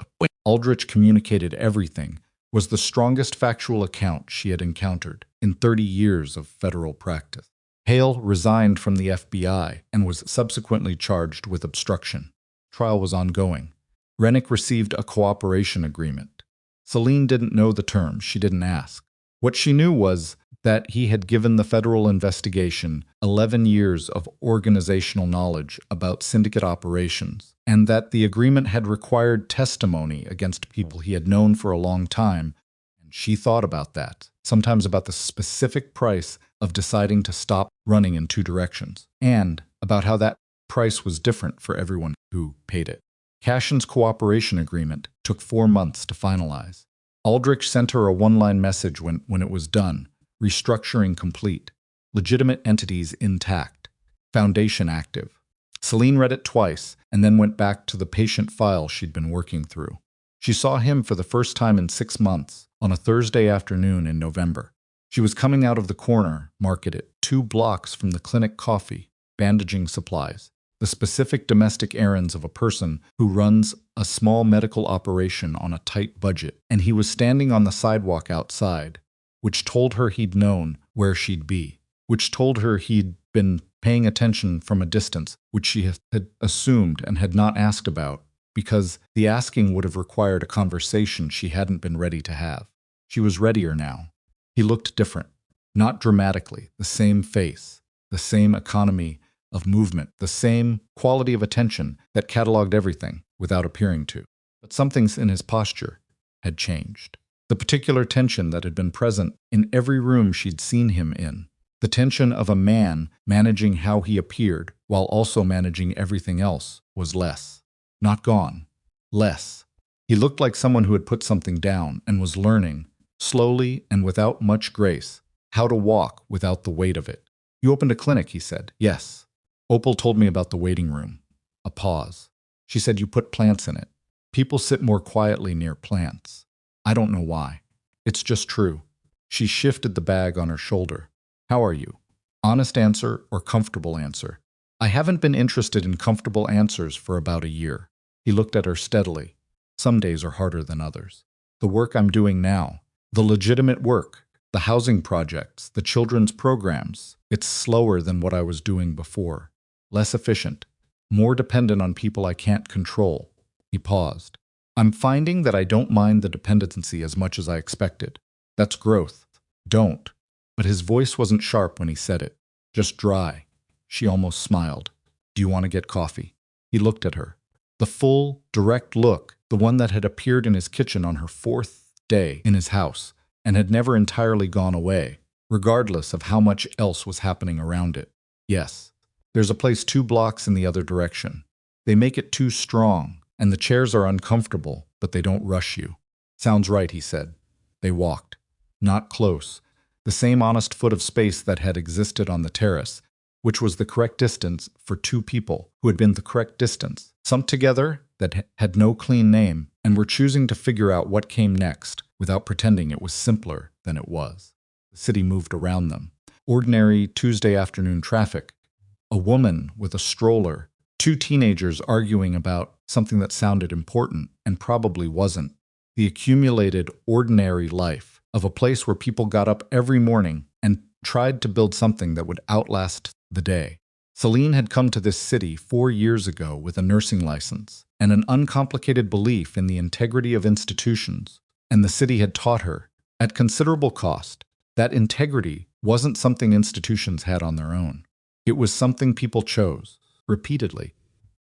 Aldrich communicated everything, was the strongest factual account she had encountered in 30 years of federal practice. Hale resigned from the FBI and was subsequently charged with obstruction. Trial was ongoing. Rennick received a cooperation agreement. Celine didn't know the terms. She didn't ask. What she knew was that he had given the federal investigation 11 years of organizational knowledge about syndicate operations, and that the agreement had required testimony against people he had known for a long time. And she thought about that, sometimes about the specific price of deciding to stop running in 2 directions, and about how that price was different for everyone who paid it. Cashin's cooperation agreement took 4 months to finalize. Aldrich sent her a 1-line message when it was done: restructuring complete, legitimate entities intact, foundation active. Celine read it twice and then went back to the patient file she'd been working through. She saw him for the first time in 6 months on a Thursday afternoon in November. She was coming out of the corner market 2 blocks from the clinic coffee, bandaging supplies, the specific domestic errands of a person who runs a small medical operation on a tight budget, and he was standing on the sidewalk outside, which told her he'd known where she'd be, which told her he'd been paying attention from a distance, which she had assumed and had not asked about, because the asking would have required a conversation she hadn't been ready to have. She was readier now. He looked different, not dramatically, the same face, the same economy of movement, the same quality of attention that cataloged everything without appearing to. But something in his posture had changed. The particular tension that had been present in every room she'd seen him in, the tension of a man managing how he appeared while also managing everything else, was less. Not gone. Less. He looked like someone who had put something down and was learning, slowly and without much grace, how to walk without the weight of it. "You opened a clinic," he said. "Yes. Opal told me about the waiting room." A pause. "She said you put plants in it. People sit more quietly near plants. I don't know why. It's just true." She shifted the bag on her shoulder. "How are you? Honest answer or comfortable answer?" "I haven't been interested in comfortable answers for about a year." He looked at her steadily. "Some days are harder than others. The work I'm doing now, the legitimate work, the housing projects, the children's programs, it's slower than what I was doing before. Less efficient, more dependent on people I can't control." He paused. "I'm finding that I don't mind the dependency as much as I expected. That's growth. Don't." But his voice wasn't sharp when he said it, just dry. She almost smiled. "Do you want to get coffee?" He looked at her. The full, direct look, the one that had appeared in his kitchen on her 4th day in his house and had never entirely gone away, regardless of how much else was happening around it. "Yes. There's a place 2 blocks in the other direction. They make it too strong, and the chairs are uncomfortable, but they don't rush you. Sounds right, he said. They walked. Not close. The same honest foot of space that had existed on the terrace, which was the correct distance for two people who had been the correct distance, some together that had no clean name, and were choosing to figure out what came next without pretending it was simpler than it was. The city moved around them. Ordinary Tuesday afternoon traffic. A woman with a stroller. Two teenagers arguing about something that sounded important and probably wasn't. The accumulated ordinary life of a place where people got up every morning and tried to build something that would outlast the day. Celine had come to this city 4 years ago with a nursing license and an uncomplicated belief in the integrity of institutions, and the city had taught her, at considerable cost, that integrity wasn't something institutions had on their own. It was something people chose, repeatedly,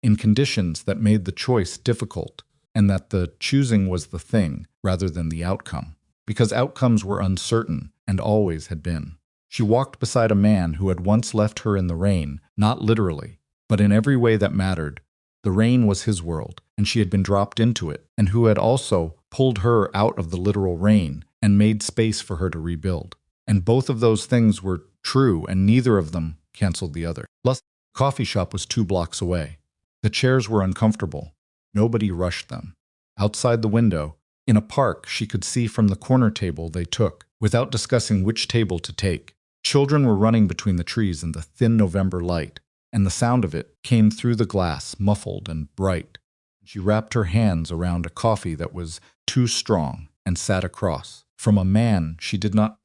in conditions that made the choice difficult, and that the choosing was the thing rather than the outcome, because outcomes were uncertain and always had been. She walked beside a man who had once left her in the rain, not literally, but in every way that mattered. The rain was his world, and she had been dropped into it, and who had also pulled her out of the literal rain and made space for her to rebuild. And both of those things were true, and neither of them canceled the other. Plus, the coffee shop was 2 blocks away. The chairs were uncomfortable. Nobody rushed them. Outside the window, in a park, she could see from the corner table they took, without discussing which table to take. Children were running between the trees in the thin November light, and the sound of it came through the glass, muffled and bright. She wrapped her hands around a coffee that was too strong and sat across from a man she did not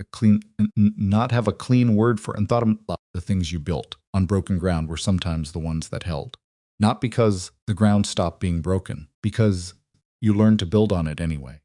have a clean word for, and thought about the things you built on broken ground were sometimes the ones that held. Not because the ground stopped being broken, because you learned to build on it anyway.